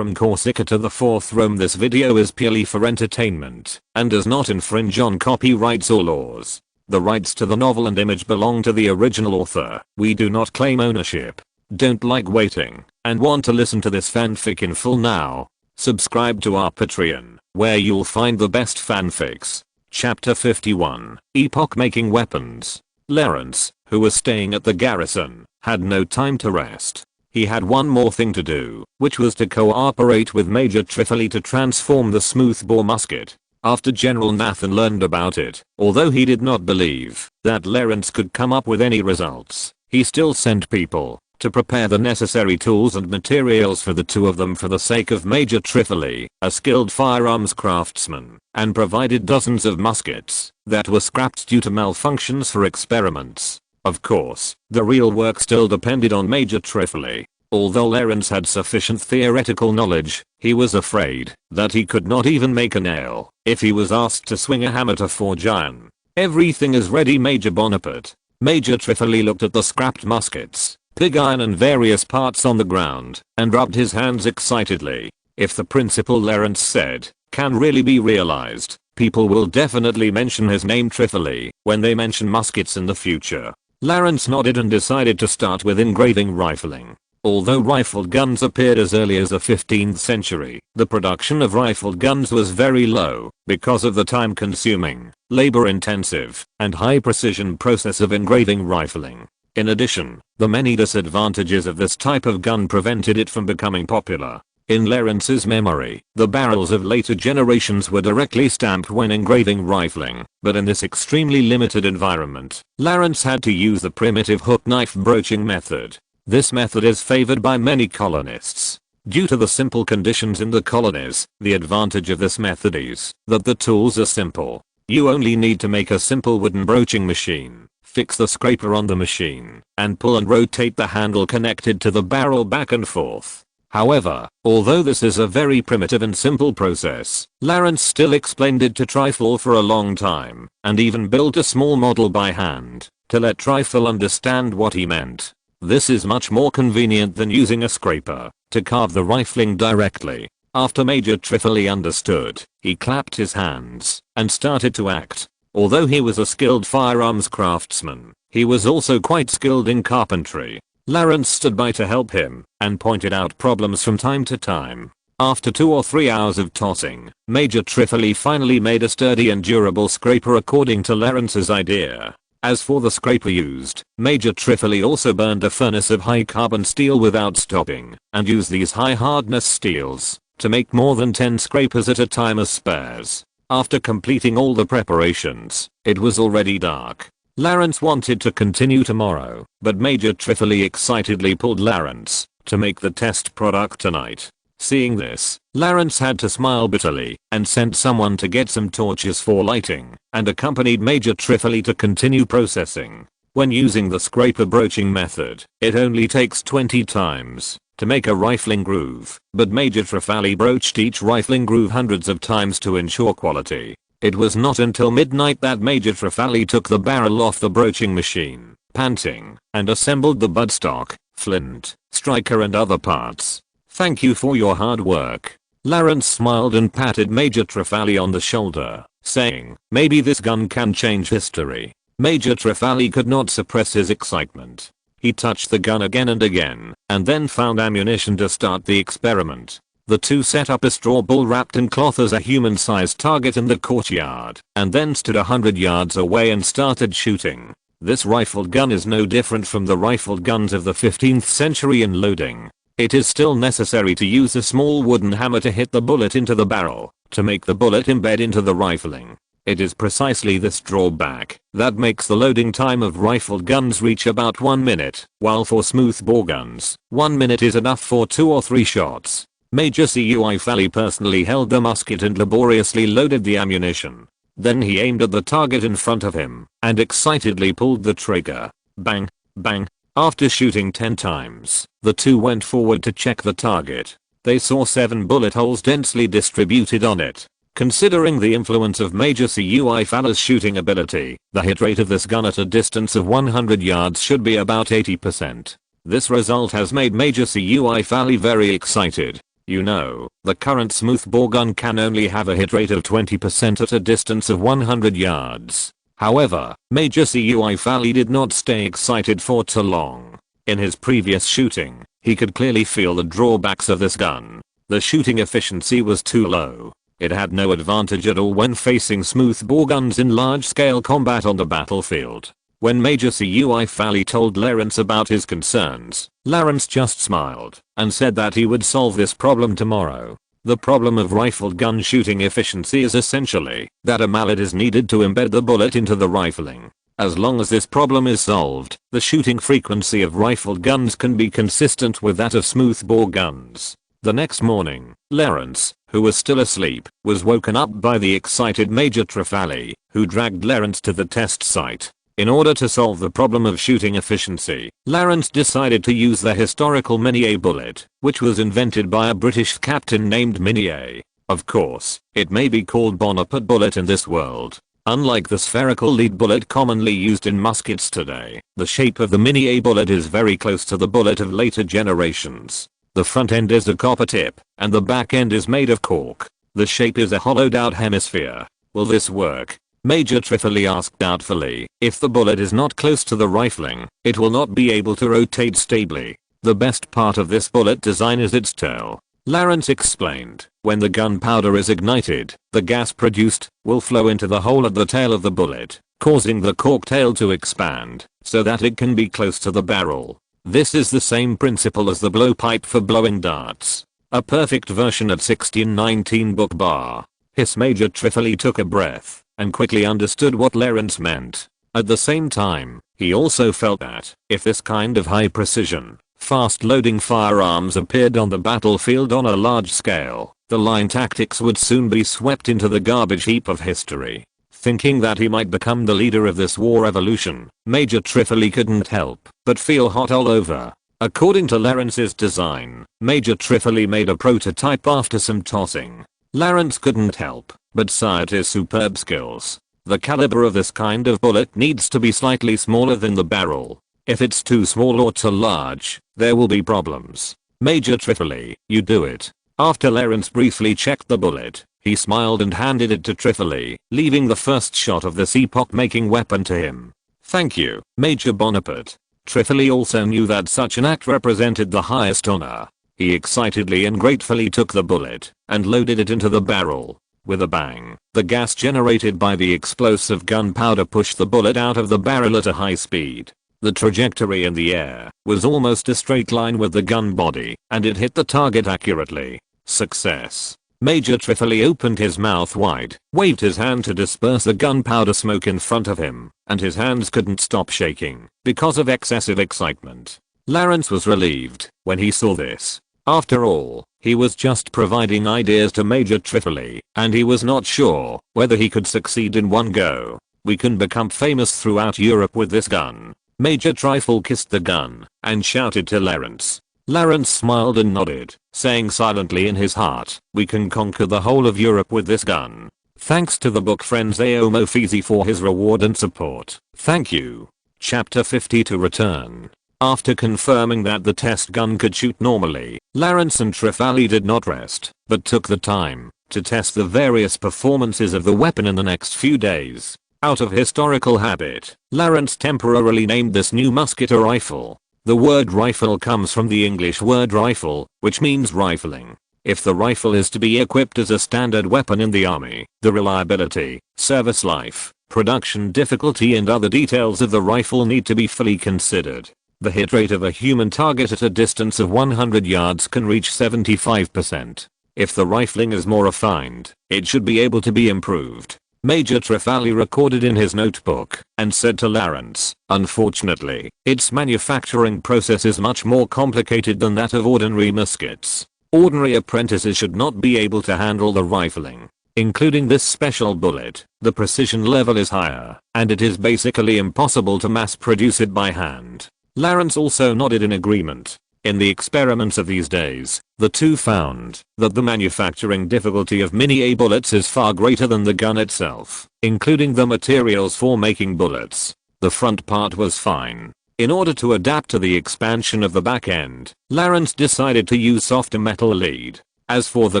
from Corsica to the 4th Rome. This video is purely for entertainment and does not infringe on copyrights or laws. The rights to the novel and image belong to the original author. We do not claim ownership. Don't like waiting and want to listen to this fanfic in full now? Subscribe to our Patreon, where you'll find the best fanfics. Chapter 51, Epoch-Making Weapons. Lawrence, who was staying at the garrison, had no time to rest. He had one more thing to do, which was to cooperate with Major Tripoli to transform the smoothbore musket. After General Nathan learned about it, although he did not believe that Lawrence could come up with any results, he still sent people to prepare the necessary tools and materials for the two of them for the sake of Major Tripoli, a skilled firearms craftsman, and provided dozens of muskets that were scrapped due to malfunctions for experiments. Of course, the real work still depended on Major Tripoli. Although Lawrence had sufficient theoretical knowledge, he was afraid that he could not even make a nail if he was asked to swing a hammer to forge iron. Everything is ready, Major Bonaparte. Major Tripoli looked at the scrapped muskets, pig iron and various parts on the ground, and rubbed his hands excitedly. If the principle Lawrence said can really be realized, people will definitely mention his name Tripoli when they mention muskets in the future. Lawrence nodded and decided to start with engraving rifling. Although rifled guns appeared as early as the 15th century, the production of rifled guns was very low because of the time-consuming, labor-intensive, and high-precision process of engraving rifling. In addition, the many disadvantages of this type of gun prevented it from becoming popular. In Lawrence's memory, the barrels of later generations were directly stamped when engraving rifling, but in this extremely limited environment, Lawrence had to use the primitive hook knife broaching method. This method is favored by many colonists. Due to the simple conditions in the colonies, the advantage of this method is that the tools are simple. You only need to make a simple wooden broaching machine, fix the scraper on the machine, and pull and rotate the handle connected to the barrel back and forth. However, although this is a very primitive and simple process, Lawrence still explained it to Trifle for a long time, and even built a small model by hand to let Trifle understand what he meant. This is much more convenient than using a scraper to carve the rifling directly. After Major Tripoli understood, he clapped his hands and started to act. Although he was a skilled firearms craftsman, he was also quite skilled in carpentry. Lawrence stood by to help him and pointed out problems from time to time. After 2 or 3 hours of tossing, Major Tripoli finally made a sturdy and durable scraper according to Lawrence's idea. As for the scraper used, Major Tripoli also burned a furnace of high carbon steel without stopping and used these high hardness steels to make more than 10 scrapers at a time as spares. After completing all the preparations, it was already dark. Lawrence wanted to continue tomorrow, but Major Tripoli excitedly pulled Lawrence to make the test product tonight. Seeing this, Lawrence had to smile bitterly and sent someone to get some torches for lighting and accompanied Major Tripoli to continue processing. When using the scraper broaching method, it only takes 20 times to make a rifling groove, but Major Tripoli broached each rifling groove hundreds of times to ensure quality. It was not until midnight that Major Tripoli took the barrel off the broaching machine, panting, and assembled the buttstock, flint, striker and other parts. "Thank you for your hard work." Lawrence smiled and patted Major Tripoli on the shoulder, saying, "Maybe this gun can change history." Major Tripoli could not suppress his excitement. He touched the gun again and again, and then found ammunition to start the experiment. The two set up a straw ball wrapped in cloth as a human-sized target in the courtyard, and then stood 100 yards away and started shooting. This rifled gun is no different from the rifled guns of the 15th century in loading. It is still necessary to use a small wooden hammer to hit the bullet into the barrel, to make the bullet embed into the rifling. It is precisely this drawback that makes the loading time of rifled guns reach about 1 minute, while for smoothbore guns, 1 minute is enough for 2 or 3 shots. Major Tripoli personally held the musket and laboriously loaded the ammunition. Then he aimed at the target in front of him and excitedly pulled the trigger. Bang, bang. After shooting 10 times, the two went forward to check the target. They saw 7 bullet holes densely distributed on it. Considering the influence of Major Tripoli's shooting ability, the hit rate of this gun at a distance of 100 yards should be about 80%. This result has made Major Tripoli very excited. You know, the current smoothbore gun can only have a hit rate of 20% at a distance of 100 yards. However, Major Cui Fally did not stay excited for too long. In his previous shooting, he could clearly feel the drawbacks of this gun. The shooting efficiency was too low. It had no advantage at all when facing smoothbore guns in large-scale combat on the battlefield. When Major Cui Fally told Lawrence about his concerns, Lawrence just smiled and said that he would solve this problem tomorrow. The problem of rifled gun shooting efficiency is essentially that a mallet is needed to embed the bullet into the rifling. As long as this problem is solved, the shooting frequency of rifled guns can be consistent with that of smoothbore guns. The next morning, Lawrence, who was still asleep, was woken up by the excited Major Trefally, who dragged Lawrence to the test site. In order to solve the problem of shooting efficiency, Lawrence decided to use the historical Minié bullet, which was invented by a British captain named Minié. Of course, it may be called Bonaparte bullet in this world. Unlike the spherical lead bullet commonly used in muskets today, the shape of the Minié bullet is very close to the bullet of later generations. The front end is a copper tip, and the back end is made of cork. The shape is a hollowed out hemisphere. Will this work? Major Trefally asked doubtfully. If the bullet is not close to the rifling, it will not be able to rotate stably. The best part of this bullet design is its tail. Lawrence explained. When the gunpowder is ignited, the gas produced will flow into the hole at the tail of the bullet, causing the cork tail to expand so that it can be close to the barrel. This is the same principle as the blowpipe for blowing darts. A perfect version at 1619 book bar. His Major Trefally took a breath and quickly understood what Lawrence meant. At the same time, he also felt that if this kind of high precision, fast-loading firearms appeared on the battlefield on a large scale, the line tactics would soon be swept into the garbage heap of history. Thinking that he might become the leader of this war evolution, Major Trefally couldn't help but feel hot all over. According to Lawrence's design, Major Trefally made a prototype after some tossing. Lawrence couldn't help but sigh at his superb skills. The caliber of this kind of bullet needs to be slightly smaller than the barrel. If it's too small or too large, there will be problems. Major Trefally, you do it. After Lawrence briefly checked the bullet, he smiled and handed it to Trefally, leaving the first shot of this epoch-making weapon to him. Thank you, Major Bonaparte. Trefally also knew that such an act represented the highest honor. He excitedly and gratefully took the bullet and loaded it into the barrel. With a bang, the gas generated by the explosive gunpowder pushed the bullet out of the barrel at a high speed. The trajectory in the air was almost a straight line with the gun body, and it hit the target accurately. Success. Major Trefally opened his mouth wide, waved his hand to disperse the gunpowder smoke in front of him, and his hands couldn't stop shaking because of excessive excitement. Lawrence was relieved when he saw this. After all, he was just providing ideas to Major Trefally, and he was not sure whether he could succeed in one go. We can become famous throughout Europe with this gun. Major Trifle kissed the gun and shouted to Lawrence. Lawrence smiled and nodded, saying silently in his heart, we can conquer the whole of Europe with this gun. Thanks to the book friends Aomo Fizi for his reward and support. Thank you. Chapter 50 to return. After confirming that the test gun could shoot normally, Lawrence and Trefally did not rest, but took the time to test the various performances of the weapon in the next few days. Out of historical habit, Lawrence temporarily named this new musket a rifle. The word rifle comes from the English word rifle, which means rifling. If the rifle is to be equipped as a standard weapon in the army, the reliability, service life, production difficulty and other details of the rifle need to be fully considered. The hit rate of a human target at a distance of 100 yards can reach 75%. If the rifling is more refined, it should be able to be improved. Major Trefally recorded in his notebook and said to Lawrence, unfortunately, its manufacturing process is much more complicated than that of ordinary muskets. Ordinary apprentices should not be able to handle the rifling, including this special bullet. The precision level is higher, and it is basically impossible to mass produce it by hand. Lawrence also nodded in agreement. In the experiments of these days, the two found that the manufacturing difficulty of Minié bullets is far greater than the gun itself, including the materials for making bullets. The front part was fine. In order to adapt to the expansion of the back end, Lawrence decided to use softer metal lead. As for the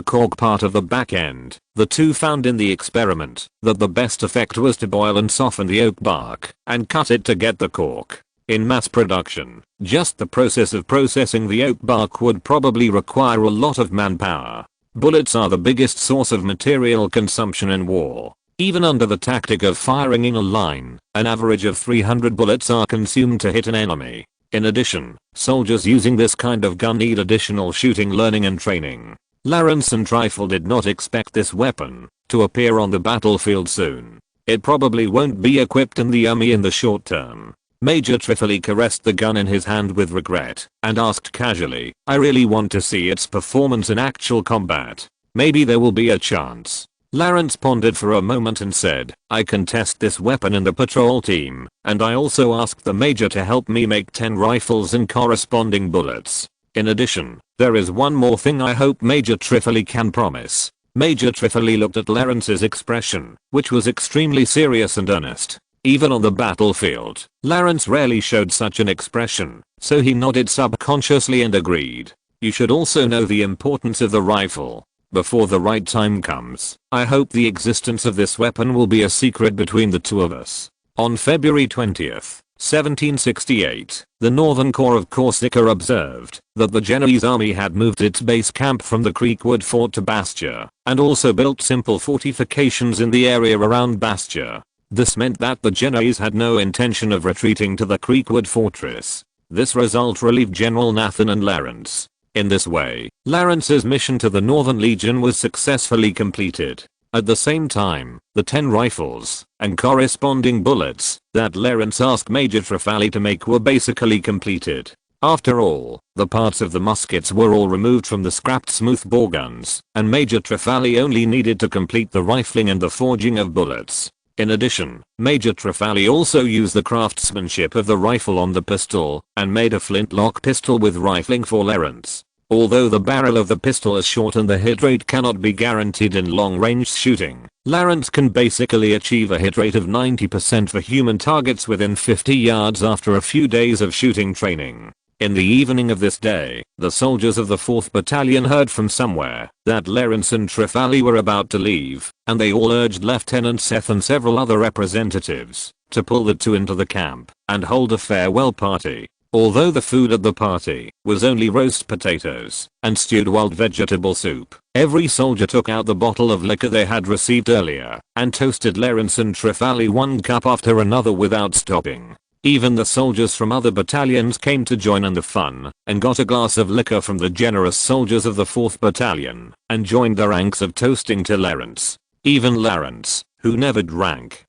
cork part of the back end, the two found in the experiment that the best effect was to boil and soften the oak bark and cut it to get the cork. In mass production, just the process of processing the oak bark would probably require a lot of manpower. Bullets are the biggest source of material consumption in war. Even under the tactic of firing in a line, an average of 300 bullets are consumed to hit an enemy. In addition, soldiers using this kind of gun need additional shooting learning and training. Lawrence and Trifle did not expect this weapon to appear on the battlefield soon. It probably won't be equipped in the army in the short term. Major Trifle caressed the gun in his hand with regret and asked casually, "I really want to see its performance in actual combat. Maybe there will be a chance." Lawrence pondered for a moment and said, "I can test this weapon in the patrol team, and I also asked the major to help me make 10 rifles and corresponding bullets. In addition, there is one more thing I hope Major Trifle can promise." Major Trifle looked at Lawrence's expression, which was extremely serious and earnest. Even on the battlefield, Lawrence rarely showed such an expression, so he nodded subconsciously and agreed. "You should also know the importance of the rifle. Before the right time comes, I hope the existence of this weapon will be a secret between the two of us." On February 20th, 1768, the Northern Corps of Corsica observed that the Genoese army had moved its base camp from the Creekwood fort to Bastia, and also built simple fortifications in the area around Bastia. This meant that the Genoese had no intention of retreating to the Creekwood fortress. This result relieved General Nathan and Lawrence. In this way, Lawrence's mission to the Northern Legion was successfully completed. At the same time, the 10 rifles and corresponding bullets that Lawrence asked Major Trifle to make were basically completed. After all, the parts of the muskets were all removed from the scrapped smoothbore guns, and Major Trifle only needed to complete the rifling and the forging of bullets. In addition, Major Trifle also used the craftsmanship of the rifle on the pistol and made a flintlock pistol with rifling for Lawrence. Although the barrel of the pistol is short and the hit rate cannot be guaranteed in long-range shooting, Lawrence can basically achieve a hit rate of 90% for human targets within 50 yards after a few days of shooting training. In the evening of this day, the soldiers of the 4th Battalion heard from somewhere that Lawrence and Trifle were about to leave, and they all urged Lieutenant Seth and several other representatives to pull the two into the camp and hold a farewell party. Although the food at the party was only roast potatoes and stewed wild vegetable soup, every soldier took out the bottle of liquor they had received earlier and toasted Lawrence and Trifle one cup after another without stopping. Even the soldiers from other battalions came to join in the fun and got a glass of liquor from the generous soldiers of the 4th Battalion and joined the ranks of toasting to Lawrence. Even Lawrence, who never drank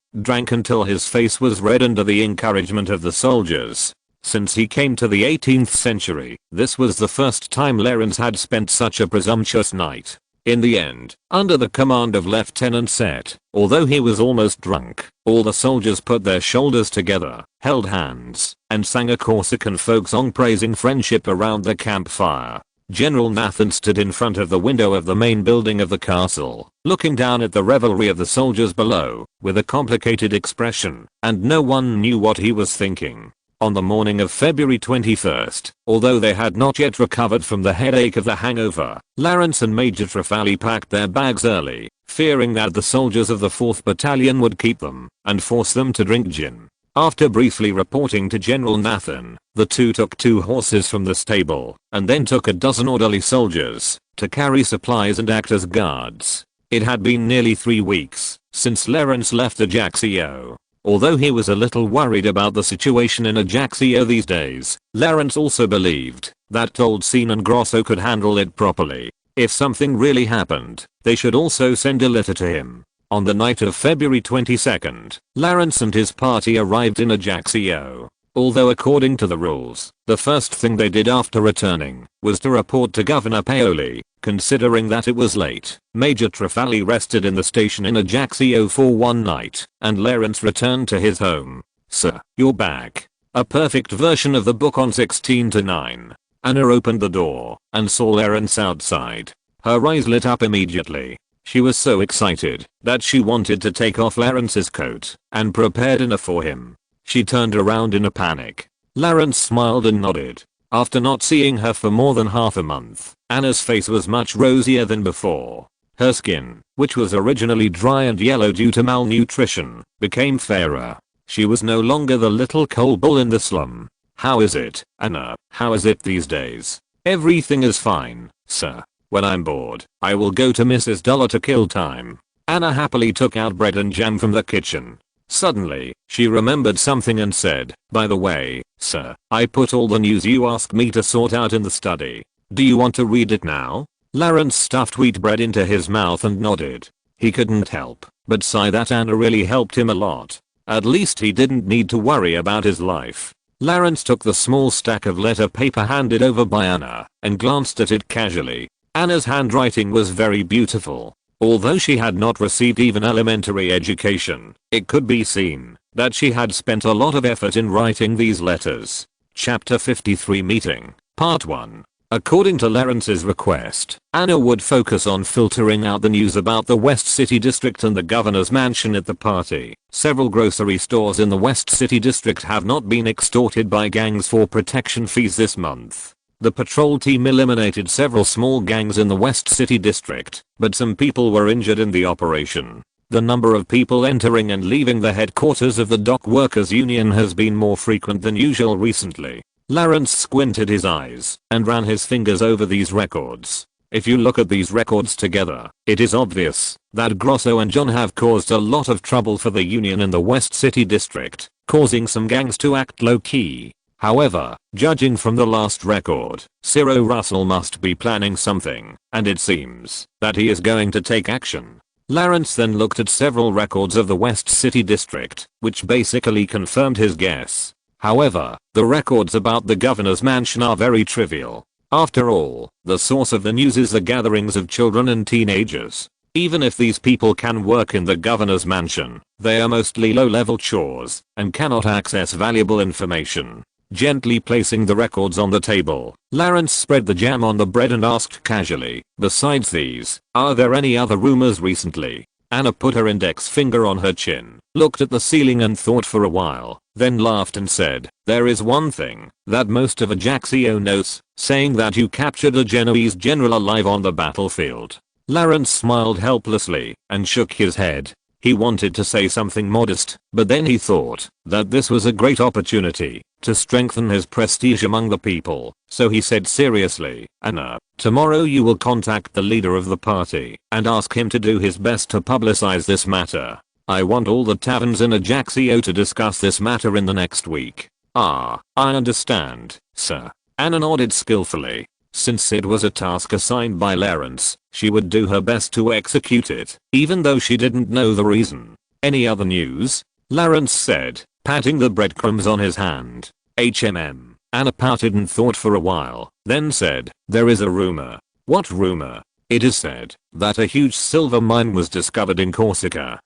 until his face was red under the encouragement of the soldiers. Since he came to the 18th century, this was the first time Lawrence had spent such a presumptuous night. In the end, under the command of Lieutenant Seth, although he was almost drunk, all the soldiers put their shoulders together, held hands, and sang a Corsican folk song praising friendship around the campfire. General Nathan stood in front of the window of the main building of the castle, looking down at the revelry of the soldiers below, with a complicated expression, and no one knew what he was thinking. On the morning of February 21st, although they had not yet recovered from the headache of the hangover, Lawrence and Major Trifle packed their bags early, fearing that the soldiers of the 4th Battalion would keep them and force them to drink gin. After briefly reporting to General Nathan, the two took 2 horses from the stable and then took a dozen orderly soldiers to carry supplies and act as guards. It had been nearly 3 weeks since Lawrence left Ajaccio. Although he was a little worried about the situation in Ajaccio these days, Lawrence also believed that Toldsin and Grosso could handle it properly. If something really happened, they should also send a letter to him. On the night of February 22nd, Lawrence and his party arrived in Ajaccio. Although according to the rules, the first thing they did after returning was to report to Governor Paoli. Considering that it was late, Major Trifle rested in the station in Ajaccio for one night, and Lawrence returned to his home. "Sir, you're back." A perfect version of the book on 16:9. Anna opened the door and saw Lawrence outside. Her eyes lit up immediately. She was so excited that she wanted to take off Lawrence's coat and prepare dinner for him. She turned around in a panic. Lawrence smiled and nodded. After not seeing her for more than half a month, Anna's face was much rosier than before. Her skin, which was originally dry and yellow due to malnutrition, became fairer. She was no longer the little coal bull in the slum. "How is it, Anna? How is it these days?" "Everything is fine, sir. When I'm bored, I will go to Mrs. Dollar to kill time." Anna happily took out bread and jam from the kitchen. Suddenly, she remembered something and said, "By the way, sir, I put all the news you asked me to sort out in the study. Do you want to read it now?" Lawrence stuffed wheat bread into his mouth and nodded. He couldn't help but sigh that Anna really helped him a lot. At least he didn't need to worry about his life. Lawrence took the small stack of letter paper handed over by Anna and glanced at it casually. Anna's handwriting was very beautiful. Although she had not received even elementary education, it could be seen that she had spent a lot of effort in writing these letters. Chapter 53 Meeting, Part 1. According to Lawrence's request, Anna would focus on filtering out the news about the West City District and the governor's mansion at the party. Several grocery stores in the West City District have not been extorted by gangs for protection fees this month. The patrol team eliminated several small gangs in the West City District, but some people were injured in the operation. The number of people entering and leaving the headquarters of the Dock Workers Union has been more frequent than usual recently. Lawrence squinted his eyes and ran his fingers over these records. If you look at these records together, it is obvious that Grosso and John have caused a lot of trouble for the union in the West City District, causing some gangs to act low-key. However, judging from the last record, Ciro Russell must be planning something, and it seems that he is going to take action. Lawrence then looked at several records of the West City District, which basically confirmed his guess. However, the records about the governor's mansion are very trivial. After all, the source of the news is the gatherings of children and teenagers. Even if these people can work in the governor's mansion, they are mostly low-level chores and cannot access valuable information. Gently placing the records on the table, Lawrence spread the jam on the bread and asked casually, "Besides these, are there any other rumors recently?" Anna put her index finger on her chin, looked at the ceiling and thought for a while, then laughed and said, "There is one thing that most of Ajaccio knows, saying that you captured a Genoese general alive on the battlefield." Lawrence smiled helplessly and shook his head. He wanted to say something modest, but then he thought that this was a great opportunity to strengthen his prestige among the people, so he said seriously, "Anna, tomorrow you will contact the leader of the party and ask him to do his best to publicize this matter. I want all the taverns in Ajaccio to discuss this matter in the next week." "Ah, I understand, sir." Anna nodded skillfully. Since it was a task assigned by Lawrence, she would do her best to execute it, even though she didn't know the reason. "Any other news?" Lawrence said, patting the breadcrumbs on his hand. Anna pouted and thought for a while, then said, "There is a rumor." "What rumor?" "It is said that a huge silver mine was discovered in Corsica."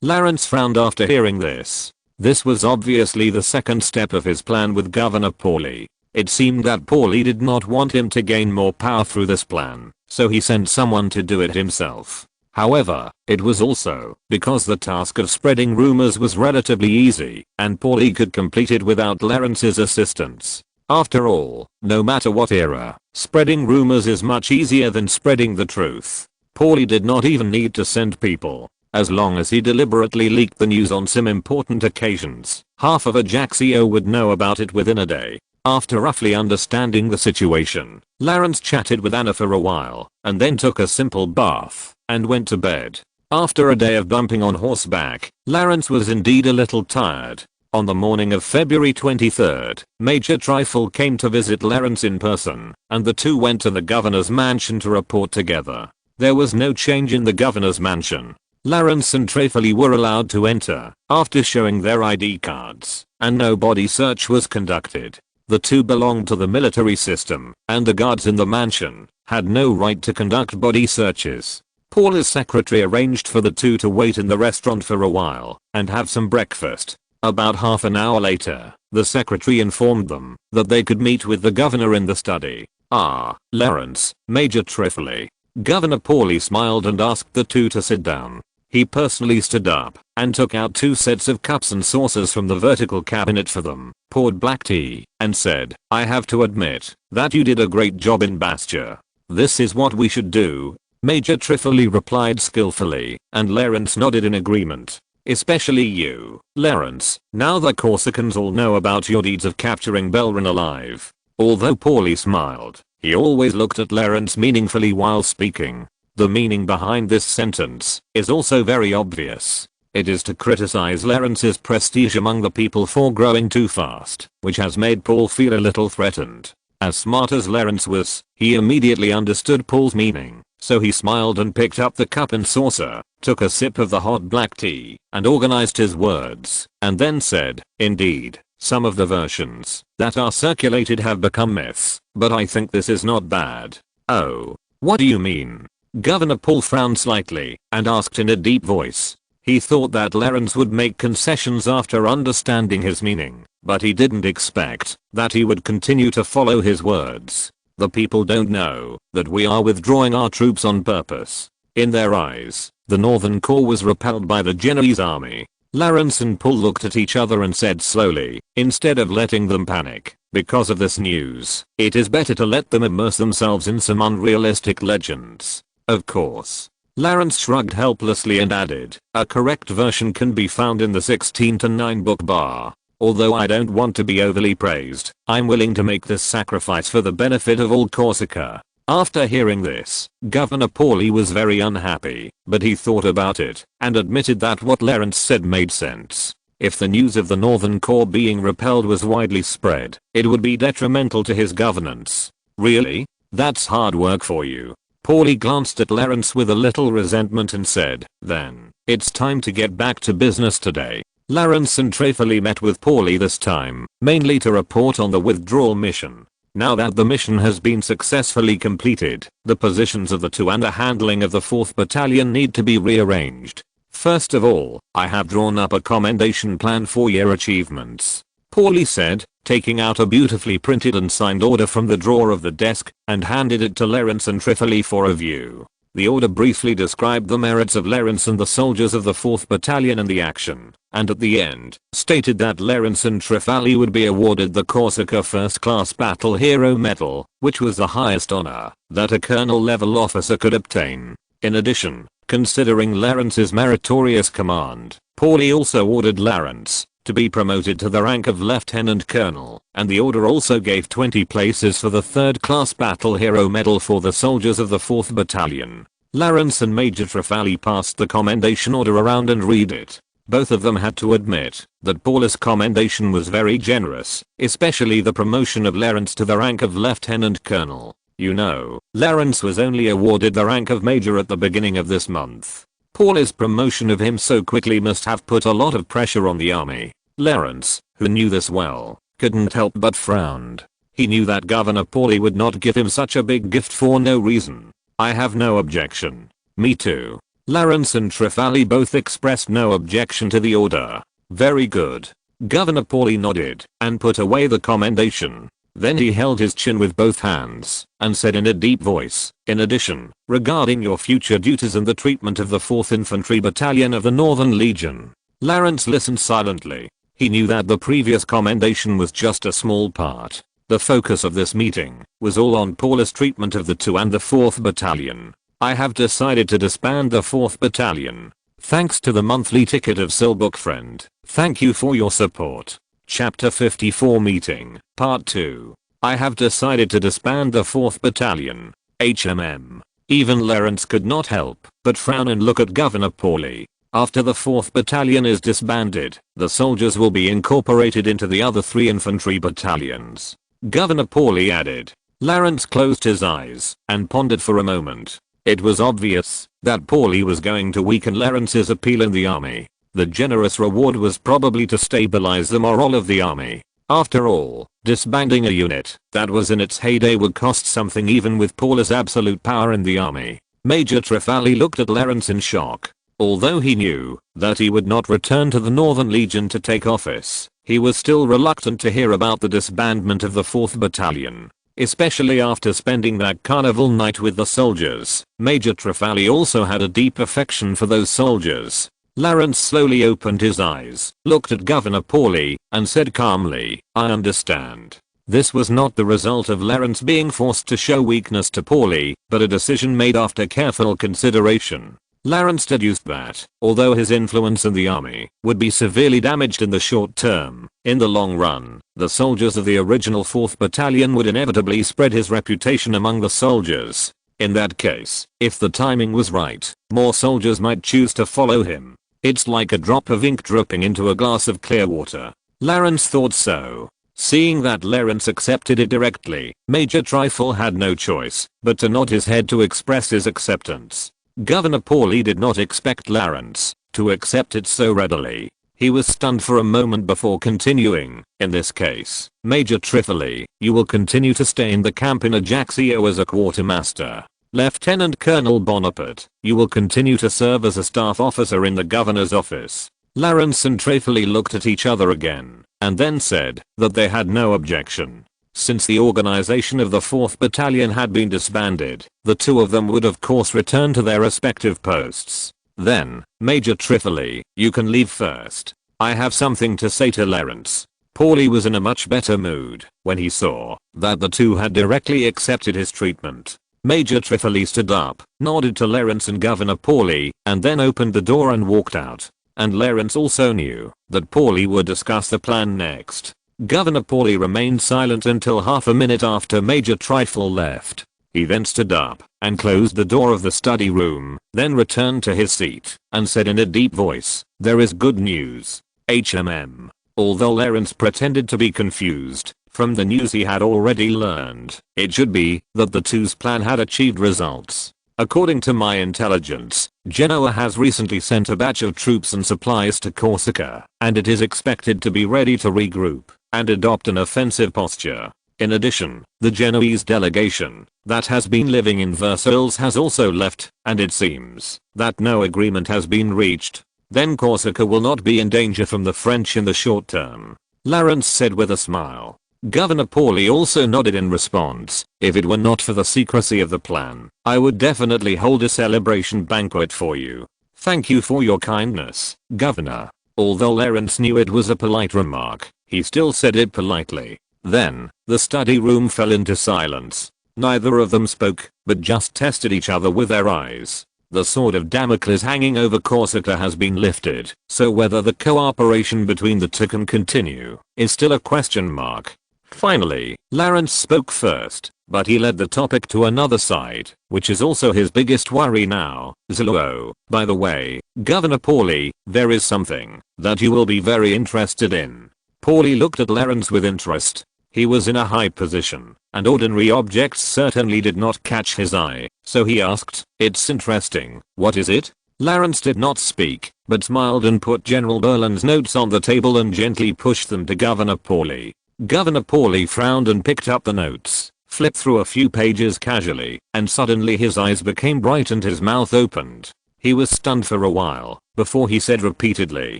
Lawrence frowned after hearing this. This was obviously the second step of his plan with Governor Paulie. It seemed that Paulie did not want him to gain more power through this plan, so he sent someone to do it himself. However, it was also because the task of spreading rumors was relatively easy, and Paulie could complete it without Lawrence's assistance. After all, no matter what era, spreading rumors is much easier than spreading the truth. Paulie did not even need to send people. As long as he deliberately leaked the news on some important occasions, half of Ajaccio would know about it within a day. After roughly understanding the situation, Lawrence chatted with Anna for a while, and then took a simple bath, and went to bed. After a day of bumping on horseback, Lawrence was indeed a little tired. On the morning of February 23rd, Major Trifle came to visit Lawrence in person, and the two went to the governor's mansion to report together. There was no change in the governor's mansion. Lawrence and Trifle were allowed to enter, after showing their ID cards, and no body search was conducted. The two belonged to the military system, and the guards in the mansion had no right to conduct body searches. Paula's secretary arranged for the two to wait in the restaurant for a while and have some breakfast. About half an hour later, the secretary informed them that they could meet with the governor in the study. "Ah, Lawrence, Major Trifle." Governor Paulie smiled and asked the two to sit down. He personally stood up and took out 2 sets of cups and saucers from the vertical cabinet for them, poured black tea, and said, "I have to admit that you did a great job in Bastia. This is what we should do." Major Trifoli replied skillfully, and Lawrence nodded in agreement. "Especially you, Lawrence. Now the Corsicans all know about your deeds of capturing Belron alive." Although Paulie smiled, he always looked at Lawrence meaningfully while speaking. The meaning behind this sentence is also very obvious. It is to criticize Lawrence's prestige among the people for growing too fast, which has made Paul feel a little threatened. As smart as Lawrence was, he immediately understood Paul's meaning, so he smiled and picked up the cup and saucer, took a sip of the hot black tea, and organized his words, and then said, "Indeed, some of the versions that are circulated have become myths, but I think this is not bad." "Oh, what do you mean?" Governor Paul frowned slightly and asked in a deep voice. He thought that Lawrence would make concessions after understanding his meaning, but he didn't expect that he would continue to follow his words. "The people don't know that we are withdrawing our troops on purpose." In their eyes, the Northern Corps was repelled by the Genoese army. Lawrence and Paul looked at each other and said slowly, instead of letting them panic because of this news, it is better to let them immerse themselves in some unrealistic legends. Of course. Lawrence shrugged helplessly and added, "A correct version can be found in the 16-9 book bar. Although I don't want to be overly praised, I'm willing to make this sacrifice for the benefit of all Corsica." After hearing this, Governor Paulie was very unhappy, but he thought about it and admitted that what Lawrence said made sense. If the news of the Northern Corps being repelled was widely spread, it would be detrimental to his governance. "Really? That's hard work for you." Paulie glanced at Lawrence with a little resentment and said, "Then, it's time to get back to business today." Lawrence and Trifoli met with Paulie this time, mainly to report on the withdrawal mission. Now that the mission has been successfully completed, the positions of the 2 and the handling of the 4th Battalion need to be rearranged. "First of all, I have drawn up a commendation plan for your achievements," Paulie said, taking out a beautifully printed and signed order from the drawer of the desk and handed it to Lawrence and Trifoli for a view. The order briefly described the merits of Lawrence and the soldiers of the 4th Battalion and the action, and at the end, stated that Lawrence and Trifoli would be awarded the Corsica First Class Battle Hero Medal, which was the highest honor that a colonel-level officer could obtain. In addition, considering Lawrence's meritorious command, Paulie also ordered Lawrence to be promoted to the rank of lieutenant colonel, and the order also gave 20 places for the 3rd class battle hero medal for the soldiers of the 4th battalion. Lawrence and Major Trifoli passed the commendation order around and read it. Both of them had to admit that Paul's commendation was very generous, especially the promotion of Lawrence to the rank of lieutenant colonel. You know, Lawrence was only awarded the rank of major at the beginning of this month. Paul's promotion of him so quickly must have put a lot of pressure on the army. Lawrence, who knew this well, couldn't help but frowned. He knew that Governor Paulie would not give him such a big gift for no reason. "I have no objection." "Me too." Lawrence and Trifoli both expressed no objection to the order. "Very good." Governor Paulie nodded and put away the commendation. Then he held his chin with both hands and said in a deep voice, "In addition, regarding your future duties and the treatment of the 4th Infantry Battalion of the Northern Legion." Lawrence listened silently. He knew that the previous commendation was just a small part. The focus of this meeting was all on Paul's treatment of the 2 and the 4th Battalion. "I have decided to disband the 4th Battalion. Thanks to the monthly ticket of Silbook Friend. Thank you for your support." Chapter 54 Meeting, Part 2. "I have decided to disband the 4th Battalion. HMM. Even Lawrence could not help but frown and look at Governor Paulie. After the 4th Battalion is disbanded, the soldiers will be incorporated into the other 3 infantry battalions. Governor Paulie added. Lawrence closed his eyes and pondered for a moment. It was obvious that Paulie was going to weaken Lawrence's appeal in the army. The generous reward was probably to stabilize the morale of the army. After all, disbanding a unit that was in its heyday would cost something even with Paul's absolute power in the army. Major Trifoli looked at Lawrence in shock. Although he knew that he would not return to the Northern Legion to take office, he was still reluctant to hear about the disbandment of the 4th Battalion. especially after spending that carnival night with the soldiers. Major Trefalli also had a deep affection for those soldiers. Lawrence slowly opened his eyes, looked at Governor Pauly, and said calmly, "I understand." This was not the result of Lawrence being forced to show weakness to Pauly, but a decision made after careful consideration. Lawrence deduced that, although his influence in the army would be severely damaged in the short term, in the long run, the soldiers of the original 4th Battalion would inevitably spread his reputation among the soldiers. In that case, if the timing was right, more soldiers might choose to follow him. It's like a drop of ink dripping into a glass of clear water. Lawrence thought so. Seeing that Lawrence accepted it directly, Major Trifle had no choice but to nod his head to express his acceptance. Governor Pauly did not expect Lawrence to accept it so readily. He was stunned for a moment before continuing. "In this case, Major Trifle, you will continue to stay in the camp in Ajaccio as a quartermaster. Lieutenant Colonel Bonaparte, you will continue to serve as a staff officer in the governor's office." Lawrence and Trifle looked at each other again, and then said that they had no objection. Since the organization of the 4th Battalion had been disbanded, the two of them would of course return to their respective posts. Then, "Major Trifle, you can leave first. I have something to say to Lawrence." Pauly was in a much better mood when he saw that the two had directly accepted his treatment. Major Trifle stood up, nodded to Lawrence and Governor Pauly, and then opened the door and walked out. And Lawrence also knew that Pauly would discuss the plan next. Governor Pauly remained silent until half a minute after Major Trifle left. He then stood up and closed the door of the study room, then returned to his seat and said in a deep voice, "There is good news. HMM." Although Lawrence pretended to be confused from the news he had already learned, it should be that the two's plan had achieved results. "According to my intelligence, Genoa has recently sent a batch of troops and supplies to Corsica, and it is expected to be ready to regroup and adopt an offensive posture. In addition, the Genoese delegation that has been living in Versailles has also left, and it seems that no agreement has been reached. Then Corsica will not be in danger from the French in the short term," Lawrence said with a smile. Governor Pauly also nodded in response. "If it were not for the secrecy of the plan, I would definitely hold a celebration banquet for you. Thank you for your kindness, Governor." Although Lawrence knew it was a polite remark, he still said it politely. Then, the study room fell into silence. Neither of them spoke, but just tested each other with their eyes. The sword of Damocles hanging over Corsica has been lifted, so whether the cooperation between the two can continue is still a question mark. Finally, Lawrence spoke first, but he led the topic to another side, which is also his biggest worry now. "Zillow, by the way, Governor Pauly, there is something that you will be very interested in." Pauly looked at Lawrence with interest. He was in a high position, and ordinary objects certainly did not catch his eye, so he asked, "It's interesting, what is it?" Lawrence did not speak, but smiled and put General Berlin's notes on the table and gently pushed them to Governor Pauly. Governor Pauly frowned and picked up the notes, flipped through a few pages casually, and suddenly his eyes became bright and his mouth opened. He was stunned for a while, before he said repeatedly,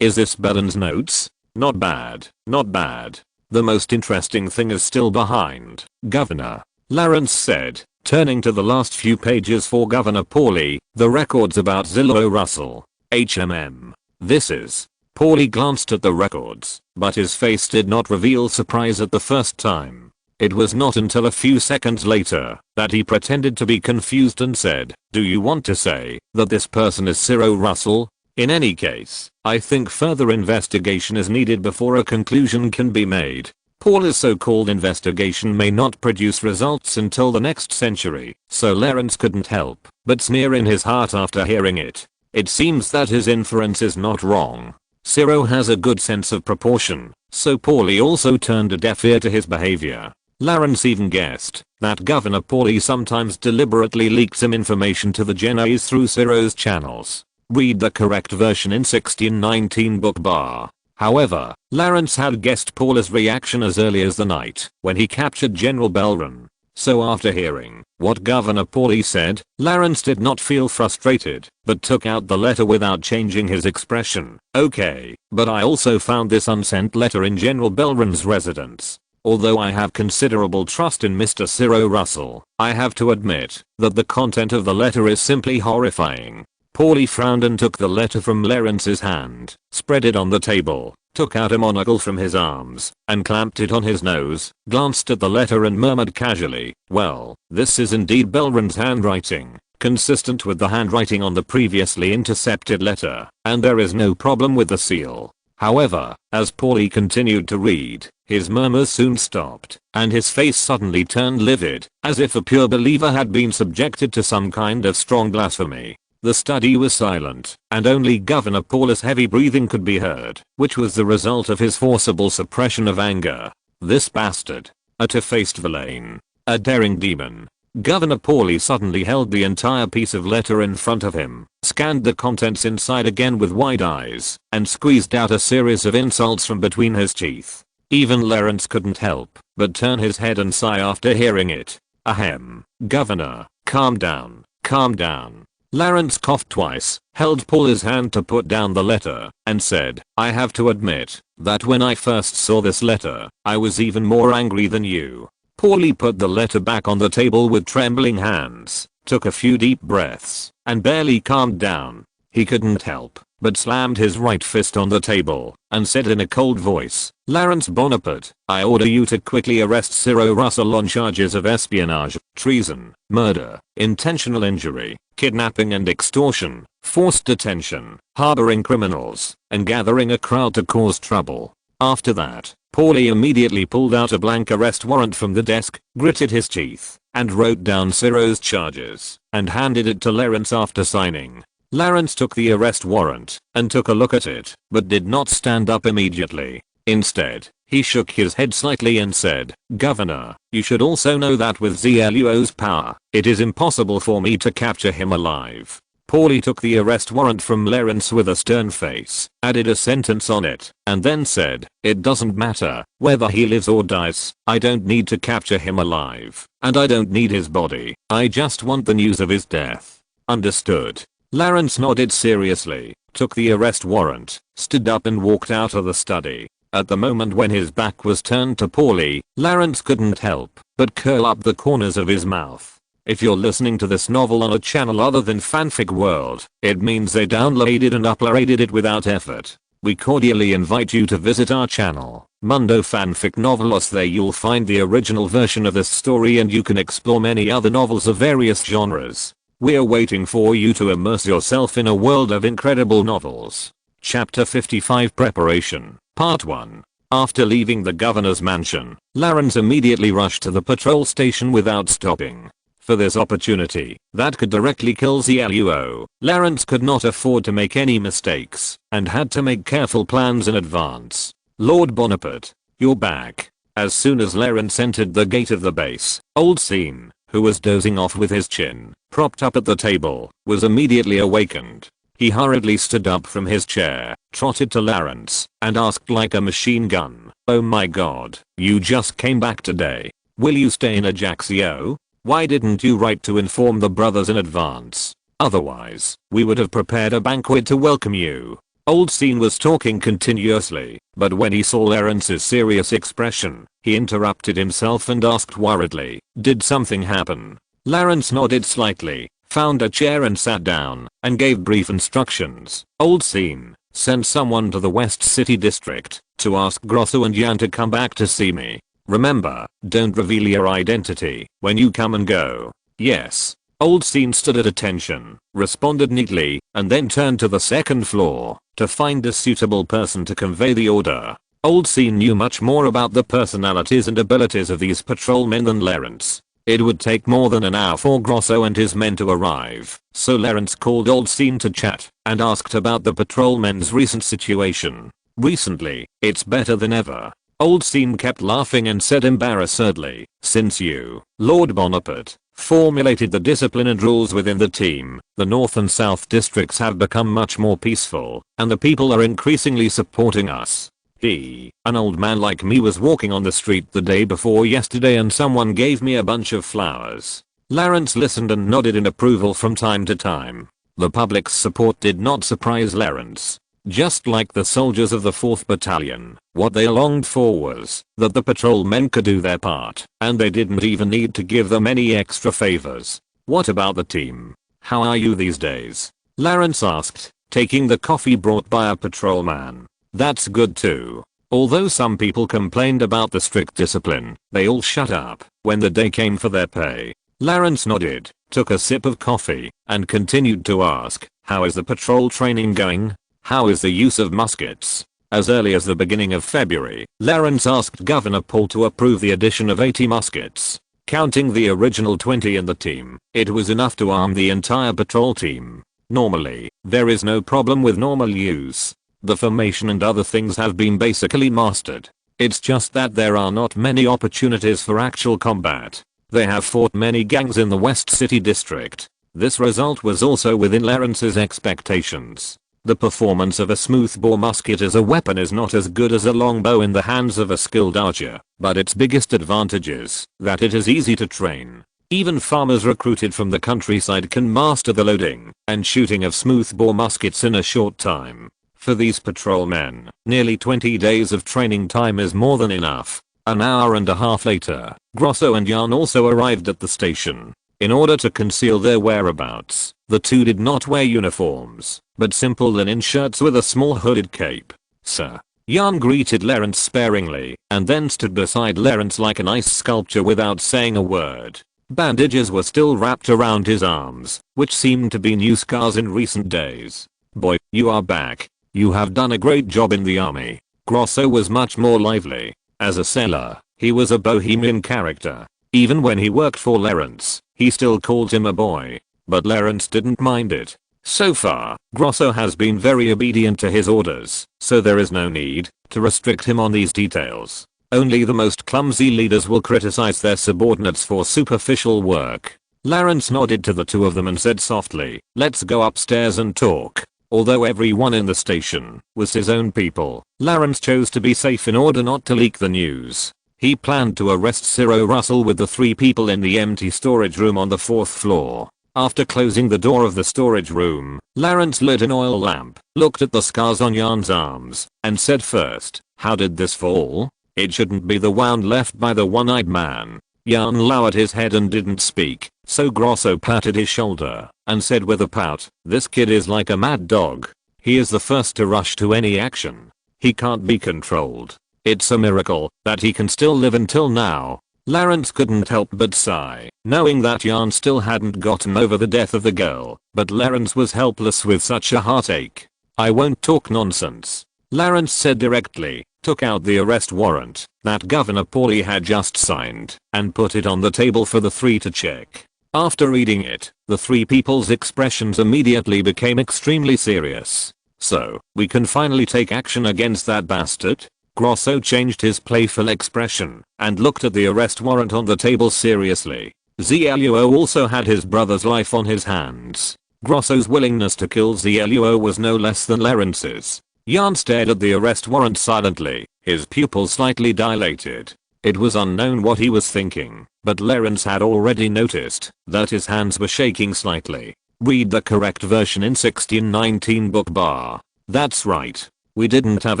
"Is this Berlin's notes? Not bad, not bad. The most interesting thing is still behind, Governor," Lawrence said, turning to the last few pages for Governor Pauly, "the records about Zillow Russell, HMM. This is." Pauly glanced at the records, but his face did not reveal surprise at the first time. It was not until a few seconds later that he pretended to be confused and said, "Do you want to say that this person is Cyril Russell? In any case, I think further investigation is needed before a conclusion can be made. Pauly's so-called investigation may not produce results until the next century," so Lawrence couldn't help but sneer in his heart after hearing it. It seems that his inference is not wrong. Ciro has a good sense of proportion, so Pauly also turned a deaf ear to his behavior. Lawrence even guessed that Governor Pauly sometimes deliberately leaked some information to the Genoese through Ciro's channels. Read the correct version in 1619 book bar. However, Lawrence had guessed Pauly's reaction as early as the night when he captured General Belron. So after hearing what Governor Pauly said, Lawrence did not feel frustrated, but took out the letter without changing his expression. "Okay, but I also found this unsent letter in General Belron's residence. Although I have considerable trust in Mr. Cyril Russell, I have to admit that the content of the letter is simply horrifying. Paulie frowned and took the letter from Lawrence's hand, spread it on the table, took out a monocle from his arms, and clamped it on his nose, glanced at the letter and murmured casually, "Well, this is indeed Belron's handwriting, consistent with the handwriting on the previously intercepted letter, and there is no problem with the seal." However, as Paulie continued to read, his murmurs soon stopped, and his face suddenly turned livid, as if a pure believer had been subjected to some kind of strong blasphemy. The study was silent, and only Governor Paulus' heavy breathing could be heard, which was the result of his forcible suppression of anger. This bastard. A two-faced villain. A daring demon. Governor Paulie suddenly held the entire piece of letter in front of him, scanned the contents inside again with wide eyes, and squeezed out a series of insults from between his teeth. Even Lawrence couldn't help but turn his head and sigh after hearing it. Ahem. Governor, calm down, calm down. Lawrence coughed twice, held Paulie's hand to put down the letter, and said, "I have to admit that when I first saw this letter, I was even more angry than you." Paulie put the letter back on the table with trembling hands, took a few deep breaths, and barely calmed down. He couldn't help but slammed his right fist on the table and said in a cold voice, "Lawrence Bonaparte, I order you to quickly arrest Cyril Russell on charges of espionage, treason, murder, intentional injury, kidnapping and extortion, forced detention, harboring criminals, and gathering a crowd to cause trouble." After that, Paulie immediately pulled out a blank arrest warrant from the desk, gritted his teeth, and wrote down Cyril's charges, and handed it to Lawrence after signing. Lawrence took the arrest warrant and took a look at it, but did not stand up immediately. Instead, he shook his head slightly and said, "Governor, you should also know that with ZLUO's power, it is impossible for me to capture him alive." Paulie took the arrest warrant from Lawrence with a stern face, added a sentence on it, and then said, "It doesn't matter whether he lives or dies, I don't need to capture him alive, and I don't need his body, I just want the news of his death. Understood?" Lawrence nodded seriously, took the arrest warrant, stood up and walked out of the study. At the moment when his back was turned to Paulie, Lawrence couldn't help but curl up the corners of his mouth. If you're listening to this novel on a channel other than Fanfic World, it means they downloaded and uploaded it without effort. We cordially invite you to visit our channel, Mundo Fanfic Novelos. There you'll find the original version of this story and you can explore many other novels of various genres. We're waiting for you to immerse yourself in a world of incredible novels. Chapter 55 Preparation, Part 1. After leaving the governor's mansion, Lawrence immediately rushed to the patrol station without stopping. For this opportunity that could directly kill ZLUO, Lawrence could not afford to make any mistakes and had to make careful plans in advance. "Lord Bonaparte, you're back." As soon as Lawrence entered the gate of the base, Old Scene, who was dozing off with his chin propped up at the table, was immediately awakened. He hurriedly stood up from his chair, trotted to Lawrence, and asked like a machine gun, "Oh my god, you just came back today. Will you stay in Ajaccio? Why didn't you write to inform the brothers in advance? Otherwise, we would have prepared a banquet to welcome you." Old Scene was talking continuously, but when he saw Lawrence's serious expression, he interrupted himself and asked worriedly, "Did something happen?" Lawrence nodded slightly, found a chair and sat down, and gave brief instructions. Old Scene, send someone to the West City District to ask Grosso and Jan to come back to see me. Remember, don't reveal your identity when you come and go. Yes. Old Scene stood at attention, responded neatly, and then turned to the second floor to find a suitable person to convey the order. Old Scene knew much more about the personalities and abilities of these patrolmen than Lawrence. It would take more than an hour for Grosso and his men to arrive, so Lawrence called Old Scene to chat and asked about the patrolmen's recent situation. "Recently, it's better than ever." Old Scene kept laughing and said embarrassedly, "Since you, Lord Bonaparte, formulated the discipline and rules within the team, the North and South districts have become much more peaceful, and the people are increasingly supporting us." An old man like me was walking on the street the day before yesterday and someone gave me a bunch of flowers. Lawrence listened and nodded in approval from time to time. The public's support did not surprise Lawrence. Just like the soldiers of the 4th Battalion, what they longed for was that the patrolmen could do their part, and they didn't even need to give them any extra favors. What about the team? How are you these days? Lawrence asked, taking the coffee brought by a patrolman. That's good too. Although some people complained about the strict discipline, they all shut up when the day came for their pay. Lawrence nodded, took a sip of coffee, and continued to ask, how is the patrol training going? How is the use of muskets? As early as the beginning of February, Lawrence asked Governor Paul to approve the addition of 80 muskets. Counting the original 20 in the team, it was enough to arm the entire patrol team. Normally, there is no problem with normal use. The formation and other things have been basically mastered. It's just that there are not many opportunities for actual combat. They have fought many gangs in the West City District. This result was also within Lawrence's expectations. The performance of a smoothbore musket as a weapon is not as good as a longbow in the hands of a skilled archer, but its biggest advantage is that it is easy to train. Even farmers recruited from the countryside can master the loading and shooting of smoothbore muskets in a short time. For these patrolmen, nearly 20 days of training time is more than enough. An hour and a half later, Grosso and Jan also arrived at the station. In order to conceal their whereabouts, the two did not wear uniforms, but simple linen shirts with a small hooded cape. Sir. Jan greeted Lawrence sparingly, and then stood beside Lawrence like an ice sculpture without saying a word. Bandages were still wrapped around his arms, which seemed to be new scars in recent days. Boy, you are back. You have done a great job in the army. Grosso was much more lively. As a sailor, he was a bohemian character. Even when he worked for Lawrence, he still called him a boy. But Lawrence didn't mind it. So far, Grosso has been very obedient to his orders, so there is no need to restrict him on these details. Only the most clumsy leaders will criticize their subordinates for superficial work. Lawrence nodded to the two of them and said softly, let's go upstairs and talk. Although everyone in the station was his own people, Lawrence chose to be safe in order not to leak the news. He planned to arrest Cyril Russell with the 3 people in the empty storage room on the 4th floor. After closing the door of the storage room, Lawrence lit an oil lamp, looked at the scars on Jan's arms, and said first, how did this fall? It shouldn't be the wound left by the one-eyed man. Jan lowered his head and didn't speak, so Grosso patted his shoulder and said with a pout, this kid is like a mad dog. He is the first to rush to any action. He can't be controlled. It's a miracle that he can still live until now. Lawrence couldn't help but sigh, knowing that Jan still hadn't gotten over the death of the girl, but Lawrence was helpless with such a heartache. I won't talk nonsense. Lawrence said directly, took out the arrest warrant that Governor Paulie had just signed, and put it on the table for the 3 to check. After reading it, the 3 people's expressions immediately became extremely serious. So, we can finally take action against that bastard? Grosso changed his playful expression and looked at the arrest warrant on the table seriously. Zeluo also had his brother's life on his hands. Grosso's willingness to kill Zeluo was no less than Lawrence's. Jan stared at the arrest warrant silently, his pupils slightly dilated. It was unknown what he was thinking, but Lawrence had already noticed that his hands were shaking slightly. Read the correct version in 1619 book bar. That's right. We didn't have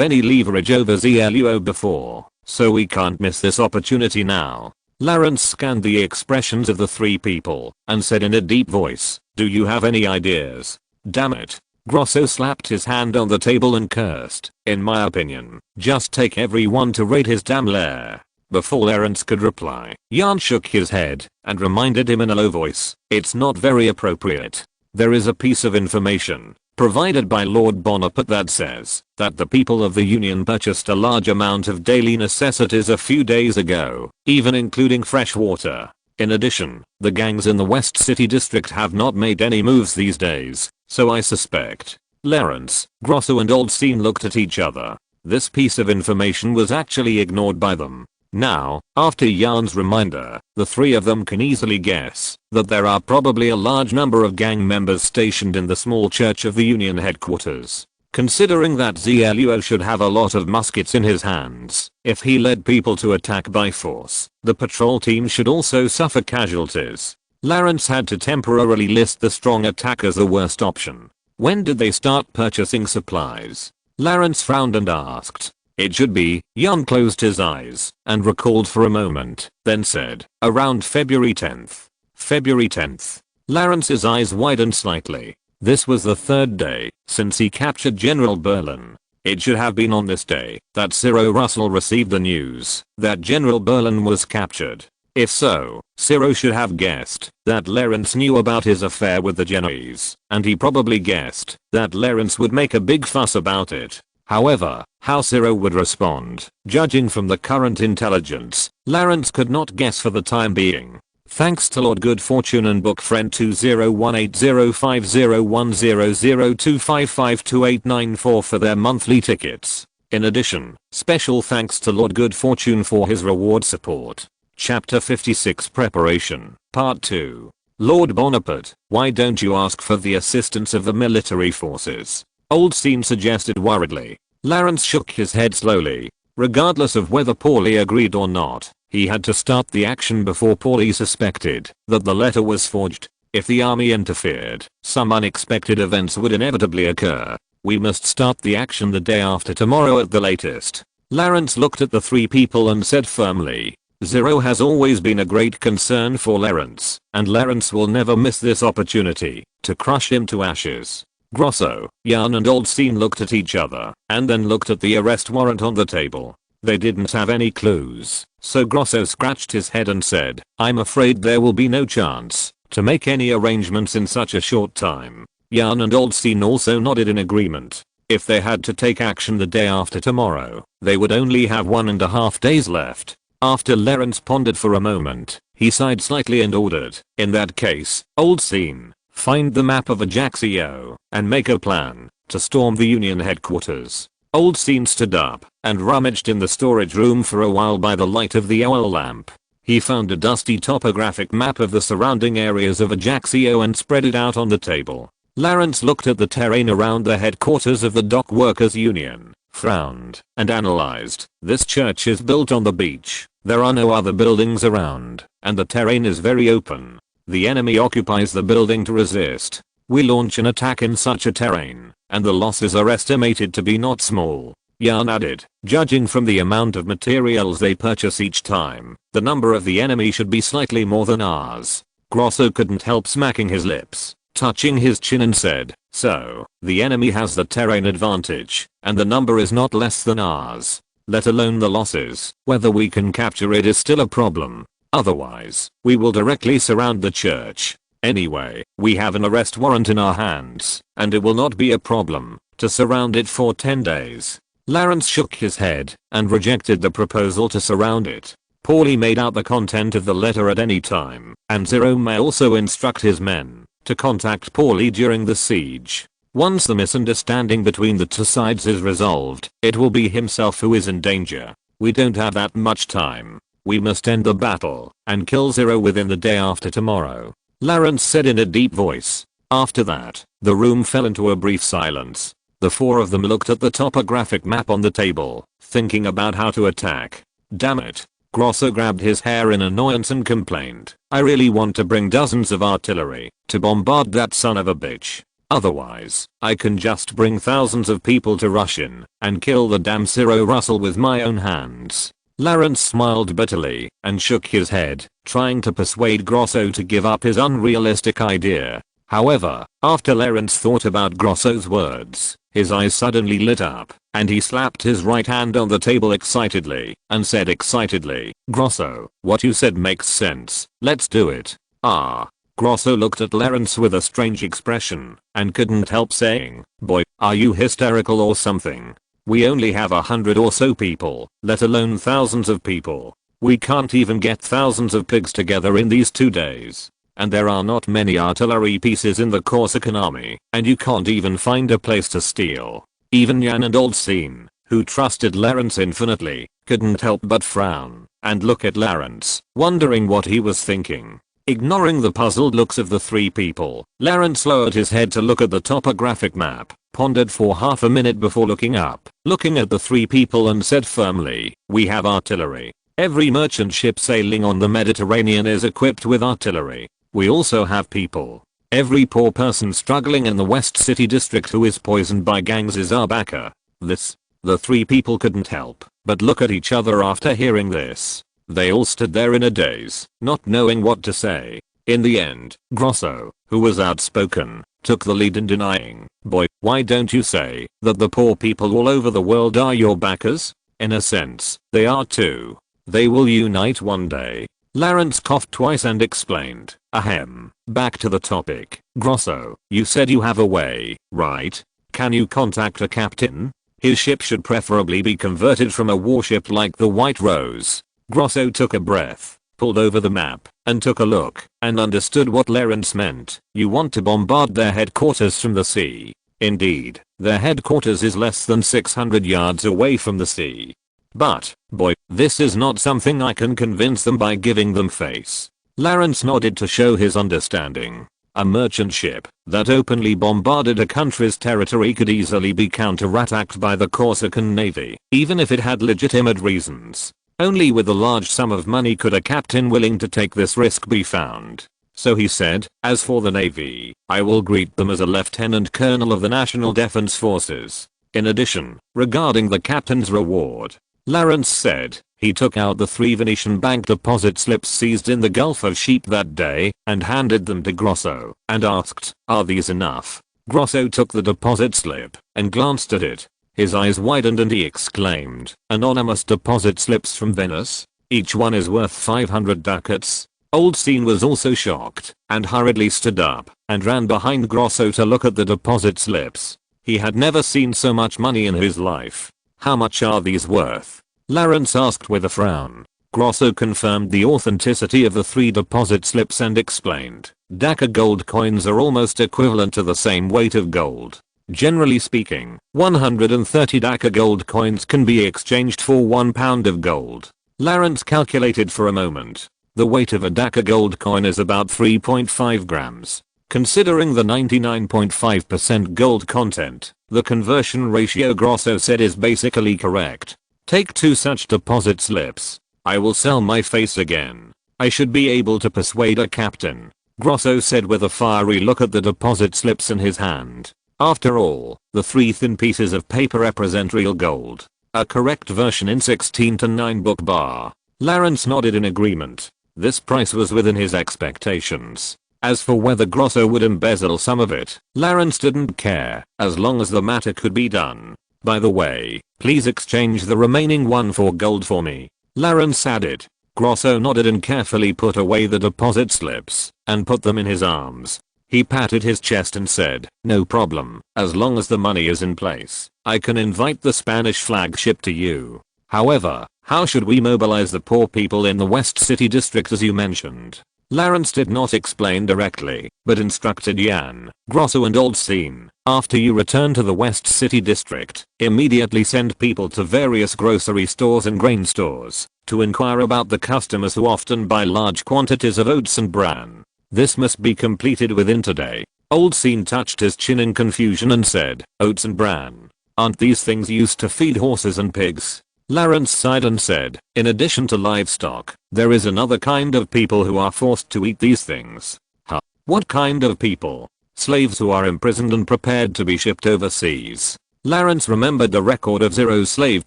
any leverage over Zeluo before, so we can't miss this opportunity now. Lawrence scanned the expressions of the 3 people and said in a deep voice, do you have any ideas? Damn it. Grosso slapped his hand on the table and cursed, in my opinion, just take everyone to raid his damn lair. Before Lawrence could reply, Jan shook his head and reminded him in a low voice, it's not very appropriate. There is a piece of information provided by Lord Bonaparte that says that the people of the Union purchased a large amount of daily necessities a few days ago, even including fresh water. In addition, the gangs in the West City District have not made any moves these days, so I suspect. Lawrence, Grosso and Oldstein looked at each other. This piece of information was actually ignored by them. Now, after Jan's reminder, the 3 of them can easily guess that there are probably a large number of gang members stationed in the small church of the Union headquarters. Considering that Zeluo should have a lot of muskets in his hands, if he led people to attack by force, the patrol team should also suffer casualties. Lawrence had to temporarily list the strong attack as the worst option. When did they start purchasing supplies? Lawrence frowned and asked. It should be. Jan closed his eyes and recalled for a moment, then said, around February 10th. February 10th. Lawrence's eyes widened slightly. This was the third day since he captured General Berlin. It should have been on this day that Ciro Russell received the news that General Berlin was captured. If so, Ciro should have guessed that Lawrence knew about his affair with the Genoese, and he probably guessed that Lawrence would make a big fuss about it. However, how Ciro would respond, judging from the current intelligence, Lawrence could not guess for the time being. Thanks to Lord Good Fortune and book friend 201805010025552894 for their monthly tickets. In addition, special thanks to Lord Good Fortune for his reward support. Chapter 56 Preparation, Part 2. Lord Bonaparte, why don't you ask for the assistance of the military forces? Old Scene suggested worriedly. Lawrence shook his head slowly. Regardless of whether Paulie agreed or not, he had to start the action before Paulie suspected that the letter was forged. If the army interfered, some unexpected events would inevitably occur. We must start the action the day after tomorrow at the latest. Lawrence looked at the three people and said firmly, Ciro has always been a great concern for Lawrence, and Lawrence will never miss this opportunity to crush him to ashes. Grosso, Jan and Old Scene looked at each other, and then looked at the arrest warrant on the table. They didn't have any clues, so Grosso scratched his head and said, I'm afraid there will be no chance to make any arrangements in such a short time. Jan and Old Scene also nodded in agreement. If they had to take action the day after tomorrow, they would only have 1.5 days left. After Lawrence pondered for a moment, he sighed slightly and ordered, in that case, Old Scene, find the map of Ajaccio and make a plan to storm the Union headquarters. Old Scene stood up and rummaged in the storage room for a while by the light of the oil lamp. He found a dusty topographic map of the surrounding areas of Ajaccio and spread it out on the table. Lawrence looked at the terrain around the headquarters of the Dock Workers Union, frowned, and analyzed. This church is built on the beach. There are no other buildings around, and the terrain is very open. The enemy occupies the building to resist. We launch an attack in such a terrain, and the losses are estimated to be not small. Jan added, judging from the amount of materials they purchase each time, the number of the enemy should be slightly more than ours. Grosso couldn't help smacking his lips, touching his chin and said, so, the enemy has the terrain advantage, and the number is not less than ours. Let alone the losses, whether we can capture it is still a problem. Otherwise, we will directly surround the church. Anyway, we have an arrest warrant in our hands, and it will not be a problem to surround it for 10 days. Lawrence shook his head and rejected the proposal to surround it. Paulie made out the content of the letter at any time, and Ciro may also instruct his men to contact Paulie during the siege. Once the misunderstanding between the two sides is resolved, it will be himself who is in danger. We don't have that much time. We must end the battle and kill Ciro within the day after tomorrow. Lawrence said in a deep voice. After that, the room fell into a brief silence. The four of them looked at the topographic map on the table, thinking about how to attack. Damn it. Grosso grabbed his hair in annoyance and complained. I really want to bring dozens of artillery to bombard that son of a bitch. Otherwise, I can just bring thousands of people to rush in and kill the damn Ciro Russell with my own hands. Lawrence smiled bitterly and shook his head, trying to persuade Grosso to give up his unrealistic idea. However, after Lawrence thought about Grosso's words, his eyes suddenly lit up, and he slapped his right hand on the table excitedly, and said excitedly, Grosso, what you said makes sense, let's do it. Ah. Grosso looked at Lawrence with a strange expression, and couldn't help saying, boy, are you hysterical or something? We only have 100 or so people, let alone thousands of people. We can't even get thousands of pigs together in these 2 days. And there are not many artillery pieces in the Corsican army, and you can't even find a place to steal. Even Jan and Old Scene, who trusted Lawrence infinitely, couldn't help but frown and look at Lawrence, wondering what he was thinking. Ignoring the puzzled looks of the three people, Lawrence lowered his head to look at the topographic map, pondered for half a minute before looking up, looking at the three people and said firmly, we have artillery. Every merchant ship sailing on the Mediterranean is equipped with artillery. We also have people. Every poor person struggling in the West City district who is poisoned by gangs is our backer. The three people couldn't help but look at each other after hearing this. They all stood there in a daze, not knowing what to say. In the end, Grosso, who was outspoken, took the lead in denying, "Boy, why don't you say that the poor people all over the world are your backers? In a sense, they are too. They will unite one day." Lawrence coughed twice and explained, "Ahem, back to the topic. Grosso, you said you have a way, right? Can you contact a captain? His ship should preferably be converted from a warship like the White Rose." Grosso took a breath, pulled over the map, and took a look, and understood what Lawrence meant. "You want to bombard their headquarters from the sea." Indeed, their headquarters is less than 600 yards away from the sea. "But, boy, this is not something I can convince them by giving them face." Lawrence nodded to show his understanding. A merchant ship that openly bombarded a country's territory could easily be counterattacked by the Corsican navy, even if it had legitimate reasons. Only with a large sum of money could a captain willing to take this risk be found. So he said, "As for the navy, I will greet them as a lieutenant colonel of the National Defense Forces. In addition, regarding the captain's reward," Lawrence said, he took out the 3 Venetian bank deposit slips seized in the Gulf of Sheep that day and handed them to Grosso and asked, "Are these enough?" Grosso took the deposit slip and glanced at it. His eyes widened and he exclaimed, "Anonymous deposit slips from Venice? Each one is worth 500 ducats." Old Scene was also shocked and hurriedly stood up and ran behind Grosso to look at the deposit slips. He had never seen so much money in his life. "How much are these worth?" Lawrence asked with a frown. Grosso confirmed the authenticity of the 3 deposit slips and explained, "Daca gold coins are almost equivalent to the same weight of gold. Generally speaking, 130 Daca gold coins can be exchanged for 1 pound of gold." Lawrence calculated for a moment. The weight of a Daca gold coin is about 3.5 grams. Considering the 99.5% gold content, the conversion ratio Grosso said is basically correct. "Take 2 such deposit slips. I will sell my face again. I should be able to persuade a captain," Grosso said with a fiery look at the deposit slips in his hand. After all, the 3 thin pieces of paper represent real gold. A correct version in 16:9 book bar. Lawrence nodded in agreement. This price was within his expectations. As for whether Grosso would embezzle some of it, Lawrence didn't care, as long as the matter could be done. "By the way, please exchange the remaining 1 for gold for me," Lawrence added. Grosso nodded and carefully put away the deposit slips and put them in his arms. He patted his chest and said, "No problem, as long as the money is in place, I can invite the Spanish flagship to you. However, how should we mobilize the poor people in the West City district as you mentioned?" Lawrence did not explain directly, but instructed Jan, Grosso and Old Scene, "After you return to the West City district, immediately send people to various grocery stores and grain stores to inquire about the customers who often buy large quantities of oats and bran. This must be completed within today." Old Scene touched his chin in confusion and said, "Oats and bran? Aren't these things used to feed horses and pigs?" Lawrence sighed and said, "In addition to livestock, there is another kind of people who are forced to eat these things." "Huh? What kind of people?" "Slaves who are imprisoned and prepared to be shipped overseas." Lawrence remembered the record of Zero's slave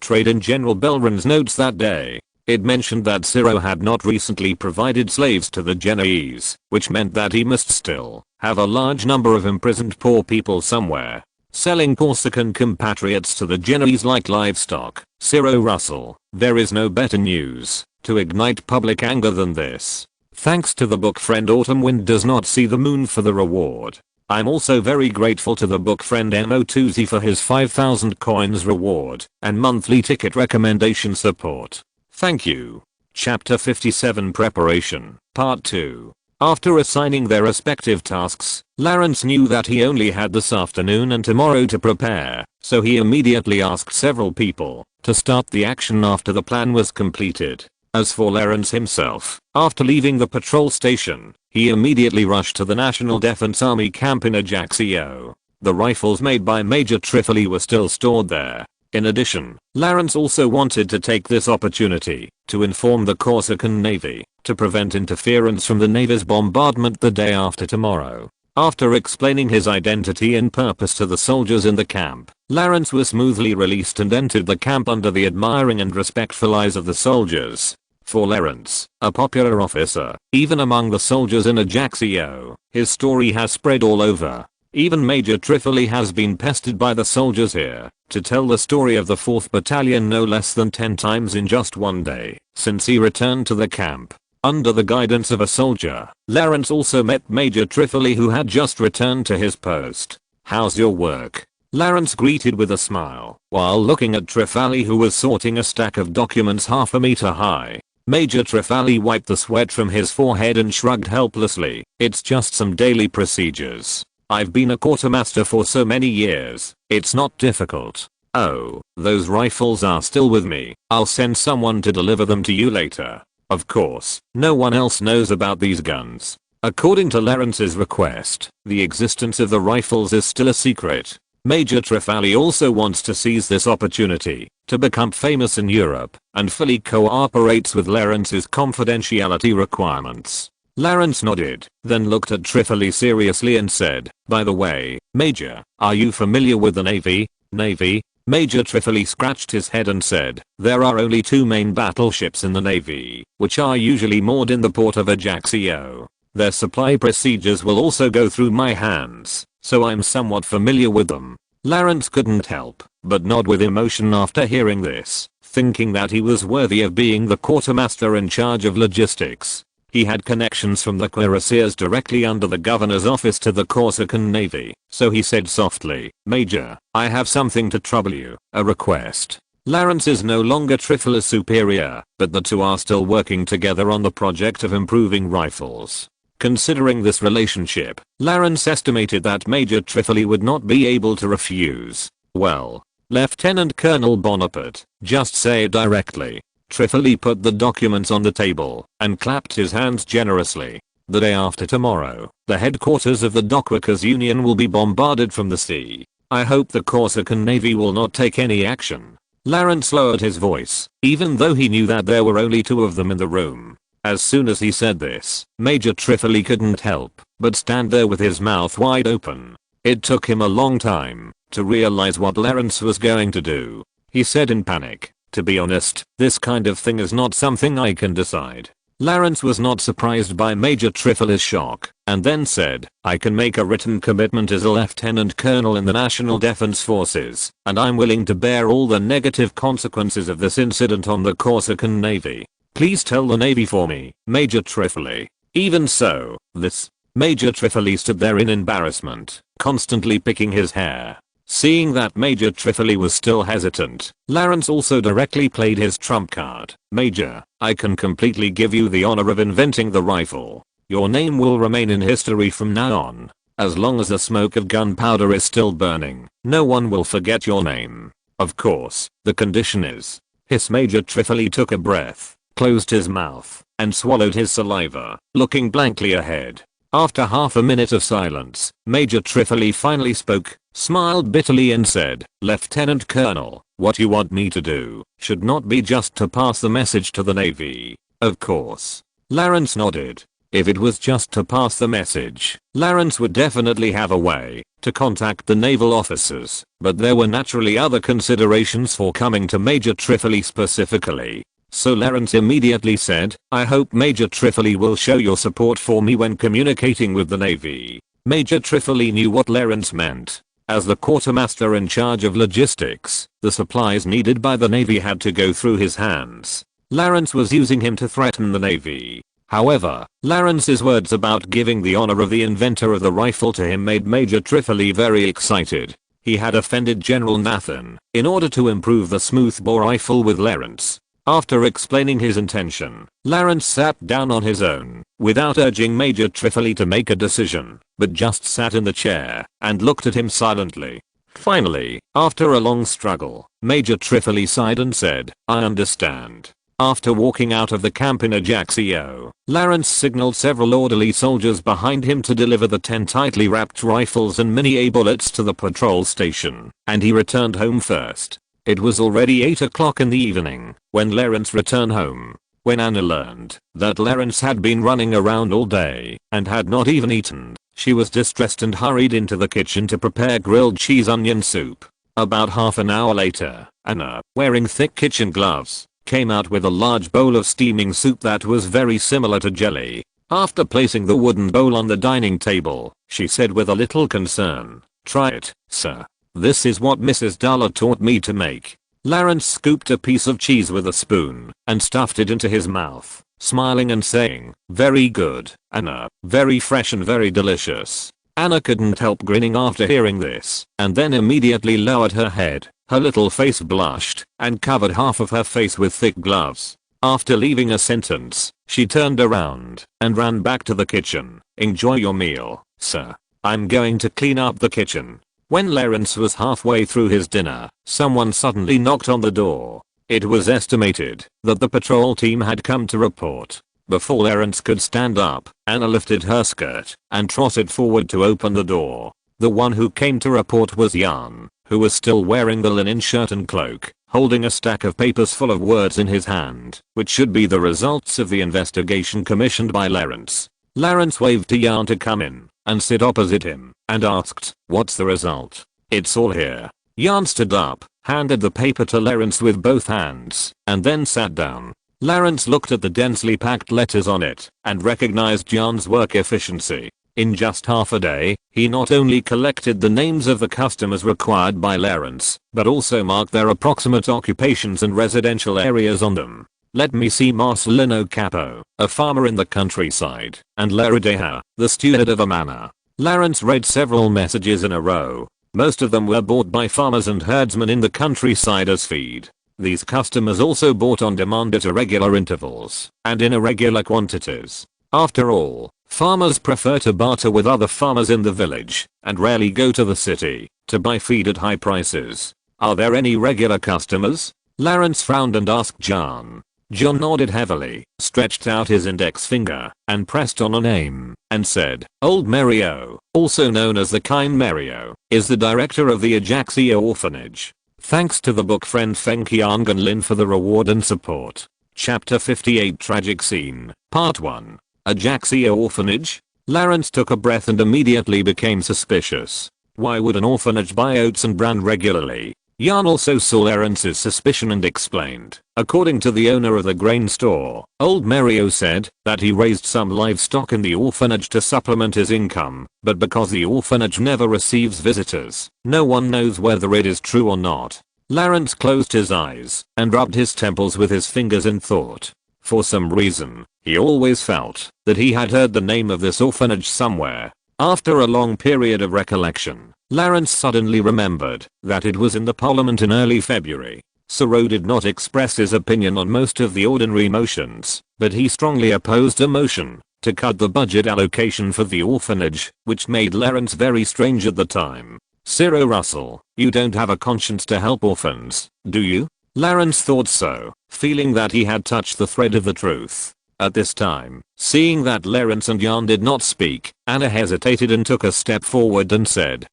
trade in General Belron's notes that day. It mentioned that Zero had not recently provided slaves to the Genoese, which meant that he must still have a large number of imprisoned poor people somewhere. Selling Corsican compatriots to the Genoese like livestock. Ciro Russell, there is no better news to ignite public anger than this. Thanks to the book friend Autumn Wind does not see the moon for the reward. I'm also very grateful to the book friend Mo2Z for his 5,000 coins reward and monthly ticket recommendation support. Thank you. Chapter 57 Preparation, Part 2. After assigning their respective tasks, Lawrence knew that he only had this afternoon and tomorrow to prepare, so he immediately asked several people to start the action after the plan was completed. As for Lawrence himself, after leaving the patrol station, he immediately rushed to the National Defense Army camp in Ajaccio. The rifles made by Major Trifoli were still stored there. In addition, Lawrence also wanted to take this opportunity to inform the Corsican Navy to prevent interference from the Navy's bombardment the day after tomorrow. After explaining his identity and purpose to the soldiers in the camp, Lawrence was smoothly released and entered the camp under the admiring and respectful eyes of the soldiers. For Lawrence, a popular officer, even among the soldiers in Ajaccio, his story has spread all over. Even Major Trifoli has been pestered by the soldiers here to tell the story of the 4th Battalion no less than 10 times in just one day since he returned to the camp. Under the guidance of a soldier, Lawrence also met Major Trifoli, who had just returned to his post. "How's your work?" Lawrence greeted with a smile while looking at Trifoli, who was sorting a stack of documents half a meter high. Major Trifoli wiped the sweat from his forehead and shrugged helplessly. "It's just some daily procedures. I've been a quartermaster for so many years, it's not difficult." "Oh, those rifles are still with me. I'll send someone to deliver them to you later." Of course, no one else knows about these guns. According to Lawrence's request, the existence of the rifles is still a secret. Major Trifoli also wants to seize this opportunity to become famous in Europe and fully cooperates with Lawrence's confidentiality requirements. Lawrence nodded, then looked at Trifoli seriously and said, "By the way, Major, are you familiar with the Navy?" "Navy?" Major Trifoli scratched his head and said, "There are only 2 main battleships in the Navy, which are usually moored in the port of Ajaccio. Their supply procedures will also go through my hands, so I'm somewhat familiar with them." Lawrence couldn't help but nod with emotion after hearing this, thinking that he was worthy of being the quartermaster in charge of logistics. He had connections from the cuirassiers directly under the governor's office to the Corsican Navy, so he said softly, "Major, I have something to trouble you, a request." Lawrence is no longer Trifoli's superior, but the two are still working together on the project of improving rifles. Considering this relationship, Lawrence estimated that Major Trifoli would not be able to refuse. "Well, Lieutenant Colonel Bonaparte, just say it directly." Trifoli put the documents on the table and clapped his hands generously. "The day after tomorrow, the headquarters of the Dockworkers Union will be bombarded from the sea. I hope the Corsican Navy will not take any action." Lawrence lowered his voice, even though he knew that there were only 2 of them in the room. As soon as he said this, Major Trifoli couldn't help but stand there with his mouth wide open. It took him a long time to realize what Lawrence was going to do. He said in panic, "To be honest, this kind of thing is not something I can decide." Lawrence was not surprised by Major Trifoli's shock, and then said, "I can make a written commitment as a lieutenant colonel in the National Defense Forces, and I'm willing to bear all the negative consequences of this incident on the Corsican Navy. Please tell the Navy for me, Major Trifoli." Even so, this Major Trifoli stood there in embarrassment, constantly picking his hair. Seeing that Major Trifoli was still hesitant, Lawrence also directly played his trump card. "Major, I can completely give you the honor of inventing the rifle. Your name will remain in history from now on. As long as the smoke of gunpowder is still burning, no one will forget your name. Of course, the condition is..." His Major Trifoli took a breath, closed his mouth, and swallowed his saliva, looking blankly ahead. After half a minute of silence, Major Trifoli finally spoke, smiled bitterly and said, "Lieutenant Colonel, what you want me to do should not be just to pass the message to the Navy, of course." Lawrence nodded. If it was just to pass the message, Lawrence would definitely have a way to contact the naval officers, but there were naturally other considerations for coming to Major Trifoli specifically. So Lawrence immediately said, "I hope Major Trifoli will show your support for me when communicating with the Navy." Major Trifoli knew what Lawrence meant. As the quartermaster in charge of logistics, the supplies needed by the Navy had to go through his hands. Lawrence was using him to threaten the Navy. However, Lawrence's words about giving the honor of the inventor of the rifle to him made Major Trifoli very excited. He had offended General Nathan in order to improve the smoothbore rifle with Lawrence. After explaining his intention, Lawrence sat down on his own, without urging Major Trifoli to make a decision, but just sat in the chair and looked at him silently. Finally, after a long struggle, Major Trifoli sighed and said, "I understand." After walking out of the camp in Ajaccio, Lawrence signaled several orderly soldiers behind him to deliver the 10 tightly wrapped rifles and mini-A bullets to the patrol station, and he returned home first. It was already 8 o'clock in the evening when Lawrence returned home. When Anna learned that Lawrence had been running around all day and had not even eaten, She was distressed and hurried into the kitchen to prepare grilled cheese onion soup. About half an hour later, Anna, wearing thick kitchen gloves, came out with a large bowl of steaming soup that was very similar to jelly. After placing the wooden bowl on the dining table, she said with a little concern, "Try it, sir. This is what Mrs. Dollar taught me to make." Lawrence scooped a piece of cheese with a spoon and stuffed it into his mouth, smiling and saying, "Very good, Anna, very fresh and very delicious." Anna couldn't help grinning after hearing this, and then immediately lowered her head. Her little face blushed and covered half of her face with thick gloves. After leaving a sentence, she turned around and ran back to the kitchen. "Enjoy your meal, sir. I'm going to clean up the kitchen." When Lawrence was halfway through his dinner, someone suddenly knocked on the door. It was estimated that the patrol team had come to report. Before Lawrence could stand up, Anna lifted her skirt and trotted forward to open the door. The one who came to report was Jan, who was still wearing the linen shirt and cloak, holding a stack of papers full of words in his hand, which should be the results of the investigation commissioned by Lawrence. Lawrence waved to Jan to come in and sit opposite him and asked, "What's the result?" "It's all here." Jan stood up, handed the paper to Lawrence with both hands, and then sat down. Lawrence looked at the densely packed letters on it and recognized Jan's work efficiency. In just half a day, he not only collected the names of the customers required by Lawrence, but also marked their approximate occupations and residential areas on them. "Let me see Marcelino Capo, a farmer in the countryside, and Laredeja, the steward of a manor." Lawrence read several messages in a row. Most of them were bought by farmers and herdsmen in the countryside as feed. These customers also bought on demand at irregular intervals and in irregular quantities. After all, farmers prefer to barter with other farmers in the village and rarely go to the city to buy feed at high prices. "Are there any regular customers?" Lawrence frowned and asked Jan. John nodded heavily, stretched out his index finger, and pressed on a name, and said, "Old Mario, also known as the kind Mario, is the director of the Ajaxia orphanage. Thanks to the book friend Feng Qiangan Lin for the reward and support." Chapter 58 Tragic Scene, Part 1. Ajaxia Orphanage? Lawrence took a breath and immediately became suspicious. Why would an orphanage buy oats and bran regularly? Jan also saw Lawrence's suspicion and explained. According to the owner of the grain store, old Mario said that he raised some livestock in the orphanage to supplement his income, but because the orphanage never receives visitors, no one knows whether it is true or not. Lawrence closed his eyes and rubbed his temples with his fingers in thought. For some reason, he always felt that he had heard the name of this orphanage somewhere. After a long period of recollection, Lawrence suddenly remembered that it was in the Parliament in early February. Siro did not express his opinion on most of the ordinary motions, but he strongly opposed a motion to cut the budget allocation for the orphanage, which made Lawrence very strange at the time. "Ciro Russell, you don't have a conscience to help orphans, do you?" Lawrence thought so, feeling that he had touched the thread of the truth. At this time, seeing that Lawrence and Jan did not speak, Anna hesitated and took a step forward and said,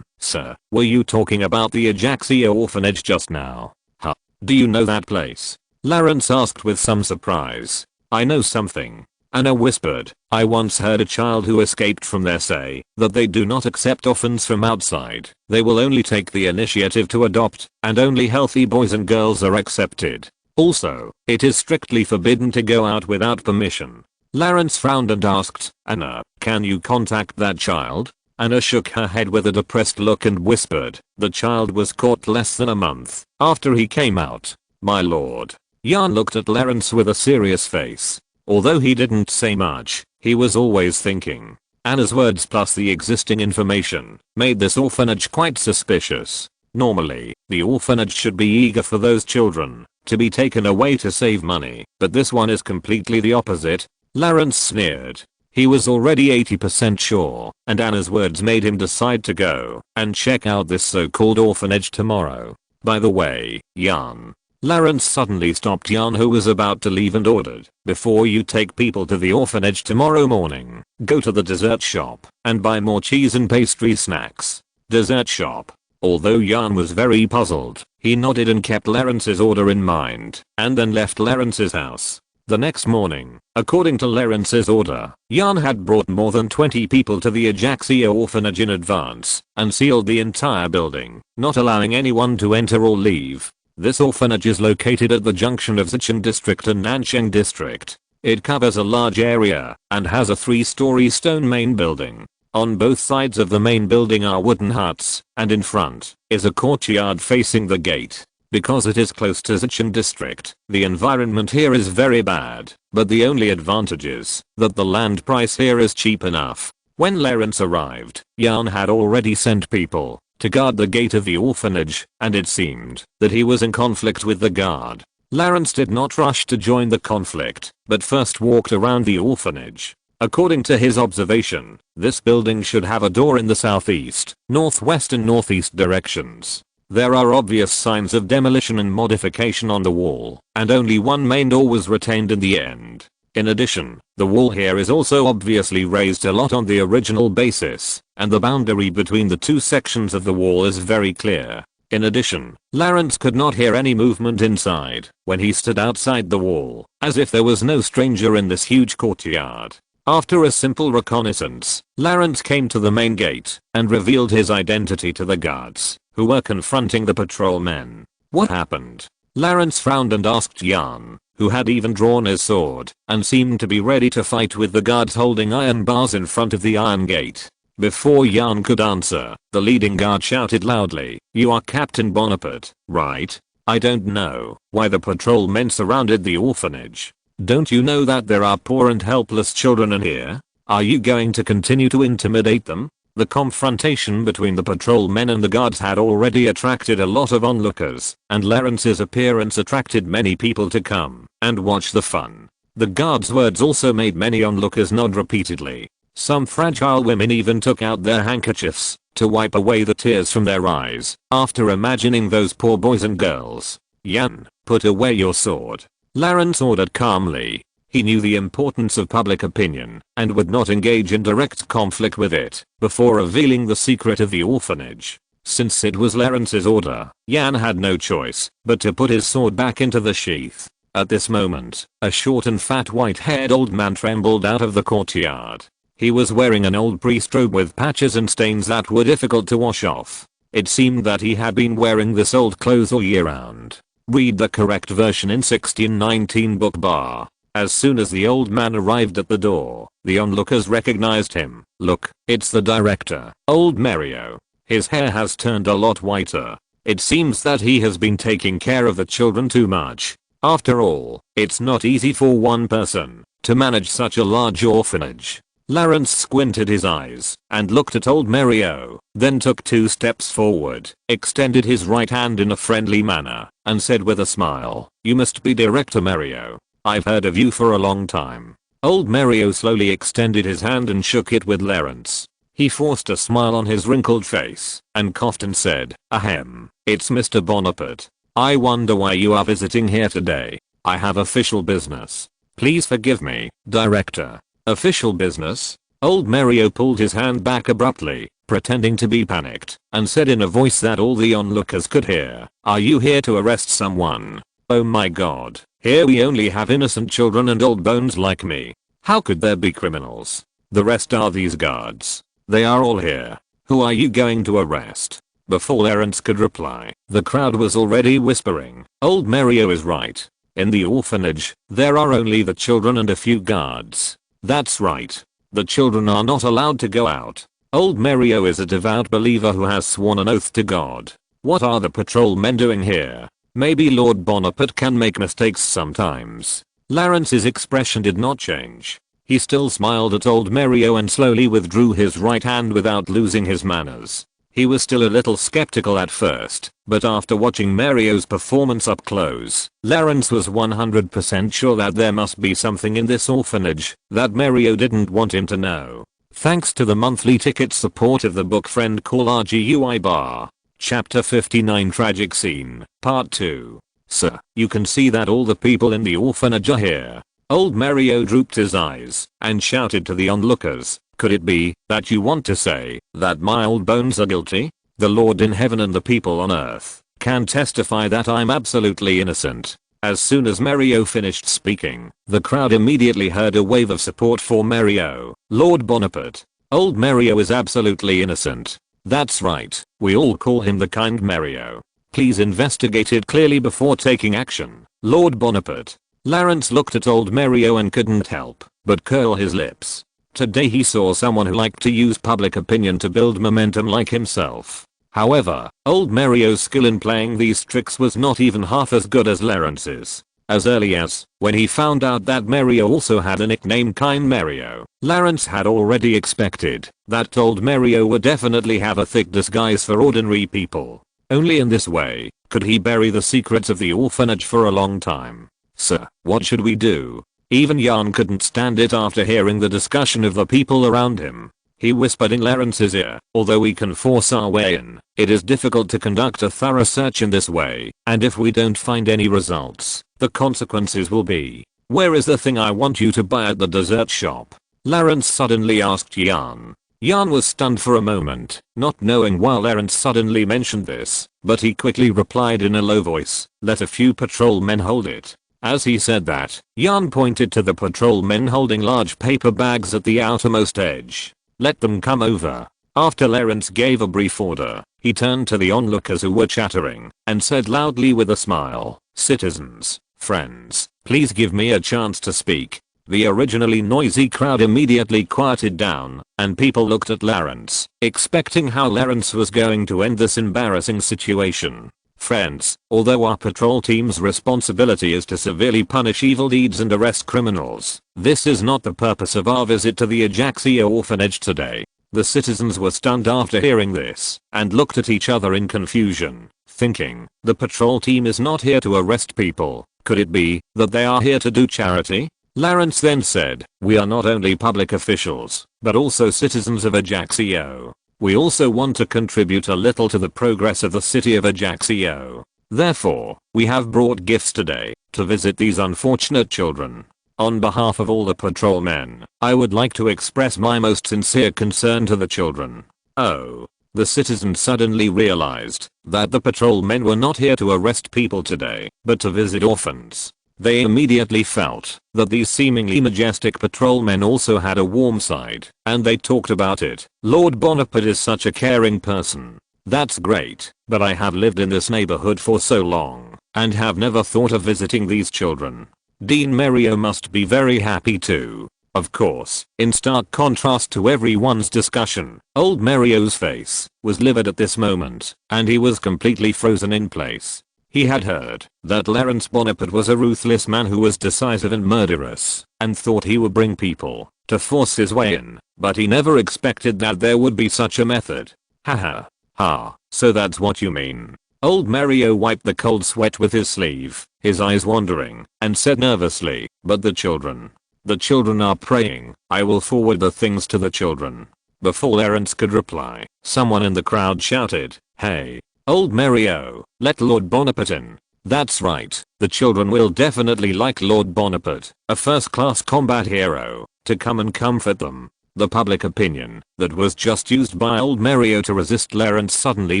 Sir, were you talking about the Ajaxia orphanage just now?" "Huh? Do you know that place?" Lawrence asked with some surprise. "I know something," Anna whispered. "I once heard a child who escaped from there say that they do not accept orphans from outside. They will only take the initiative to adopt, and only healthy boys and girls are accepted. Also, it is strictly forbidden to go out without permission." Lawrence frowned and asked, "Anna, can you contact that child?" Anna shook her head with a depressed look and whispered, "The child was caught less than a month after he came out, my lord." Jan looked at Lawrence with a serious face. Although he didn't say much, he was always thinking. Anna's words plus the existing information made this orphanage quite suspicious. Normally, the orphanage should be eager for those children to be taken away to save money, but this one is completely the opposite. Lawrence sneered. He was already 80% sure, and Anna's words made him decide to go and check out this so-called orphanage tomorrow. "By the way, Jan." Lawrence suddenly stopped Jan, who was about to leave, and ordered, "Before you take people to the orphanage tomorrow morning, go to the dessert shop and buy more cheese and pastry snacks." Dessert shop. Although Jan was very puzzled, he nodded and kept Lawrence's order in mind, and then left Lawrence's house. The next morning, according to Lawrence's order, Jan had brought more than 20 people to the Ajaccio orphanage in advance and sealed the entire building, not allowing anyone to enter or leave. This orphanage is located at the junction of Xicheng District and Nancheng District. It covers a large area and has a 3-story stone main building. On both sides of the main building are wooden huts, and in front is a courtyard facing the gate. Because it is close to Xicheng District, the environment here is very bad, but the only advantage is that the land price here is cheap enough. When Lawrence arrived, Jan had already sent people to guard the gate of the orphanage, and it seemed that he was in conflict with the guard. Lawrence did not rush to join the conflict, but first walked around the orphanage. According to his observation, this building should have a door in the southeast, northwest and northeast directions. There are obvious signs of demolition and modification on the wall, and only one main door was retained in the end. In addition, the wall here is also obviously raised a lot on the original basis, and the boundary between the two sections of the wall is very clear. In addition, Lawrence could not hear any movement inside when he stood outside the wall, as if there was no stranger in this huge courtyard. After a simple reconnaissance, Lawrence came to the main gate and revealed his identity to the guards, who were confronting the patrolmen. What happened? Lawrence frowned and asked Jan, who had even drawn his sword and seemed to be ready to fight with the guards holding iron bars in front of the iron gate. Before Jan could answer, the leading guard shouted loudly, "You are Captain Bonaparte, right? I don't know why the patrolmen surrounded the orphanage. Don't you know that there are poor and helpless children in here? Are you going to continue to intimidate them?" The confrontation between the patrolmen and the guards had already attracted a lot of onlookers, and Lawrence's appearance attracted many people to come and watch the fun. The guards' words also made many onlookers nod repeatedly. Some fragile women even took out their handkerchiefs to wipe away the tears from their eyes after imagining those poor boys and girls. "Jan, put away your sword," Lawrence ordered calmly. He knew the importance of public opinion and would not engage in direct conflict with it before revealing the secret of the orphanage. Since it was Lawrence's order, Jan had no choice but to put his sword back into the sheath. At this moment, a short and fat white-haired old man trembled out of the courtyard. He was wearing an old priest robe with patches and stains that were difficult to wash off. It seemed that he had been wearing this old clothes all year round. Read the correct version in 1619 book bar. As soon as the old man arrived at the door, the onlookers recognized him. "Look, it's the director, old Mario. His hair has turned a lot whiter. It seems that he has been taking care of the children too much. After all, it's not easy for one person to manage such a large orphanage." Lawrence squinted his eyes and looked at old Mario, then took 2 steps forward, extended his right hand in a friendly manner, and said with a smile, "You must be Director Mario. I've heard of you for a long time." Old Mario slowly extended his hand and shook it with Lawrence. He forced a smile on his wrinkled face and coughed and said, "Ahem, it's Mr. Bonaparte. I wonder why you are visiting here today. I have official business. Please forgive me, Director." "Official business?" Old Mario pulled his hand back abruptly, pretending to be panicked, and said in a voice that all the onlookers could hear, "Are you here to arrest someone? Oh my god, here we only have innocent children and old bones like me. How could there be criminals? The rest are these guards. They are all here. Who are you going to arrest?" Before Lawrence could reply, the crowd was already whispering, "Old Mario is right. In the orphanage, there are only the children and a few guards. That's right. The children are not allowed to go out. Old Mario is a devout believer who has sworn an oath to God. What are the patrolmen doing here? Maybe Lord Bonaparte can make mistakes sometimes." Lawrence's expression did not change. He still smiled at old Mario and slowly withdrew his right hand without losing his manners. He was still a little skeptical at first, but after watching Mario's performance up close, Lawrence was 100% sure that there must be something in this orphanage that Mario didn't want him to know. Thanks to the monthly ticket support of the book friend call RGUI bar. Chapter 59 Tragic Scene, Part 2. "Sir, you can see that all the people in the orphanage are here." Old Mario drooped his eyes and shouted to the onlookers, "Could it be that you want to say that my old bones are guilty? The Lord in heaven and the people on earth can testify that I'm absolutely innocent. As soon as Mario finished speaking, the crowd immediately heard a wave of support for Mario. Lord Bonaparte. Old Mario is absolutely innocent. That's right, we all call him the kind Mario. Please investigate it clearly before taking action, Lord Bonaparte. Lawrence looked at old Mario and couldn't help but curl his lips. Today he saw someone who liked to use public opinion to build momentum like himself. However, old Mario's skill in playing these tricks was not even half as good as Lawrence's. As early as when he found out that Mario also had a nickname Kind Mario, Lawrence had already expected that old Mario would definitely have a thick disguise for ordinary people. Only in this way could he bury the secrets of the orphanage for a long time. Sir, what should we do? Even Jan couldn't stand it after hearing the discussion of the people around him. He whispered in Lawrence's ear, although we can force our way in, it is difficult to conduct a thorough search in this way, and if we don't find any results, the consequences will be. Where is the thing I want you to buy at the dessert shop? Lawrence suddenly asked Jan. Jan was stunned for a moment, not knowing why Lawrence suddenly mentioned this, but he quickly replied in a low voice, let a few patrolmen hold it. As he said that, Jan pointed to the patrolmen holding large paper bags at the outermost edge. Let them come over. After Lawrence gave a brief order, he turned to the onlookers who were chattering and said loudly with a smile, citizens, friends, please give me a chance to speak. The originally noisy crowd immediately quieted down, and people looked at Lawrence, expecting how Lawrence was going to end this embarrassing situation. Friends, although our patrol team's responsibility is to severely punish evil deeds and arrest criminals, this is not the purpose of our visit to the Ajaccio orphanage today. The citizens were stunned after hearing this, and looked at each other in confusion, thinking, the patrol team is not here to arrest people. Could it be that they are here to do charity? Lawrence then said, we are not only public officials, but also citizens of Ajaccio. We also want to contribute a little to the progress of the city of Ajaccio. Therefore, we have brought gifts today to visit these unfortunate children. On behalf of all the patrolmen, I would like to express my most sincere concern to the children. Oh. The citizens suddenly realized that the patrolmen were not here to arrest people today, but to visit orphans. They immediately felt that these seemingly majestic patrolmen also had a warm side, and they talked about it. Lord Bonaparte is such a caring person. That's great, but I have lived in this neighborhood for so long, and have never thought of visiting these children. Dean Mario must be very happy too. Of course, in stark contrast to everyone's discussion, old Mario's face was livid at this moment, and he was completely frozen in place. He had heard that Lawrence Bonaparte was a ruthless man who was decisive and murderous, and thought he would bring people to force his way in, but he never expected that there would be such a method. Haha. Ha, so that's what you mean. Old Mario wiped the cold sweat with his sleeve, his eyes wandering, and said nervously, but the children. The children are praying. I will forward the things to the children. Before Lawrence could reply, someone in the crowd shouted, hey. Old Mario, let Lord Bonaparte in. That's right, the children will definitely like Lord Bonaparte, a first-class combat hero, to come and comfort them. The public opinion that was just used by old Mario to resist Lawrence suddenly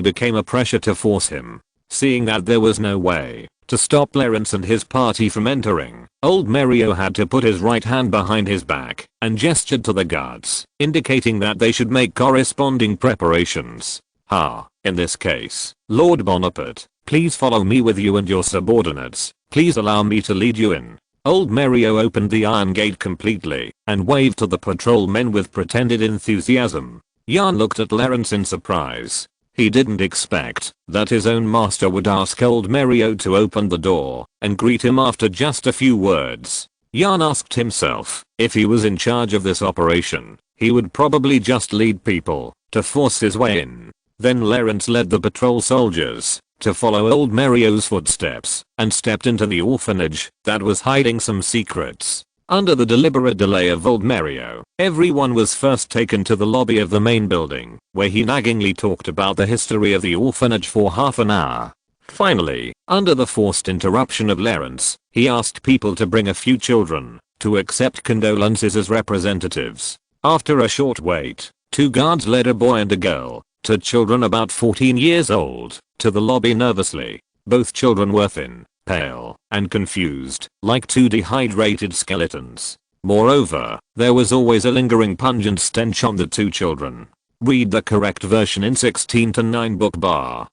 became a pressure to force him. Seeing that there was no way to stop Lawrence and his party from entering, old Mario had to put his right hand behind his back and gestured to the guards, indicating that they should make corresponding preparations. In this case, Lord Bonaparte, please follow me with you and your subordinates. Please allow me to lead you in. Old Mario opened the iron gate completely and waved to the patrolmen with pretended enthusiasm. Jan looked at Lawrence in surprise. He didn't expect that his own master would ask old Mario to open the door and greet him after just a few words. Jan asked himself, if he was in charge of this operation, he would probably just lead people to force his way in. Then Lawrence led the patrol soldiers to follow old Mario's footsteps and stepped into the orphanage that was hiding some secrets. Under the deliberate delay of old Mario, everyone was first taken to the lobby of the main building, where he naggingly talked about the history of the orphanage for half an hour. Finally, under the forced interruption of Lawrence, he asked people to bring a few children to accept condolences as representatives. After a short wait, 2 guards led a boy and a girl, 2 children about 14 years old, to the lobby nervously. Both children were thin, pale, and confused, like two dehydrated skeletons. Moreover, there was always a lingering pungent stench on the two children. Read the correct version in 16 to 9 book bar.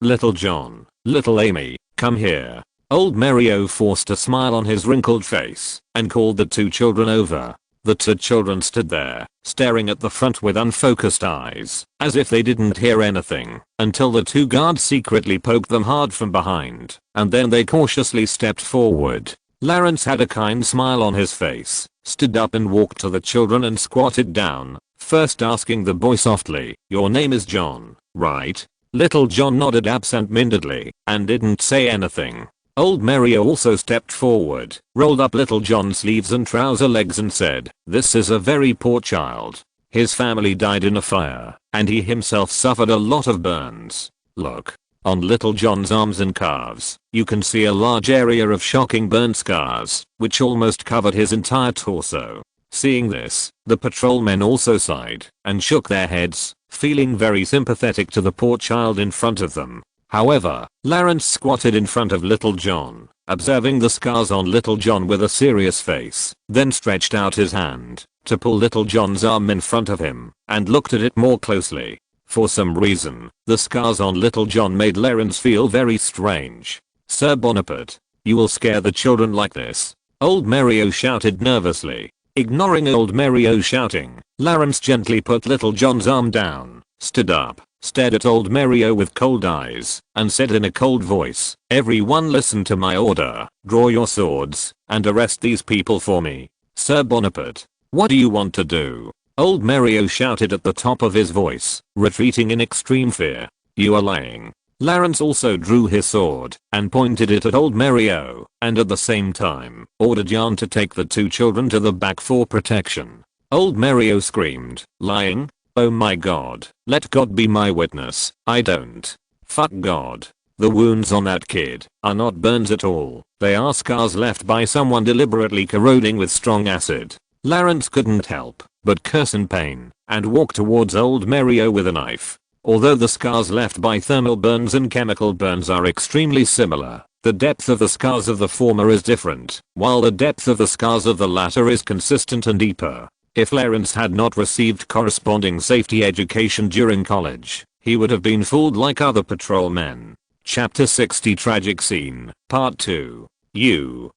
Little John, little Amy, come here. Old Mario forced a smile on his wrinkled face and called the two children over. The two children stood there, staring at the front with unfocused eyes, as if they didn't hear anything, until the two guards secretly poked them hard from behind, and then they cautiously stepped forward. Lawrence had a kind smile on his face, stood up and walked to the children and squatted down, first asking the boy softly, "Your name is John, right?" Little John nodded absent-mindedly, and didn't say anything. Old Mario also stepped forward, rolled up Little John's sleeves and trouser legs and said, "This is a very poor child. His family died in a fire, and he himself suffered a lot of burns. Look." On Little John's arms and calves, you can see a large area of shocking burn scars, which almost covered his entire torso. Seeing this, the patrolmen also sighed and shook their heads, feeling very sympathetic to the poor child in front of them. However, Lawrence squatted in front of Little John, observing the scars on Little John with a serious face, then stretched out his hand to pull Little John's arm in front of him and looked at it more closely. For some reason, the scars on Little John made Lawrence feel very strange. "Sir Bonaparte, you will scare the children like this?" Old Mario shouted nervously. Ignoring Old Mario shouting, Lawrence gently put Little John's arm down, stood up, stared at Old Mario with cold eyes, and said in a cold voice, "Everyone listen to my order. Draw your swords and arrest these people for me." "Sir Bonaparte, what do you want to do?" Old Mario shouted at the top of his voice, retreating in extreme fear. "You are lying." Lawrence also drew his sword and pointed it at Old Mario, and at the same time, ordered Jan to take the two children to the back for protection. Old Mario screamed, "Lying? Oh my god, let God be my witness, I don't. Fuck God. The wounds on that kid are not burns at all, they are scars left by someone deliberately corroding with strong acid." Lawrence couldn't help but curse in pain and walk towards Old Mario with a knife. Although the scars left by thermal burns and chemical burns are extremely similar, the depth of the scars of the former is different, while the depth of the scars of the latter is consistent and deeper. If Lawrence had not received corresponding safety education during college, he would have been fooled like other patrolmen. Chapter 60 Tragic Scene, Part 2. You.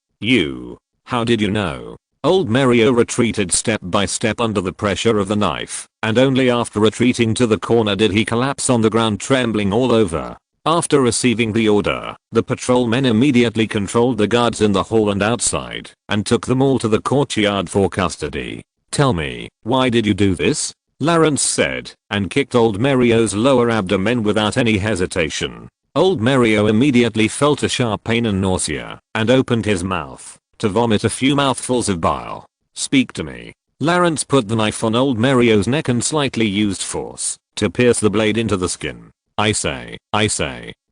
How did you know? Old Mario retreated step by step under the pressure of the knife, and only after retreating to the corner did he collapse on the ground trembling all over. After receiving the order, the patrolmen immediately controlled the guards in the hall and outside, and took them all to the courtyard for custody. "Tell me, why did you do this?" Lawrence said, and kicked Old Mario's lower abdomen without any hesitation. Old Mario immediately felt a sharp pain and nausea, and opened his mouth to vomit a few mouthfuls of bile. "Speak to me." Lawrence put the knife on Old Mario's neck and slightly used force to pierce the blade into the skin. I say.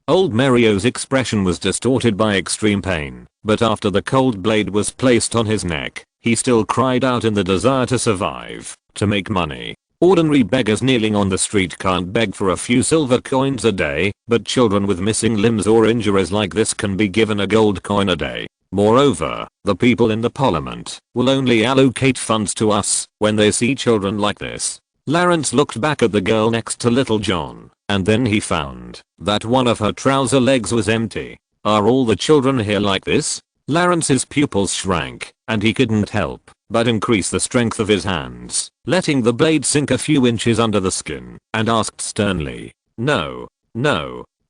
Old Mario's expression was distorted by extreme pain, but after the cold blade was placed on his neck, he still cried out in the desire to survive, to make money. Ordinary beggars kneeling on the street can't beg for a few silver coins a day, but children with missing limbs or injuries like this can be given a gold coin a day. Moreover, the people in the parliament will only allocate funds to us when they see children like this. Lawrence looked back at the girl next to Little John, and then he found that one of her trouser legs was empty. "Are all the children here like this?" Lawrence's pupils shrank, and he couldn't help but increase the strength of his hands, letting the blade sink a few inches under the skin, and asked sternly, No.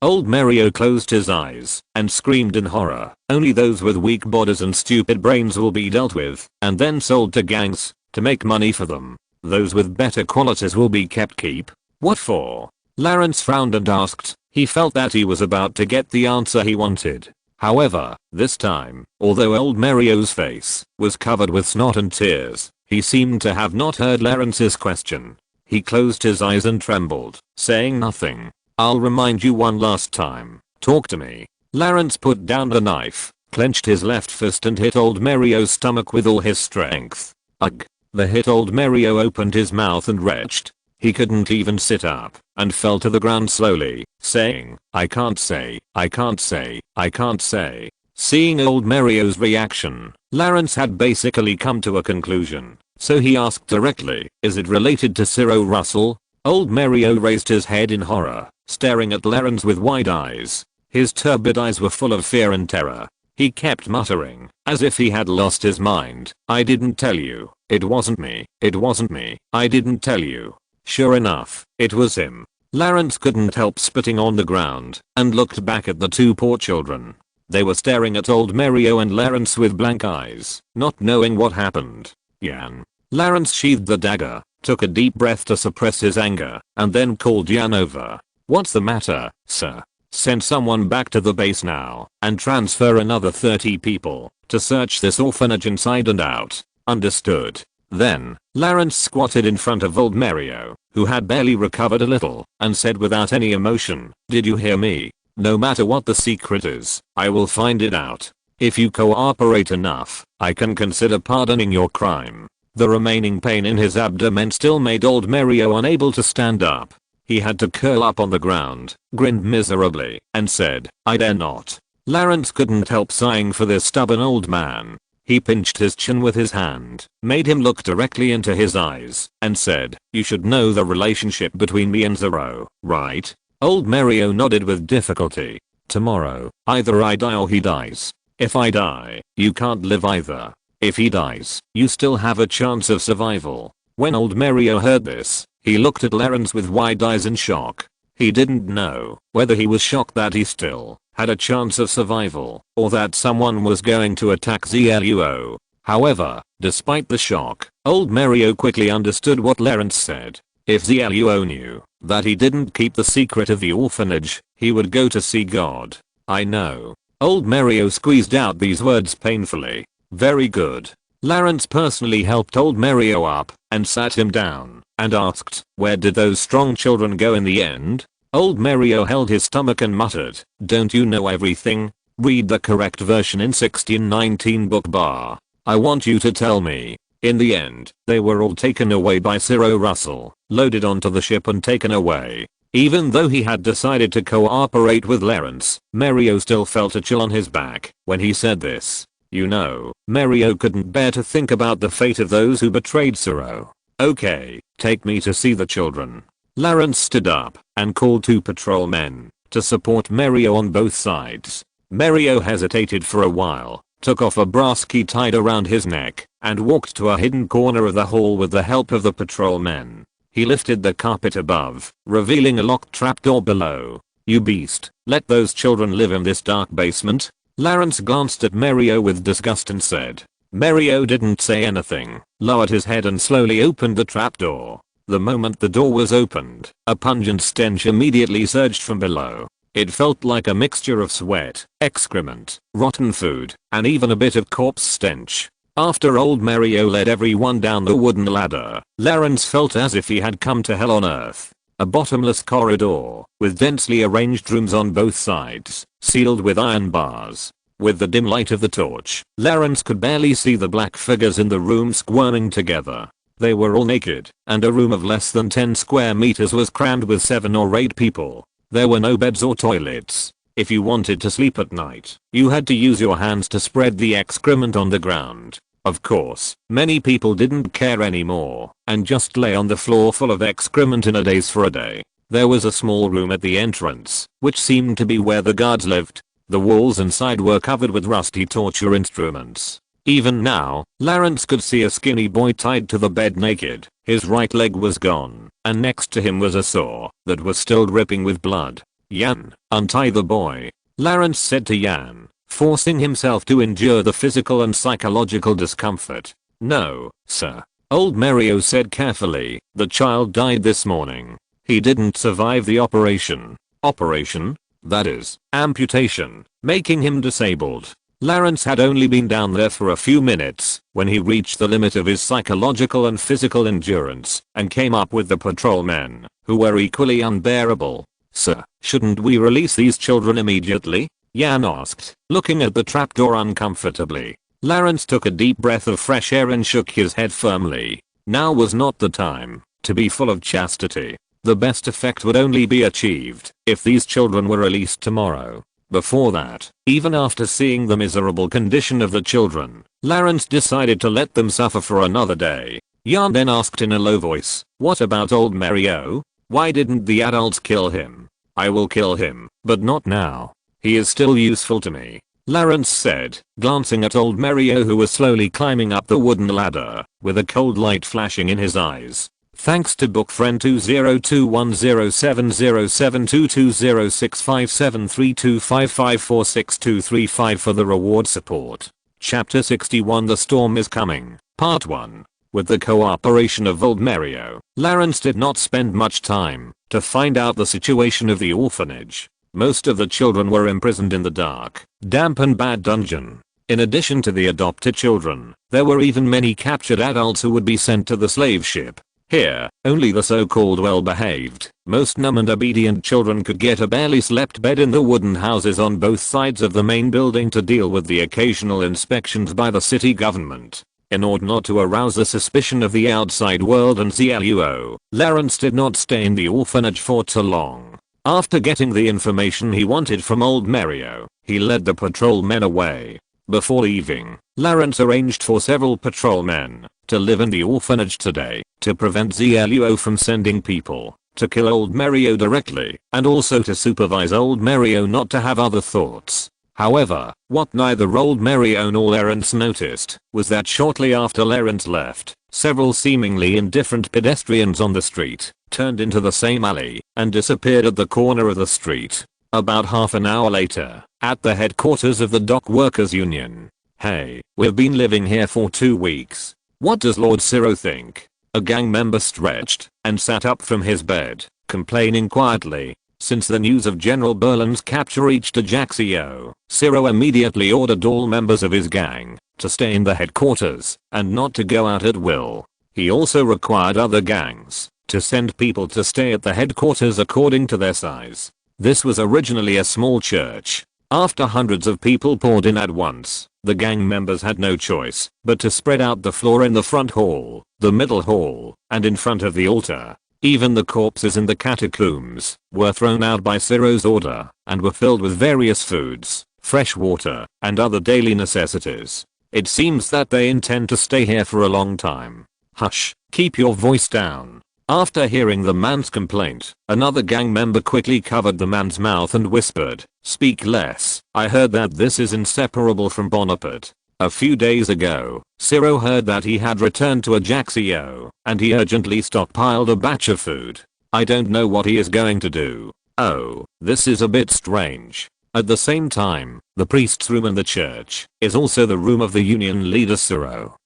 Old Mario closed his eyes and screamed in horror. "Only those with weak bodies and stupid brains will be dealt with and then sold to gangs to make money for them. Those with better qualities will be keep. What for?" Lawrence frowned and asked. He felt that he was about to get the answer he wanted. However, this time, although Old Mario's face was covered with snot and tears, he seemed to have not heard Lawrence's question. He closed his eyes and trembled, saying nothing. "I'll remind you one last time. Talk to me." Lawrence put down the knife, clenched his left fist and hit Old Mario's stomach with all his strength. Ugh. The hit Old Mario opened his mouth and retched. He couldn't even sit up and fell to the ground slowly, saying, "I can't say, I can't say, I can't say." Seeing old Mario's reaction, Lawrence had basically come to a conclusion, so he asked directly, "Is it related to Cyril Russell?" Old Mario raised his head in horror, staring at Lawrence with wide eyes. His turbid eyes were full of fear and terror. He kept muttering, as if he had lost his mind, "I didn't tell you. It wasn't me. It wasn't me. I didn't tell you." Sure enough, it was him. Lawrence couldn't help spitting on the ground and looked back at the two poor children. They were staring at old Mario and Lawrence with blank eyes, not knowing what happened. Jan. Lawrence sheathed the dagger, took a deep breath to suppress his anger, and then called Jan over. "What's the matter, sir? Send someone back to the base now and transfer another 30 people to search this orphanage inside and out." Understood. Then, Lawrence squatted in front of old Mario, who had barely recovered a little, and said without any emotion, "Did you hear me? No matter what the secret is, I will find it out. If you cooperate enough, I can consider pardoning your crime." The remaining pain in his abdomen still made old Mario unable to stand up. He had to curl up on the ground, grinned miserably, and said, "I dare not." Lawrence couldn't help sighing for this stubborn old man. He pinched his chin with his hand, made him look directly into his eyes, and said, "You should know the relationship between me and Zero, right?" Old Mario nodded with difficulty. "Tomorrow, either I die or he dies. If I die, you can't live either. If he dies, you still have a chance of survival." When old Mario heard this, he looked at Lawrence with wide eyes in shock. He didn't know whether he was shocked that he still had a chance of survival, or that someone was going to attack Zluo. However, despite the shock, old Mario quickly understood what Lawrence said. If Zluo knew that he didn't keep the secret of the orphanage, he would go to see God. "I know." Old Mario squeezed out these words painfully. "Very good." Lawrence personally helped old Mario up and sat him down and asked, "Where did those strong children go in the end?" Old Mario held his stomach and muttered, "Don't you know everything? Read the correct version in 1619 book bar. I want you to tell me." In the end, they were all taken away by Cyril Russell, loaded onto the ship and taken away. Even though he had decided to cooperate with Lawrence, Mario still felt a chill on his back when he said this. You know, Mario couldn't bear to think about the fate of those who betrayed Cyril. "Okay, take me to see the children." Lawrence stood up and called 2 patrolmen to support Mario on both sides. Mario hesitated for a while, took off a brass key tied around his neck, and walked to a hidden corner of the hall with the help of the patrolmen. He lifted the carpet above, revealing a locked trapdoor below. "You beast, let those children live in this dark basement?" Lawrence glanced at Mario with disgust and said. Mario didn't say anything, lowered his head and slowly opened the trapdoor. The moment the door was opened, a pungent stench immediately surged from below. It felt like a mixture of sweat, excrement, rotten food, and even a bit of corpse stench. After old Mario led everyone down the wooden ladder, Lawrence felt as if he had come to hell on earth. A bottomless corridor, with densely arranged rooms on both sides, sealed with iron bars. With the dim light of the torch, Lawrence could barely see the black figures in the room squirming together. They were all naked, and a room of less than 10 square meters was crammed with 7 or 8 people. There were no beds or toilets. If you wanted to sleep at night, you had to use your hands to spread the excrement on the ground. Of course, many people didn't care anymore, and just lay on the floor full of excrement in a daze for a day. There was a small room at the entrance, which seemed to be where the guards lived. The walls inside were covered with rusty torture instruments. Even now, Lawrence could see a skinny boy tied to the bed naked. His right leg was gone, and next to him was a saw that was still dripping with blood. "Jan, untie the boy," Lawrence said to Jan, forcing himself to endure the physical and psychological discomfort. "No, sir," old Mario said carefully, "the child died this morning. He didn't survive the operation." "Operation?" "That is, amputation, making him disabled." Lawrence had only been down there for a few minutes when he reached the limit of his psychological and physical endurance and came up with the patrolmen, who were equally unbearable. "Sir, shouldn't we release these children immediately?" Jan asked, looking at the trapdoor uncomfortably. Lawrence took a deep breath of fresh air and shook his head firmly. Now was not the time. to be full of chastity. The best effect would only be achieved if these children were released tomorrow. Before that, even after seeing the miserable condition of the children, Lawrence decided to let them suffer for another day. Jan then asked in a low voice, "What about old Mario? Why didn't the adults kill him?" "I will kill him, but not now. He is still useful to me," Lawrence said, glancing at old Mario, who was slowly climbing up the wooden ladder, with a cold light flashing in his eyes. Thanks to book friend 20210707226573255462355 for the reward support. Chapter 61 The Storm is Coming, Part 1. With the cooperation of old Mario, Lawrence did not spend much time to find out the situation of the orphanage. Most of the children were imprisoned in the dark, damp and bad dungeon. In addition to the adopted children, there were even many captured adults who would be sent to the slave ship. Here, only the so-called well-behaved, most numb and obedient children could get a barely slept bed in the wooden houses on both sides of the main building to deal with the occasional inspections by the city government. In order not to arouse the suspicion of the outside world and ZLUO, Lawrence did not stay in the orphanage for too long. After getting the information he wanted from old Mario, he led the patrolmen away. Before leaving, Lawrence arranged for several patrolmen to live in the orphanage today, to prevent ZLUO from sending people to kill old Mario directly, and also to supervise old Mario not to have other thoughts. However, what neither old Mario nor Lawrence noticed was that shortly after Lawrence left, several seemingly indifferent pedestrians on the street turned into the same alley and disappeared at the corner of the street. About half an hour later, at the headquarters of the Dock Workers Union. "Hey, we've been living here for 2 weeks. What does Lord Ciro think?" A gang member stretched and sat up from his bed, complaining quietly. Since the news of General Berlin's capture reached Ajaccio, Ciro immediately ordered all members of his gang to stay in the headquarters and not to go out at will. He also required other gangs to send people to stay at the headquarters according to their size. This was originally a small church. After hundreds of people poured in at once, the gang members had no choice but to spread out the floor in the front hall, the middle hall, and in front of the altar. Even the corpses in the catacombs were thrown out by Ciro's order and were filled with various foods, fresh water, and other daily necessities. It seems that they intend to stay here for a long time. "Hush, keep your voice down." After hearing the man's complaint, another gang member quickly covered the man's mouth and whispered, "Speak less. I heard that this is inseparable from Bonaparte. A few days ago, Ciro heard that he had returned to Ajaccio, and he urgently stockpiled a batch of food. I don't know what he is going to do. Oh, this is a bit strange." At the same time, the priest's room in the church is also the room of the union leader Ciro.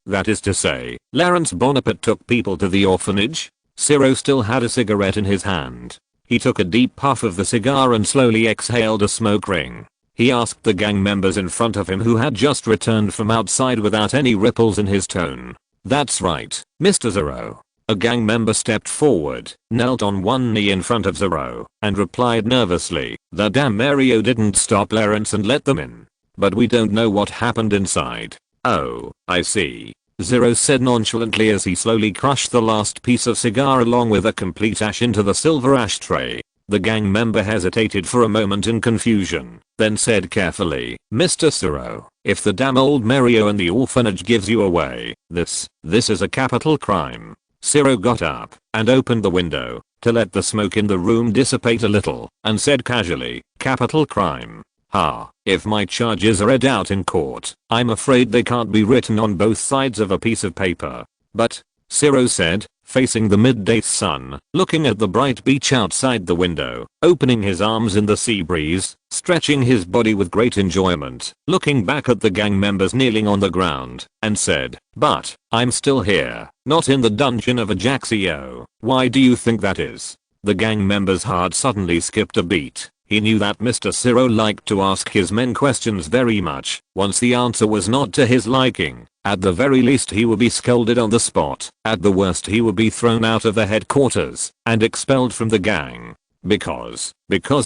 That is to say, Lawrence Bonaparte took people to the orphanage? Ciro still had a cigarette in his hand. He took a deep puff of the cigar and slowly exhaled a smoke ring. He asked the gang members in front of him who had just returned from outside without any ripples in his tone. "That's right, Mr. Ciro." A gang member stepped forward, knelt on one knee in front of Ciro, and replied nervously, "The damn Mario didn't stop Lawrence and let them in. But we don't know what happened inside." "Oh, I see," Ciro said nonchalantly as he slowly crushed the last piece of cigar along with a complete ash into the silver ashtray. The gang member hesitated for a moment in confusion, then said carefully, "Mr. Ciro, if the damn old Mario in the orphanage gives you away, this is a capital crime." Ciro got up and opened the window to let the smoke in the room dissipate a little and said casually, "Capital crime? If my charges are read out in court, I'm afraid they can't be written on both sides of a piece of paper." "But," Ciro said, facing the midday sun, looking at the bright beach outside the window, opening his arms in the sea breeze, stretching his body with great enjoyment, looking back at the gang members kneeling on the ground, and said, "But, I'm still here, not in the dungeon of Ajaccio. Why do you think that is?" The gang member's heart suddenly skipped a beat. He knew that Mr. Ciro liked to ask his men questions very much. Once the answer was not to his liking, at the very least he would be scolded on the spot. At the worst he would be thrown out of the headquarters and expelled from the gang. Because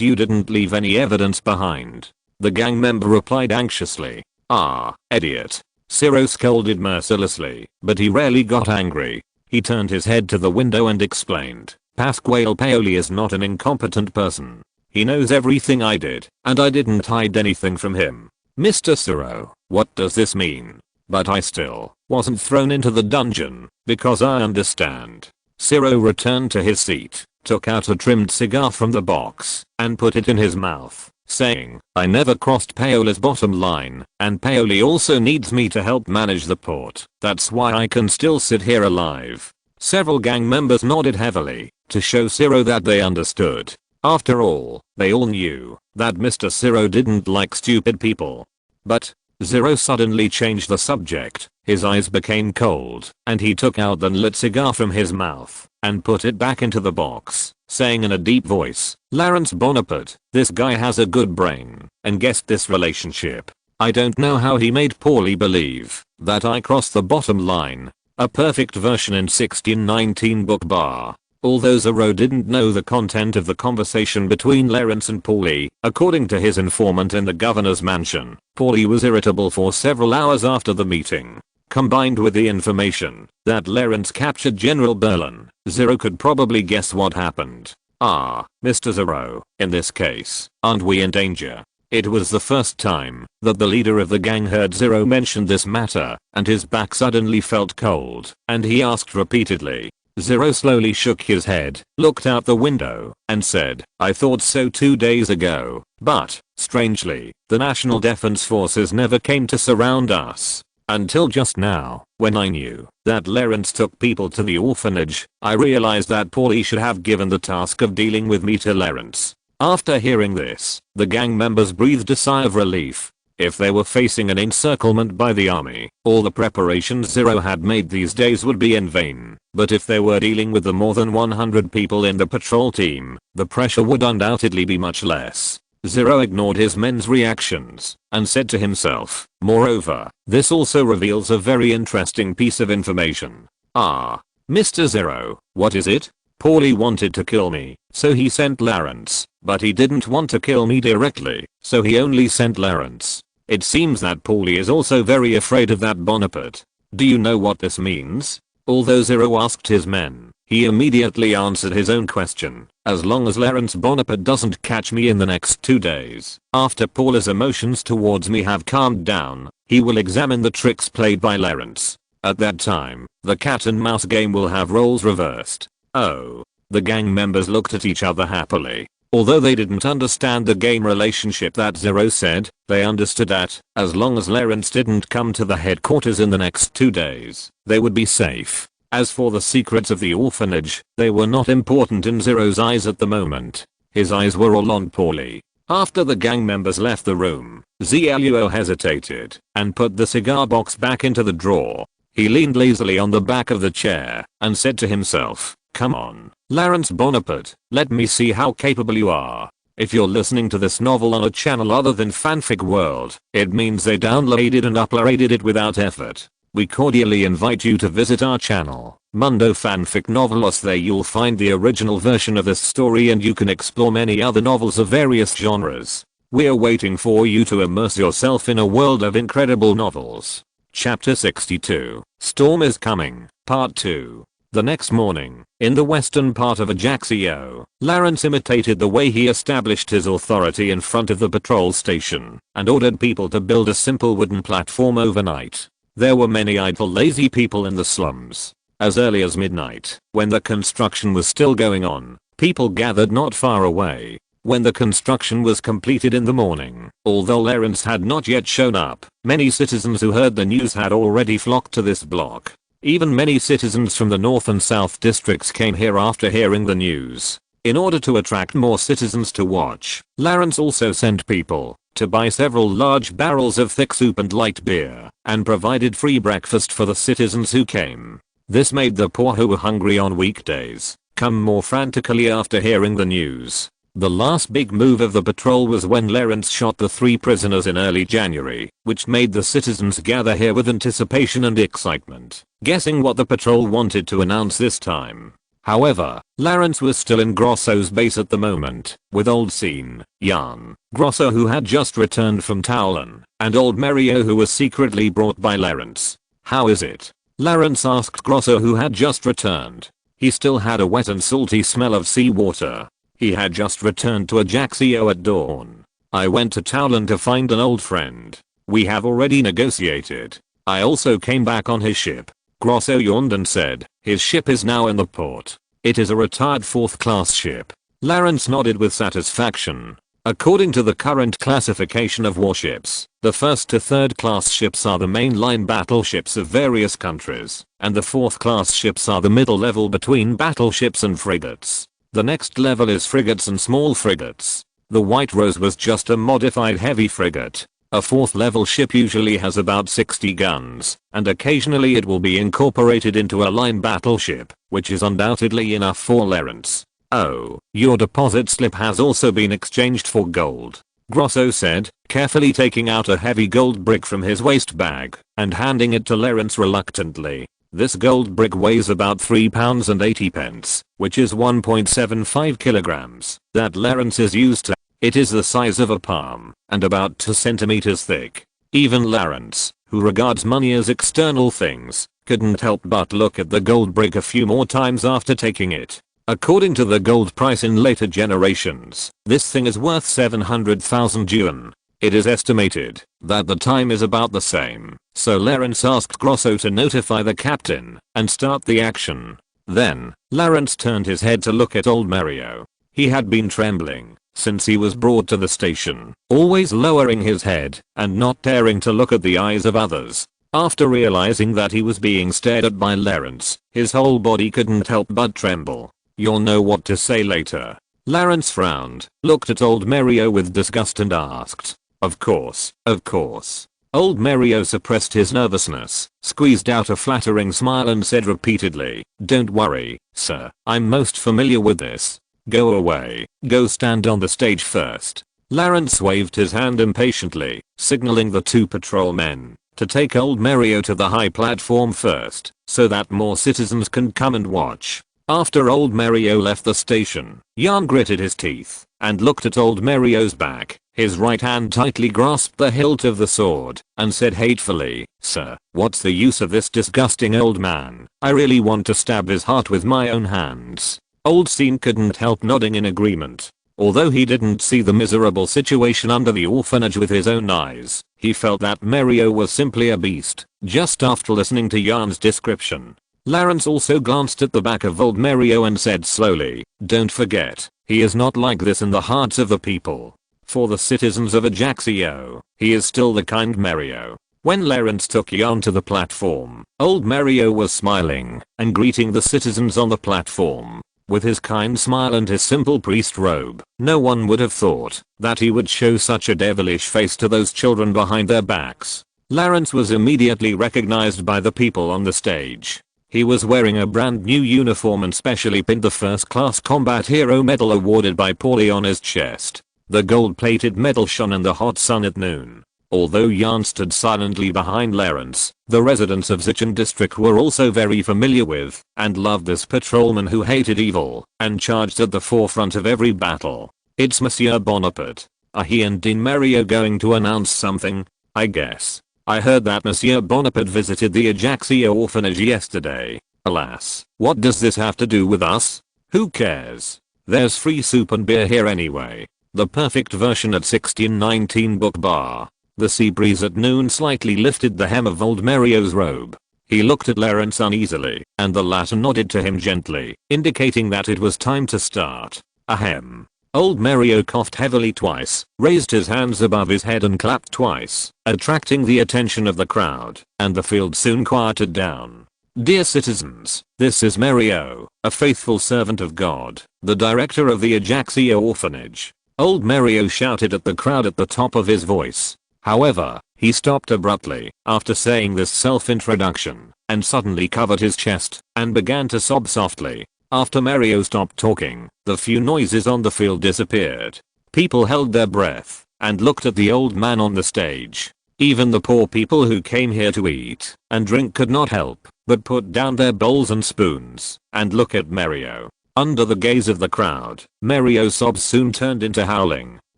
you didn't leave any evidence behind," the gang member replied anxiously. "Ah, idiot." Ciro scolded mercilessly, but he rarely got angry. He turned his head to the window and explained, Pasquale Paoli is not an incompetent person. He knows everything I did, and I didn't hide anything from him. Mr. Ciro, what does this mean? But I still wasn't thrown into the dungeon, because I understand. Ciro returned to his seat, took out a trimmed cigar from the box, and put it in his mouth, saying, I never crossed Paoli's bottom line, and Paoli also needs me to help manage the port. That's why I can still sit here alive. Several gang members nodded heavily, to show Ciro that they understood. After all, they all knew that Mr. Ciro didn't like stupid people. But Ciro suddenly changed the subject, his eyes became cold, and he took out the lit cigar from his mouth and put it back into the box, saying in a deep voice, Laurence Bonaparte, this guy has a good brain, and guessed this relationship. I don't know how he made Paulie believe that I crossed the bottom line. A perfect version in 1619 book bar. Although Ciro didn't know the content of the conversation between Laurence and Paulie, according to his informant in the governor's mansion, Paulie was irritable for several hours after the meeting. Combined with the information that Laurence captured General Berlin, Ciro could probably guess what happened. Mr. Ciro, in this case, aren't we in danger? It was the first time that the leader of the gang heard Ciro mention this matter, and his back suddenly felt cold, and he asked repeatedly. Ciro slowly shook his head, looked out the window, and said, I thought so 2 days ago, but, strangely, the National Defense Forces never came to surround us. Until just now, when I knew that Laurence took people to the orphanage, I realized that Paulie should have given the task of dealing with me to Laurence. After hearing this, the gang members breathed a sigh of relief. If they were facing an encirclement by the army, all the preparations Ciro had made these days would be in vain. But if they were dealing with the more than 100 people in the patrol team, the pressure would undoubtedly be much less. Ciro ignored his men's reactions and said to himself, moreover, this also reveals a very interesting piece of information. Mr. Ciro, what is it? Paulie wanted to kill me, so he sent Laurence, but he didn't want to kill me directly, so he only sent Laurence. It seems that Paulie is also very afraid of that Bonaparte. Do you know what this means? Although Ciro asked his men, he immediately answered his own question. As long as Laurence Bonaparte doesn't catch me in the next 2 days, after Paulie's emotions towards me have calmed down, he will examine the tricks played by Laurence. At that time, the cat and mouse game will have roles reversed. Oh. The gang members looked at each other happily. Although they didn't understand the game relationship that Ciro said, they understood that, as long as Laurence didn't come to the headquarters in the next 2 days, they would be safe. As for the secrets of the orphanage, they were not important in Ciro's eyes at the moment. His eyes were all on Paulie. After the gang members left the room, Ciro hesitated and put the cigar box back into the drawer. He leaned lazily on the back of the chair and said to himself, come on, Laurence Bonaparte, let me see how capable you are. If you're listening to this novel on a channel other than Fanfic World, it means they downloaded and uploaded it without effort. We cordially invite you to visit our channel, Mundo Fanfic Novelos. There you'll find the original version of this story and you can explore many other novels of various genres. We're waiting for you to immerse yourself in a world of incredible novels. Chapter 62, Storm is Coming, Part 2. The next morning, in the western part of Ajaccio, Laurence imitated the way he established his authority in front of the patrol station and ordered people to build a simple wooden platform overnight. There were many idle lazy people in the slums. As early as midnight, when the construction was still going on, people gathered not far away. When the construction was completed in the morning, although Laurence had not yet shown up, many citizens who heard the news had already flocked to this block. Even many citizens from the north and south districts came here after hearing the news. In order to attract more citizens to watch, Laurence also sent people to buy several large barrels of thick soup and light beer, and provided free breakfast for the citizens who came. This made the poor who were hungry on weekdays come more frantically after hearing the news. The last big move of the patrol was when Laurence shot the 3 prisoners in early January, which made the citizens gather here with anticipation and excitement, guessing what the patrol wanted to announce this time. However, Laurence was still in Grosso's base at the moment, with old Scene, Jan, Grosso who had just returned from Towlin, and old Mario who was secretly brought by Laurence. How is it? Lawrence asked Grosso, who had just returned. He still had a wet and salty smell of seawater. He had just returned to Ajaccio at dawn. I went to Toulon to find an old friend. We have already negotiated. I also came back on his ship. Grosso yawned and said, his ship is now in the port. It is a retired 4th class ship. Lawrence nodded with satisfaction. According to the current classification of warships, the 1st to 3rd class ships are the mainline battleships of various countries, and the 4th class ships are the middle level between battleships and frigates. The next level is frigates and small frigates. The White Rose was just a modified heavy frigate. A 4th level ship usually has about 60 guns, and occasionally it will be incorporated into a line battleship, which is undoubtedly enough for Lawrence. Oh, your deposit slip has also been exchanged for gold, Grosso said, carefully taking out a heavy gold brick from his waist bag and handing it to Lawrence reluctantly. This gold brick weighs about 3 pounds and 80 pence, which is 1.75 kilograms, that Lawrence is used to. It is the size of a palm and about 2 centimeters thick. Even Lawrence, who regards money as external things, couldn't help but look at the gold brick a few more times after taking it. According to the gold price in later generations, this thing is worth 700,000 yuan. It is estimated that the time is about the same, so Lawrence asked Grosso to notify the captain and start the action. Then, Lawrence turned his head to look at old Mario. He had been trembling since he was brought to the station, always lowering his head and not daring to look at the eyes of others. After realizing that he was being stared at by Lawrence, his whole body couldn't help but tremble. You'll know what to say later. Lawrence frowned, looked at old Mario with disgust and asked, Of course, of course. Old Mario suppressed his nervousness, squeezed out a flattering smile and said repeatedly, Don't worry, sir, I'm most familiar with this. Go away, go stand on the stage first. Lawrence waved his hand impatiently, signaling the 2 patrolmen to take old Mario to the high platform first, so that more citizens can come and watch. After old Mario left the station, Jan gritted his teeth and looked at old Mario's back. His right hand tightly grasped the hilt of the sword and said hatefully, Sir, what's the use of this disgusting old man? I really want to stab his heart with my own hands. Old Scene couldn't help nodding in agreement. Although he didn't see the miserable situation under the orphanage with his own eyes, he felt that Mario was simply a beast, just after listening to Jan's description. Lawrence also glanced at the back of old Mario and said slowly, Don't forget, he is not like this in the hearts of the people. For the citizens of Ajaccio, he is still the kind Mario. When Lawrence took Jan to the platform, old Mario was smiling and greeting the citizens on the platform. With his kind smile and his simple priest robe, no one would have thought that he would show such a devilish face to those children behind their backs. Lawrence was immediately recognized by the people on the stage. He was wearing a brand new uniform and specially pinned the first class combat hero medal awarded by Paulie on his chest. The gold-plated medal shone in the hot sun at noon. Although Jan stood silently behind Lawrence, the residents of Zychon district were also very familiar with and loved this patrolman who hated evil and charged at the forefront of every battle. It's Monsieur Bonaparte. Are he and Dean Mario going to announce something? I guess. I heard that Monsieur Bonaparte visited the Ajaccio orphanage yesterday. Alas, what does this have to do with us? Who cares? There's free soup and beer here anyway. The perfect version at 1619 Book Bar. The sea breeze at noon slightly lifted the hem of old Mario's robe. He looked at Lawrence uneasily, and the latter nodded to him gently, indicating that it was time to start. Ahem. Old Mario coughed heavily twice, raised his hands above his head and clapped twice, attracting the attention of the crowd, and the field soon quieted down. Dear citizens, this is Mario, a faithful servant of God, the director of the Ajaccio orphanage. Old Mario shouted at the crowd at the top of his voice. However, he stopped abruptly after saying this self-introduction and suddenly covered his chest and began to sob softly. After Mario stopped talking, the few noises on the field disappeared. People held their breath and looked at the old man on the stage. Even the poor people who came here to eat and drink could not help but put down their bowls and spoons and look at Mario. Under the gaze of the crowd, Mario's sobs soon turned into howling.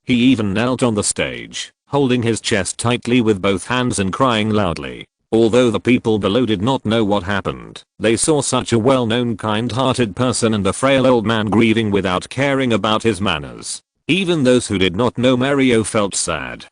He even knelt on the stage, holding his chest tightly with both hands and crying loudly. Although the people below did not know what happened, they saw such a well-known kind-hearted person and a frail old man grieving without caring about his manners. Even those who did not know Mario felt sad.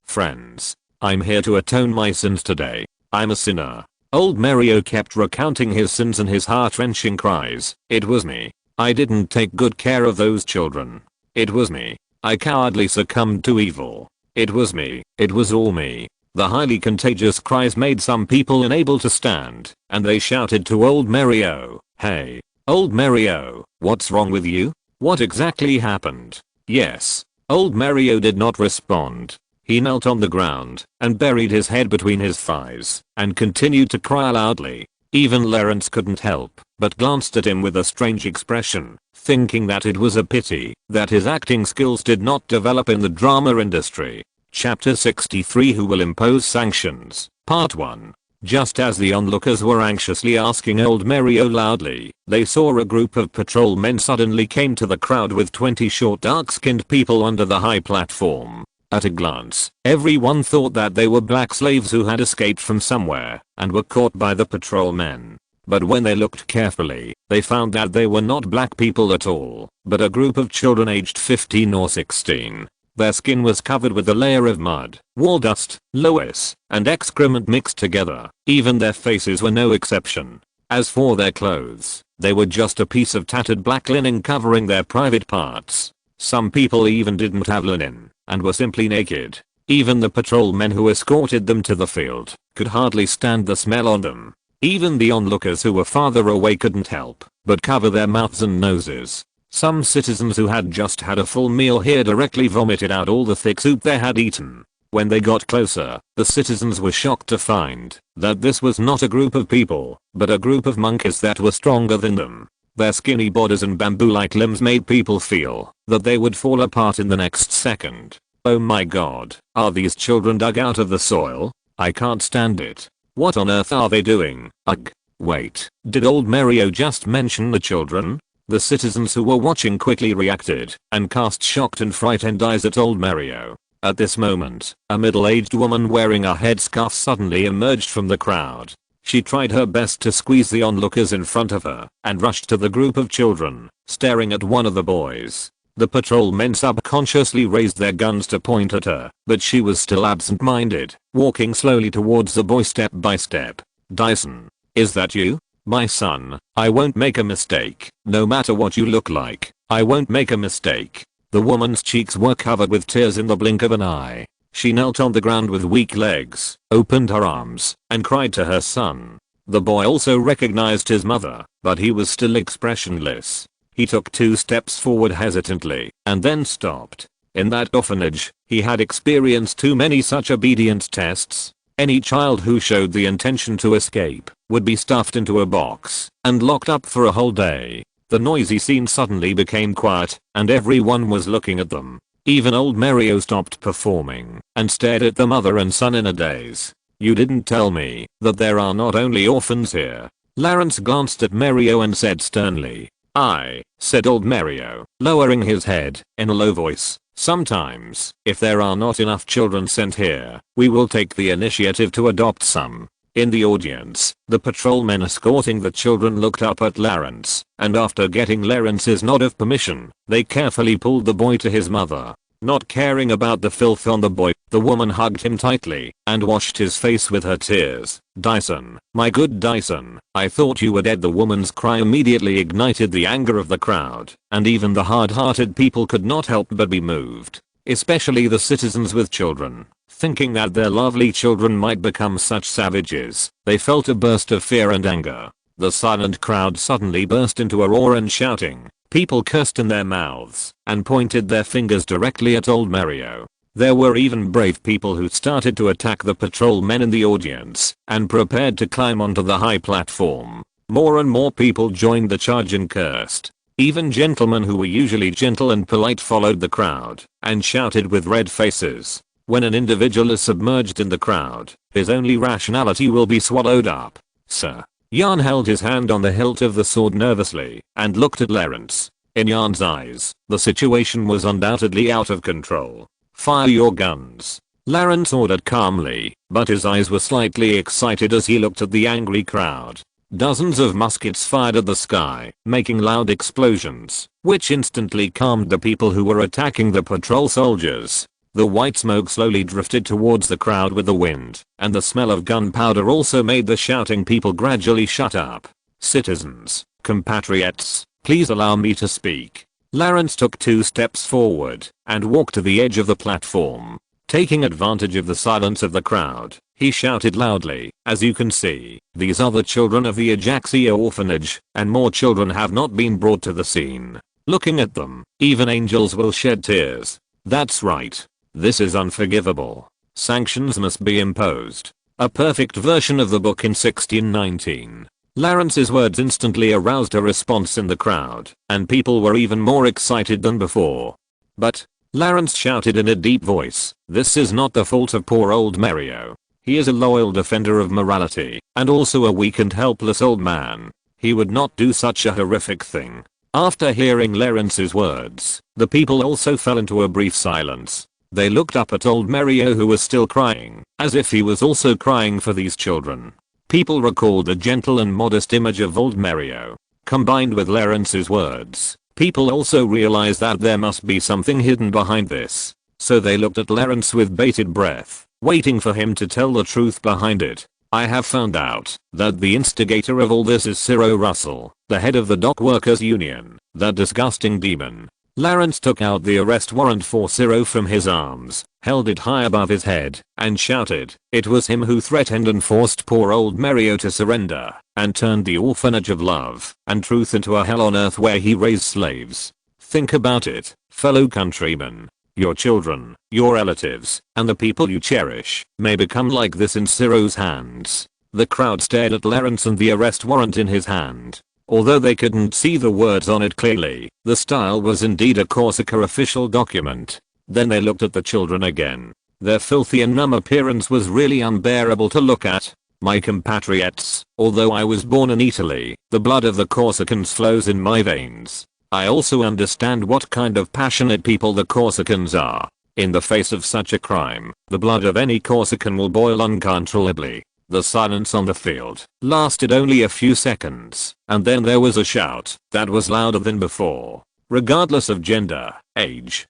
Friends, I'm here to atone my sins today. I'm a sinner. Old Mario kept recounting his sins and his heart-wrenching cries. It was me. I didn't take good care of those children. It was me. I cowardly succumbed to evil. It was me. It was all me. The highly contagious cries made some people unable to stand, and they shouted to old Mario, "Hey, old Mario, what's wrong with you? What exactly happened?" Yes. Old Mario did not respond. He knelt on the ground and buried his head between his thighs and continued to cry loudly. Even Lawrence couldn't help but glanced at him with a strange expression, thinking that it was a pity that his acting skills did not develop in the drama industry. Chapter 63 Who Will Impose Sanctions? Part 1. Just as the onlookers were anxiously asking old Mario loudly, they saw a group of patrolmen suddenly came to the crowd with 20 short dark-skinned people under the high platform. At a glance, everyone thought that they were black slaves who had escaped from somewhere and were caught by the patrolmen. But when they looked carefully, they found that they were not black people at all, but a group of children aged 15 or 16. Their skin was covered with a layer of mud, wall dust, loess, and excrement mixed together. Even their faces were no exception. As for their clothes, they were just a piece of tattered black linen covering their private parts. Some people even didn't have linen and were simply naked. Even the patrolmen who escorted them to the field could hardly stand the smell on them. Even the onlookers who were farther away couldn't help but cover their mouths and noses. Some citizens who had just had a full meal here directly vomited out all the thick soup they had eaten. When they got closer, the citizens were shocked to find that this was not a group of people, but a group of monkeys that were stronger than them. Their skinny bodies and bamboo-like limbs made people feel that they would fall apart in the next second. Oh my god, are these children dug out of the soil? I can't stand it. What on earth are they doing? Ugh. Wait, did old Mario just mention the children? The citizens who were watching quickly reacted and cast shocked and frightened eyes at old Mario. At this moment, a middle-aged woman wearing a headscarf suddenly emerged from the crowd. She tried her best to squeeze the onlookers in front of her and rushed to the group of children, staring at one of the boys. The patrolmen subconsciously raised their guns to point at her, but she was still absent-minded, walking slowly towards the boy step by step. "Dyson, is that you? My son, I won't make a mistake. No matter what you look like, I won't make a mistake." The woman's cheeks were covered with tears in the blink of an eye. She knelt on the ground with weak legs, opened her arms, and cried to her son. The boy also recognized his mother, but he was still expressionless. He took 2 steps forward hesitantly, and then stopped. In that orphanage, he had experienced too many such obedience tests. Any child who showed the intention to escape would be stuffed into a box and locked up for a whole day. The noisy scene suddenly became quiet, and everyone was looking at them. Even old Mario stopped performing and stared at the mother and son in a daze. "You didn't tell me that there are not only orphans here." Lawrence glanced at Mario and said sternly. "I," said old Mario, lowering his head in a low voice. "Sometimes, if there are not enough children sent here, we will take the initiative to adopt some." In the audience, the patrolmen escorting the children looked up at Lawrence, and after getting Lawrence's nod of permission, they carefully pulled the boy to his mother. Not caring about the filth on the boy, the woman hugged him tightly and washed his face with her tears. "Dyson, my good Dyson, I thought you were dead." The woman's cry immediately ignited the anger of the crowd, and even the hard-hearted people could not help but be moved. Especially the citizens with children. Thinking that their lovely children might become such savages, they felt a burst of fear and anger. The silent crowd suddenly burst into a roar and shouting. People cursed in their mouths and pointed their fingers directly at old Mario. There were even brave people who started to attack the patrolmen in the audience and prepared to climb onto the high platform. More and more people joined the charge and cursed. Even gentlemen who were usually gentle and polite followed the crowd and shouted with red faces. When an individual is submerged in the crowd, his only rationality will be swallowed up. "Sir." Jan held his hand on the hilt of the sword nervously and looked at Lawrence. In Jan's eyes, the situation was undoubtedly out of control. "Fire your guns," Lawrence ordered calmly, but his eyes were slightly excited as he looked at the angry crowd. Dozens of muskets fired at the sky, making loud explosions, which instantly calmed the people who were attacking the patrol soldiers. The white smoke slowly drifted towards the crowd with the wind, and the smell of gunpowder also made the shouting people gradually shut up. Citizens, compatriots, please allow me to speak. Lawrence took 2 steps forward and walked to the edge of the platform. Taking advantage of the silence of the crowd, he shouted loudly, "As you can see, these are the children of the Ajaxia orphanage, and more children have not been brought to the scene. Looking at them, even angels will shed tears. That's right. This is unforgivable. Sanctions must be imposed." A perfect version of the book in 1619. Lawrence's words instantly aroused a response in the crowd, and people were even more excited than before. But, Lawrence shouted in a deep voice, "This is not the fault of poor old Mario. He is a loyal defender of morality, and also a weak and helpless old man. He would not do such a horrific thing." After hearing Lawrence's words, the people also fell into a brief silence. They looked up at old Mario, who was still crying, as if he was also crying for these children. People recalled the gentle and modest image of old Mario. Combined with Lawrence's words, people also realized that there must be something hidden behind this. So they looked at Lawrence with bated breath, waiting for him to tell the truth behind it. "I have found out that the instigator of all this is Cyril Russell, the head of the dock workers union, that disgusting demon." Lawrence took out the arrest warrant for Cyril from his arms, held it high above his head, and shouted, "It was him who threatened and forced poor old Mario to surrender, and turned the orphanage of love and truth into a hell on earth where he raised slaves. Think about it, fellow countrymen. Your children, your relatives, and the people you cherish may become like this in Cyril's hands." The crowd stared at Lawrence and the arrest warrant in his hand. Although they couldn't see the words on it clearly, the style was indeed a Corsica official document. Then they looked at the children again. Their filthy and numb appearance was really unbearable to look at. "My compatriots, although I was born in Italy, the blood of the Corsicans flows in my veins. I also understand what kind of passionate people the Corsicans are. In the face of such a crime, the blood of any Corsican will boil uncontrollably." The silence on the field lasted only a few seconds, and then there was a shout that was louder than before. Regardless of gender, age,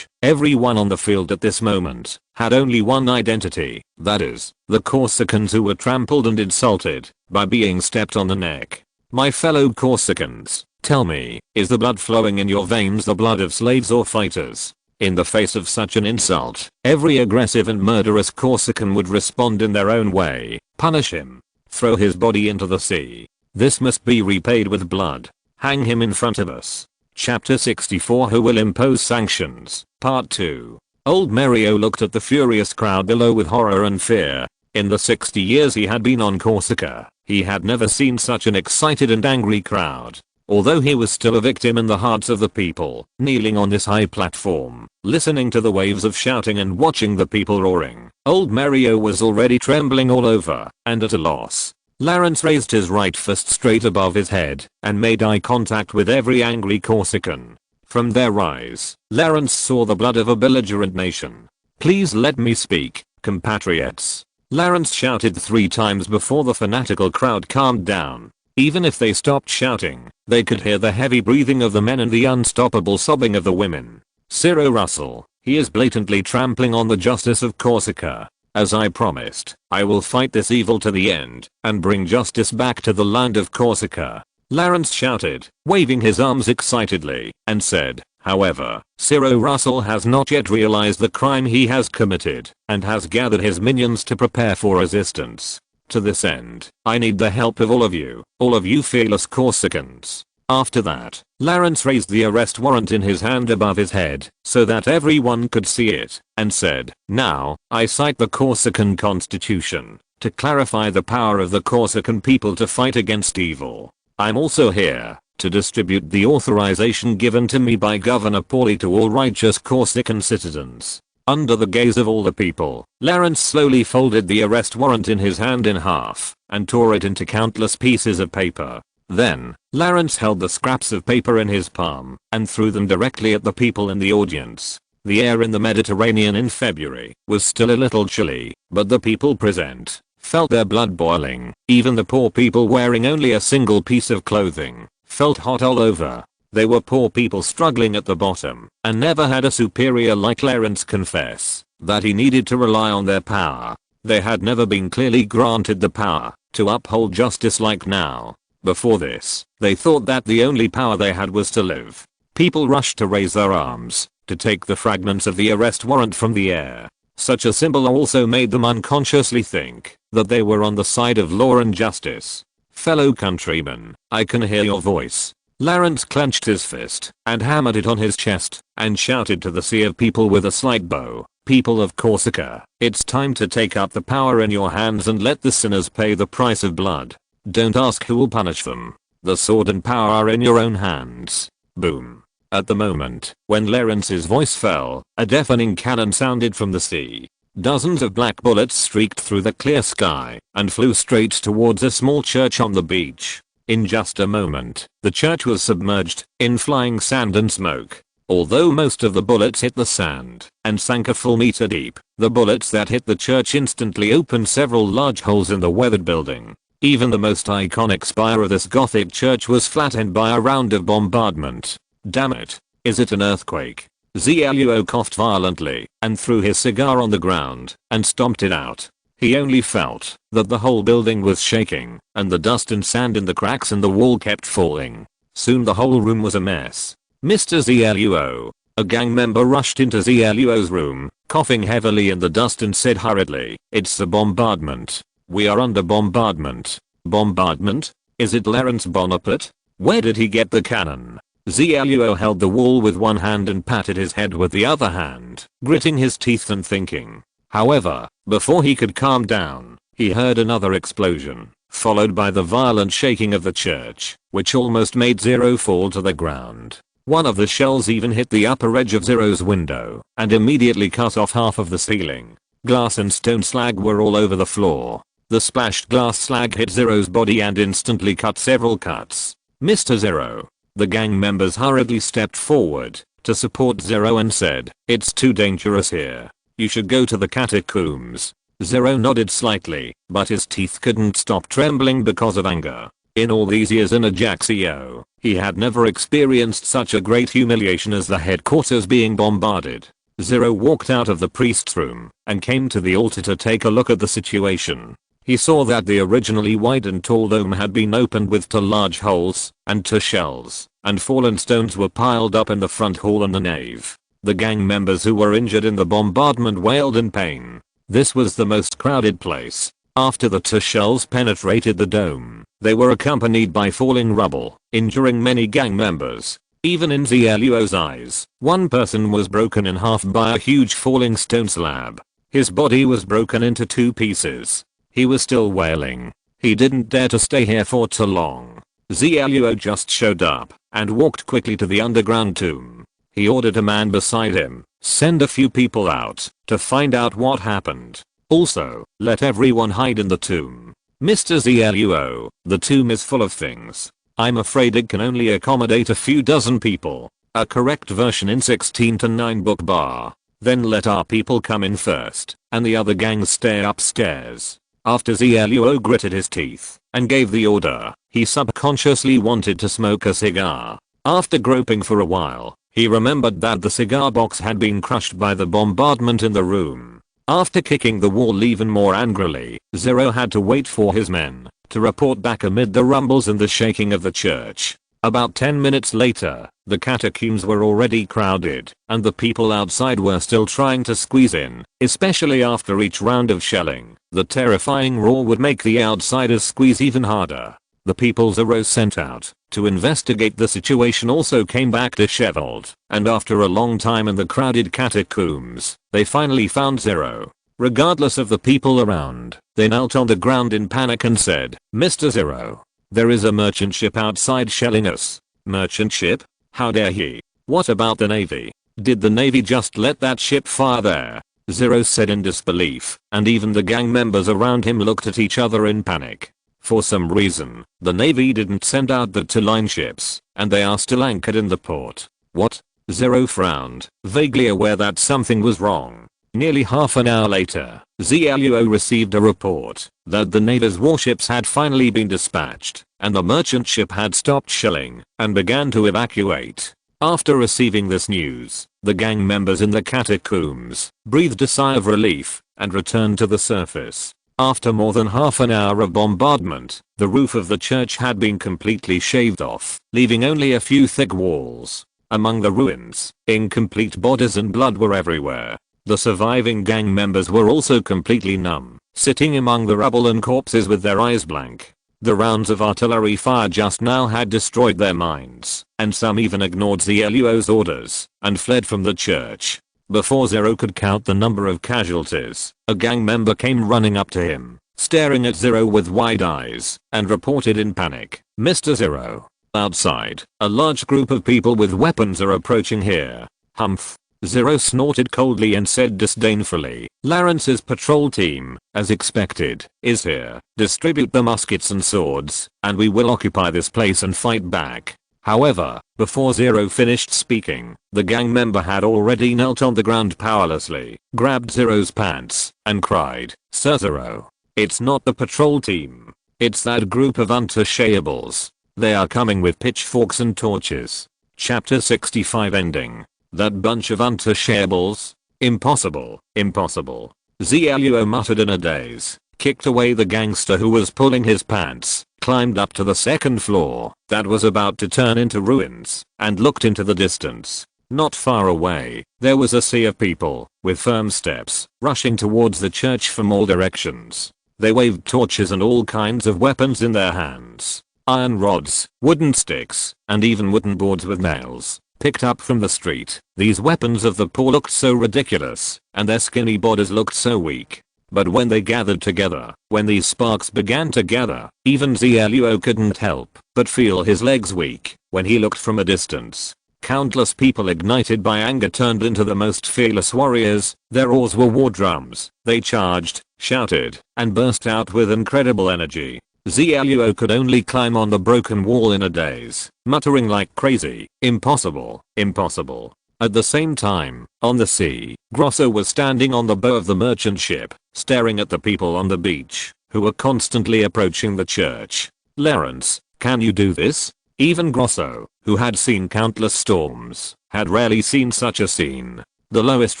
everyone on the field at this moment had only one identity, that is, the Corsicans who were trampled and insulted by being stepped on the neck. "My fellow Corsicans, tell me, is the blood flowing in your veins the blood of slaves or fighters?" In the face of such an insult, every aggressive and murderous Corsican would respond in their own way. Punish him. Throw his body into the sea. This must be repaid with blood. Hang him in front of us. Chapter 64, Who Will Impose Sanctions? Part 2. Old Mario looked at the furious crowd below with horror and fear. In the 60 years he had been on Corsica, he had never seen such an excited and angry crowd. Although he was still a victim in the hearts of the people, kneeling on this high platform, listening to the waves of shouting and watching the people roaring, old Mario was already trembling all over and at a loss. Lawrence raised his right fist straight above his head and made eye contact with every angry Corsican. From their eyes, Lawrence saw the blood of a belligerent nation. "Please let me speak, compatriots." Lawrence shouted 3 times before the fanatical crowd calmed down. Even if they stopped shouting, they could hear the heavy breathing of the men and the unstoppable sobbing of the women. "Cyril Russell, he is blatantly trampling on the justice of Corsica. As I promised, I will fight this evil to the end and bring justice back to the land of Corsica." Lawrence shouted, waving his arms excitedly, and said, "However, Cyril Russell has not yet realized the crime he has committed and has gathered his minions to prepare for resistance. To this end, I need the help of all of you fearless Corsicans." After that, Lawrence raised the arrest warrant in his hand above his head so that everyone could see it, and said, "Now, I cite the Corsican Constitution to clarify the power of the Corsican people to fight against evil. I'm also here to distribute the authorization given to me by Governor Pauli to all righteous Corsican citizens." Under the gaze of all the people, Lawrence slowly folded the arrest warrant in his hand in half and tore it into countless pieces of paper. Then, Lawrence held the scraps of paper in his palm and threw them directly at the people in the audience. The air in the Mediterranean in February was still a little chilly, but the people present felt their blood boiling. Even the poor people wearing only a single piece of clothing felt hot all over. They were poor people struggling at the bottom and never had a superior like Clarence confess that he needed to rely on their power. They had never been clearly granted the power to uphold justice like now. Before this, they thought that the only power they had was to live. People rushed to raise their arms to take the fragments of the arrest warrant from the air. Such a symbol also made them unconsciously think that they were on the side of law and justice. Fellow countrymen, I can hear your voice. Clarence clenched his fist and hammered it on his chest and shouted to the sea of people with a slight bow. People of Corsica, it's time to take up the power in your hands and let the sinners pay the price of blood. Don't ask who will punish them. The sword and power are in your own hands. Boom. At the moment when Clarence's voice fell, a deafening cannon sounded from the sea. Dozens of black bullets streaked through the clear sky and flew straight towards a small church on the beach. In just a moment, the church was submerged in flying sand and smoke. Although most of the bullets hit the sand and sank a full meter deep, the bullets that hit the church instantly opened several large holes in the weathered building. Even the most iconic spire of this Gothic church was flattened by a round of bombardment. Damn it. Is it an earthquake? Zeluo coughed violently and threw his cigar on the ground and stomped it out. He only felt that the whole building was shaking and the dust and sand in the cracks in the wall kept falling. Soon the whole room was a mess. Mr. Zeluo. A gang member rushed into Zeluo's room, coughing heavily in the dust and said hurriedly, "It's a bombardment. We are under bombardment." Bombardment? Is it Clarence Bonaparte? Where did he get the cannon? Zeluo held the wall with one hand and patted his head with the other hand, gritting his teeth and thinking. However, before he could calm down, he heard another explosion, followed by the violent shaking of the church, which almost made Zero fall to the ground. One of the shells even hit the upper edge of Zero's window and immediately cut off half of the ceiling. Glass and stone slag were all over the floor. The splashed glass slag hit Zero's body and instantly cut several cuts. Mr. Zero. The gang members hurriedly stepped forward to support Zero and said, "It's too dangerous here. You should go to the catacombs." Zero nodded slightly, but his teeth couldn't stop trembling because of anger. In all these years in Ajaccio, he had never experienced such a great humiliation as the headquarters being bombarded. Zero walked out of the priest's room and came to the altar to take a look at the situation. He saw that the originally wide and tall dome had been opened with 2 large holes and 2 shells, and fallen stones were piled up in the front hall and the nave. The gang members who were injured in the bombardment wailed in pain. This was the most crowded place. After the 2 shells penetrated the dome, they were accompanied by falling rubble, injuring many gang members. Even in Zeluo's eyes, one person was broken in half by a huge falling stone slab. His body was broken into 2 pieces. He was still wailing. He didn't dare to stay here for too long. Zeluo just showed up and walked quickly to the underground tomb. He ordered a man beside him, "Send a few people out to find out what happened. Also, let everyone hide in the tomb." "Mr. Zeluo, the tomb is full of things. I'm afraid it can only accommodate a few dozen people." A correct version in 16-9 book bar. "Then let our people come in first, and the other gangs stay upstairs." After Zeluo gritted his teeth and gave the order, he subconsciously wanted to smoke a cigar. After groping for a while, he remembered that the cigar box had been crushed by the bombardment in the room. After kicking the wall even more angrily, Zero had to wait for his men to report back amid the rumbles and the shaking of the church. About 10 minutes later, the catacombs were already crowded, and the people outside were still trying to squeeze in, especially after each round of shelling. The terrifying roar would make the outsiders squeeze even harder. The people Zero sent out to investigate the situation also came back disheveled, and after a long time in the crowded catacombs, they finally found Zero. Regardless of the people around, they knelt on the ground in panic and said, "Mr. Zero, there is a merchant ship outside shelling us." "Merchant ship? How dare he? What about the navy? Did the navy just let that ship fire there?" Zero said in disbelief, and even the gang members around him looked at each other in panic. For some reason, the navy didn't send out the 2 line ships, and they are still anchored in the port. "What? Zero frowned, vaguely aware that something was wrong. Nearly half an hour later, Zluo received a report that the Navy's warships had finally been dispatched, and the merchant ship had stopped shelling and began to evacuate. After receiving this news, the gang members in the catacombs breathed a sigh of relief and returned to the surface. After more than half an hour of bombardment, the roof of the church had been completely shaved off, leaving only a few thick walls. Among the ruins, incomplete bodies and blood were everywhere. The surviving gang members were also completely numb, sitting among the rubble and corpses with their eyes blank. The rounds of artillery fire just now had destroyed their minds, and some even ignored Zluo's orders and fled from the church. Before Zero could count the number of casualties, a gang member came running up to him, staring at Zero with wide eyes, and reported in panic, "Mr. Zero, outside, a large group of people with weapons are approaching here." Humph. Zero snorted coldly and said disdainfully, "Lawrence's patrol team, as expected, is here. Distribute the muskets and swords, and we will occupy this place and fight back." However, before Zero finished speaking, the gang member had already knelt on the ground powerlessly, grabbed Zero's pants, and cried, "Sir Zero, it's not the patrol team. It's that group of untouchables. They are coming with pitchforks and torches." Chapter 65 ending. That bunch of untouchables? Impossible, impossible. Zluo muttered in a daze, kicked away the gangster who was pulling his pants, climbed up to the second floor that was about to turn into ruins, and looked into the distance. Not far away, there was a sea of people, with firm steps, rushing towards the church from all directions. They waved torches and all kinds of weapons in their hands. Iron rods, wooden sticks, and even wooden boards with nails, picked up from the street. These weapons of the poor looked so ridiculous, and their skinny bodies looked so weak. But when they gathered together, when these sparks began to gather, even Zluo couldn't help but feel his legs weak when he looked from a distance. Countless people ignited by anger turned into the most fearless warriors. Their oars were war drums. They charged, shouted, and burst out with incredible energy. Zluo could only climb on the broken wall in a daze, muttering like crazy, "Impossible, impossible." At the same time, on the sea, Grosso was standing on the bow of the merchant ship, staring at the people on the beach, who were constantly approaching the church. "Lawrence, can you do this?" Even Grosso, who had seen countless storms, had rarely seen such a scene. The lowest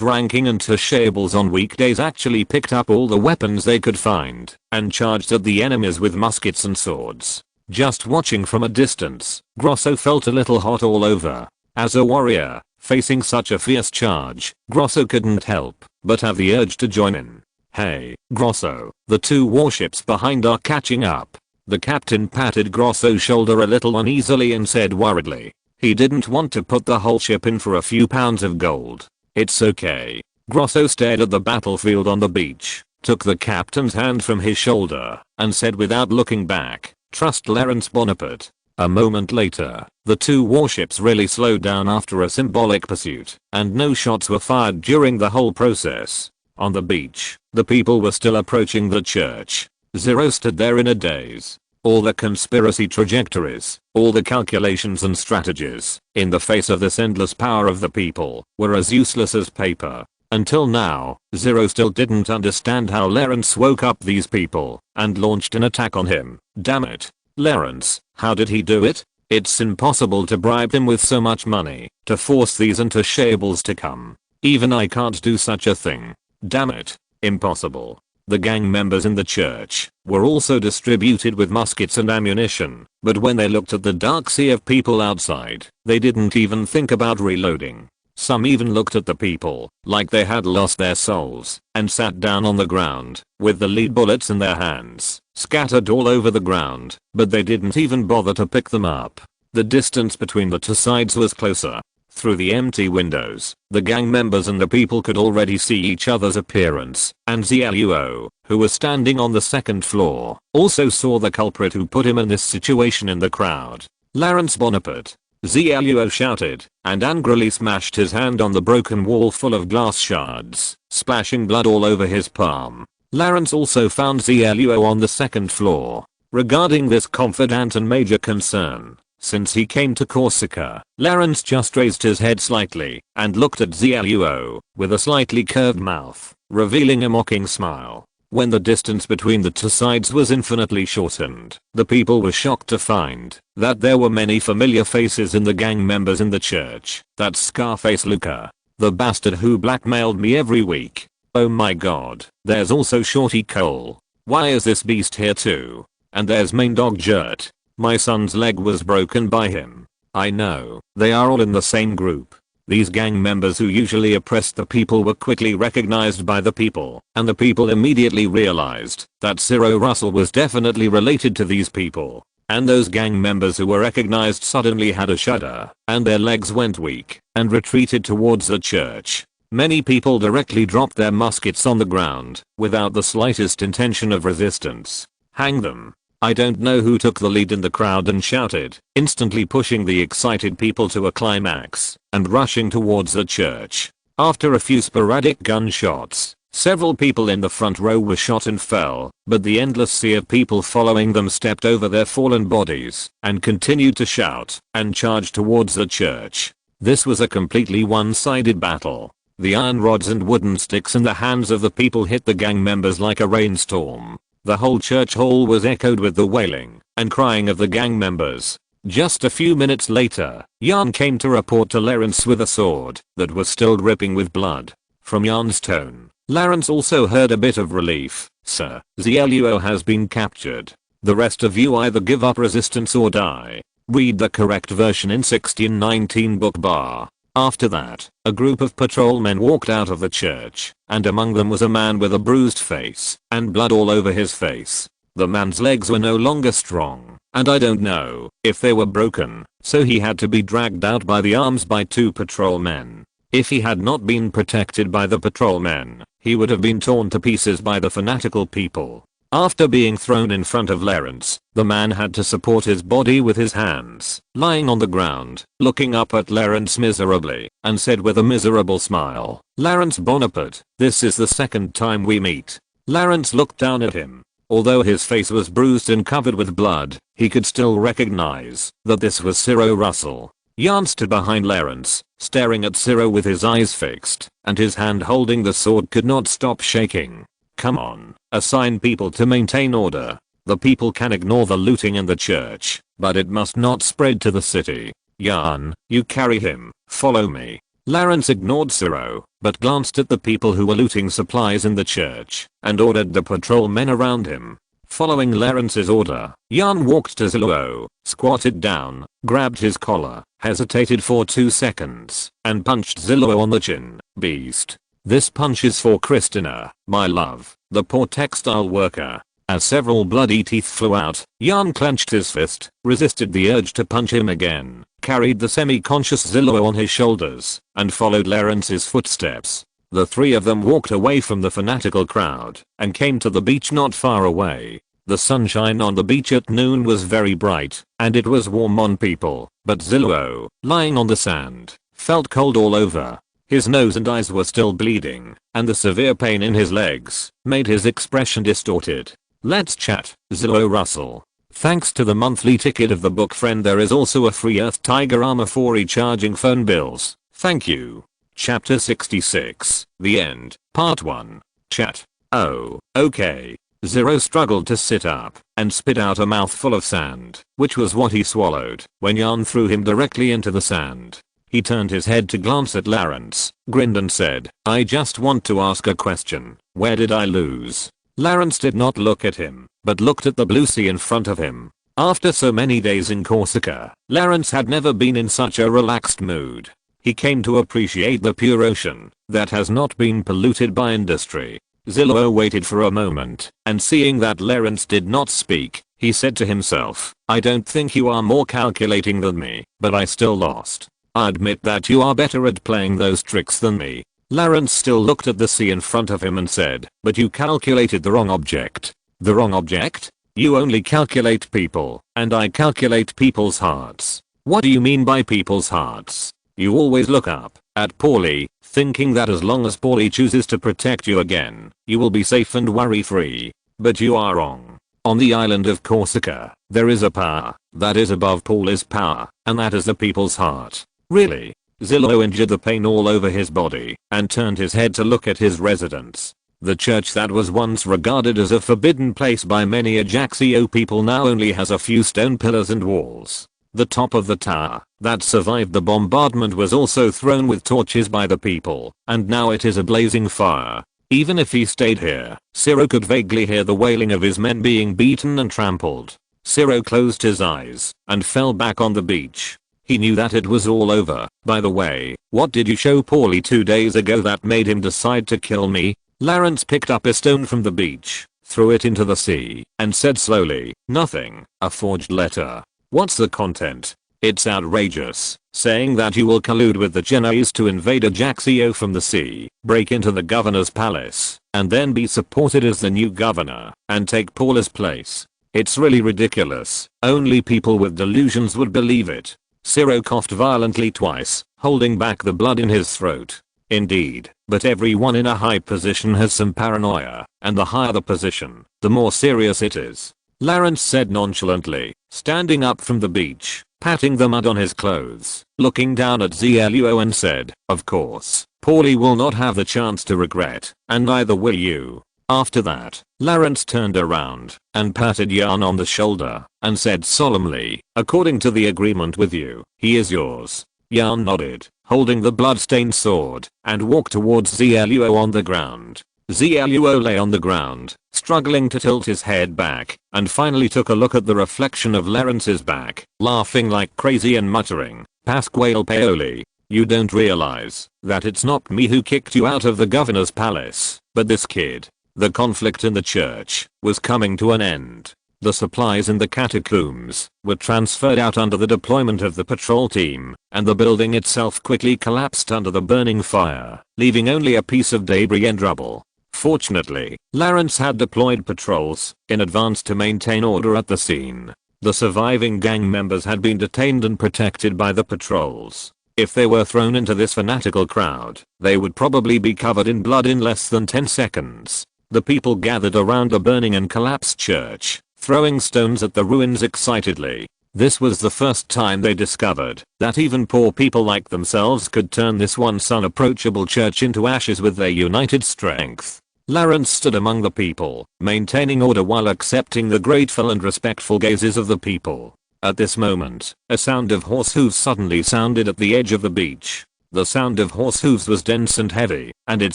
ranking untouchables on weekdays actually picked up all the weapons they could find and charged at the enemies with muskets and swords. Just watching from a distance, Grosso felt a little hot all over. As a warrior, facing such a fierce charge, Grosso couldn't help but have the urge to join in. "Hey, Grosso, the two warships behind are catching up." The captain patted Grosso's shoulder a little uneasily and said worriedly. He didn't want to put the whole ship in for a few pounds of gold. "It's okay." Grosso stared at the battlefield on the beach, took the captain's hand from his shoulder, and said without looking back, "Trust Napoleon Bonaparte." A moment later, the two warships really slowed down after a symbolic pursuit, and no shots were fired during the whole process. On the beach, the people were still approaching the church. Zero stood there in a daze. All the conspiracy trajectories, all the calculations and strategies, in the face of this endless power of the people, were as useless as paper. Until now, Zero still didn't understand how Lawrence woke up these people and launched an attack on him. Damn it. Lawrence, how did he do it? It's impossible to bribe him with so much money to force these untouchables to come. Even I can't do such a thing. Damn it. Impossible. The gang members in the church were also distributed with muskets and ammunition, but when they looked at the dark sea of people outside, they didn't even think about reloading. Some even looked at the people like they had lost their souls and sat down on the ground with the lead bullets in their hands, scattered all over the ground, but they didn't even bother to pick them up. The distance between the two sides was closer. Through the empty windows, the gang members and the people could already see each other's appearance, and Zluo, who was standing on the second floor, also saw the culprit who put him in this situation in the crowd. "Napoleon Bonaparte!" Zluo shouted, and angrily smashed his hand on the broken wall full of glass shards, splashing blood all over his palm. Lawrence also found Zluo on the second floor. Regarding this confidant and major concern, Since he came to Corsica, Lawrence just raised his head slightly and looked at Zluo with a slightly curved mouth, revealing a mocking smile. When the distance between the two sides was infinitely shortened, the people were shocked to find that there were many familiar faces in the gang members in the church. That's Scarface Luca, the bastard who blackmailed me every week. Oh my god, there's also Shorty Cole. Why is this beast here too? And there's Main Dog Jert. My son's leg was broken by him. I know, they are all in the same group. These gang members who usually oppressed the people were quickly recognized by the people, and the people immediately realized that Ciro Russell was definitely related to these people. And those gang members who were recognized suddenly had a shudder, and their legs went weak, and retreated towards the church. Many people directly dropped their muskets on the ground, without the slightest intention of resistance. Hang them. I don't know who took the lead in the crowd and shouted, instantly pushing the excited people to a climax, and rushing towards the church. After a few sporadic gunshots, several people in the front row were shot and fell, but the endless sea of people following them stepped over their fallen bodies, and continued to shout, and charge towards the church. This was a completely one-sided battle. The iron rods and wooden sticks in the hands of the people hit the gang members like a rainstorm. The whole church hall was echoed with the wailing and crying of the gang members. Just a few minutes later, Jan came to report to Lawrence with a sword that was still dripping with blood. From Jan's tone, Lawrence also heard a bit of relief. Sir, Zluo has been captured. The rest of you either give up resistance or die. Read the correct version in 1619 book bar. After that, a group of patrolmen walked out of the church, and among them was a man with a bruised face and blood all over his face. The man's legs were no longer strong, and I don't know if they were broken, so he had to be dragged out by the arms by two patrolmen. If he had not been protected by the patrolmen, he would have been torn to pieces by the fanatical people. After being thrown in front of Lawrence, the man had to support his body with his hands, lying on the ground, looking up at Lawrence miserably, and said with a miserable smile, "Lawrence Bonaparte, this is the second time we meet." Lawrence looked down at him. Although his face was bruised and covered with blood, he could still recognize that this was Ciro Russell. Jan stood behind Lawrence, staring at Ciro with his eyes fixed, and his hand holding the sword could not stop shaking. Come on, assign people to maintain order. The people can ignore the looting in the church, but it must not spread to the city. Jan, you carry him, follow me. Lawrence ignored Ciro, but glanced at the people who were looting supplies in the church, and ordered the patrolmen around him. Following Lawrence's order, Jan walked to Zluo, squatted down, grabbed his collar, hesitated for 2 seconds, and punched Zluo on the chin. Beast. This punch is for Christina, my love, the poor textile worker. As several bloody teeth flew out, Jan clenched his fist, resisted the urge to punch him again, carried the semi-conscious Zluo on his shoulders, and followed Lawrence's footsteps. The three of them walked away from the fanatical crowd, and came to the beach not far away. The sunshine on the beach at noon was very bright, and it was warm on people, but Zluo, lying on the sand, felt cold all over. His nose and eyes were still bleeding, and the severe pain in his legs made his expression distorted. Let's chat, Zluo Russell. Thanks to the monthly ticket of the book friend, there is also a free Earth Tiger armor for recharging phone bills. Thank you. Chapter 66. The End. Part 1. Chat. Oh, okay. Zero struggled to sit up and spit out a mouthful of sand, which was what he swallowed when Jan threw him directly into the sand. He turned his head to glance at Lawrence, grinned and said, I just want to ask a question. Where did I lose? Lawrence did not look at him, but looked at the blue sea in front of him. After so many days in Corsica, Lawrence had never been in such a relaxed mood. He came to appreciate the pure ocean that has not been polluted by industry. Zluo waited for a moment, and seeing that Lawrence did not speak, he said to himself, I don't think you are more calculating than me, but I still lost. I admit that you are better at playing those tricks than me. Lawrence still looked at the sea in front of him and said, but you calculated the wrong object. The wrong object? You only calculate people, and I calculate people's hearts. What do you mean by people's hearts? You always look up at Paulie, thinking that as long as Paulie chooses to protect you again, you will be safe and worry free. But you are wrong. On the island of Corsica, there is a power that is above Paul's power, and that is the people's heart. Really? Zillow endured the pain all over his body and turned his head to look at his residence. The church that was once regarded as a forbidden place by many Ajaccio people now only has a few stone pillars and walls. The top of the tower that survived the bombardment was also thrown with torches by the people, and now it is a blazing fire. Even if he stayed here, Ciro could vaguely hear the wailing of his men being beaten and trampled. Ciro closed his eyes and fell back on the beach. He knew that it was all over. By the way, what did you show Paulie 2 days ago that made him decide to kill me? Lawrence picked up a stone from the beach, threw it into the sea, and said slowly, nothing, a forged letter. What's the content? It's outrageous, saying that you will collude with the Genoese to invade Ajaccio from the sea, break into the governor's palace, and then be supported as the new governor, and take Paula's place. It's really ridiculous. Only people with delusions would believe it. Ciro coughed violently twice, holding back the blood in his throat. Indeed, but everyone in a high position has some paranoia, and the higher the position, the more serious it is. Lawrence said nonchalantly, standing up from the beach, patting the mud on his clothes, looking down at Zluo and said, of course, Paulie will not have the chance to regret, and neither will you. After that, Lawrence turned around and patted Jan on the shoulder and said solemnly, according to the agreement with you, he is yours. Jan nodded, holding the blood-stained sword, and walked towards Zluo on the ground. Zluo lay on the ground, struggling to tilt his head back, and finally took a look at the reflection of Lawrence's back, laughing like crazy and muttering, Pasquale Paoli, you don't realize that it's not me who kicked you out of the governor's palace, but this kid. The conflict in the church was coming to an end. The supplies in the catacombs were transferred out under the deployment of the patrol team, and the building itself quickly collapsed under the burning fire, leaving only a piece of debris and rubble. Fortunately, Lawrence had deployed patrols in advance to maintain order at the scene. The surviving gang members had been detained and protected by the patrols. If they were thrown into this fanatical crowd, they would probably be covered in blood in less than 10 seconds. The people gathered around the burning and collapsed church, throwing stones at the ruins excitedly. This was the first time they discovered that even poor people like themselves could turn this once unapproachable church into ashes with their united strength. Lawrence stood among the people, maintaining order while accepting the grateful and respectful gazes of the people. At this moment, a sound of horse hooves suddenly sounded at the edge of the beach. The sound of horse hooves was dense and heavy, and it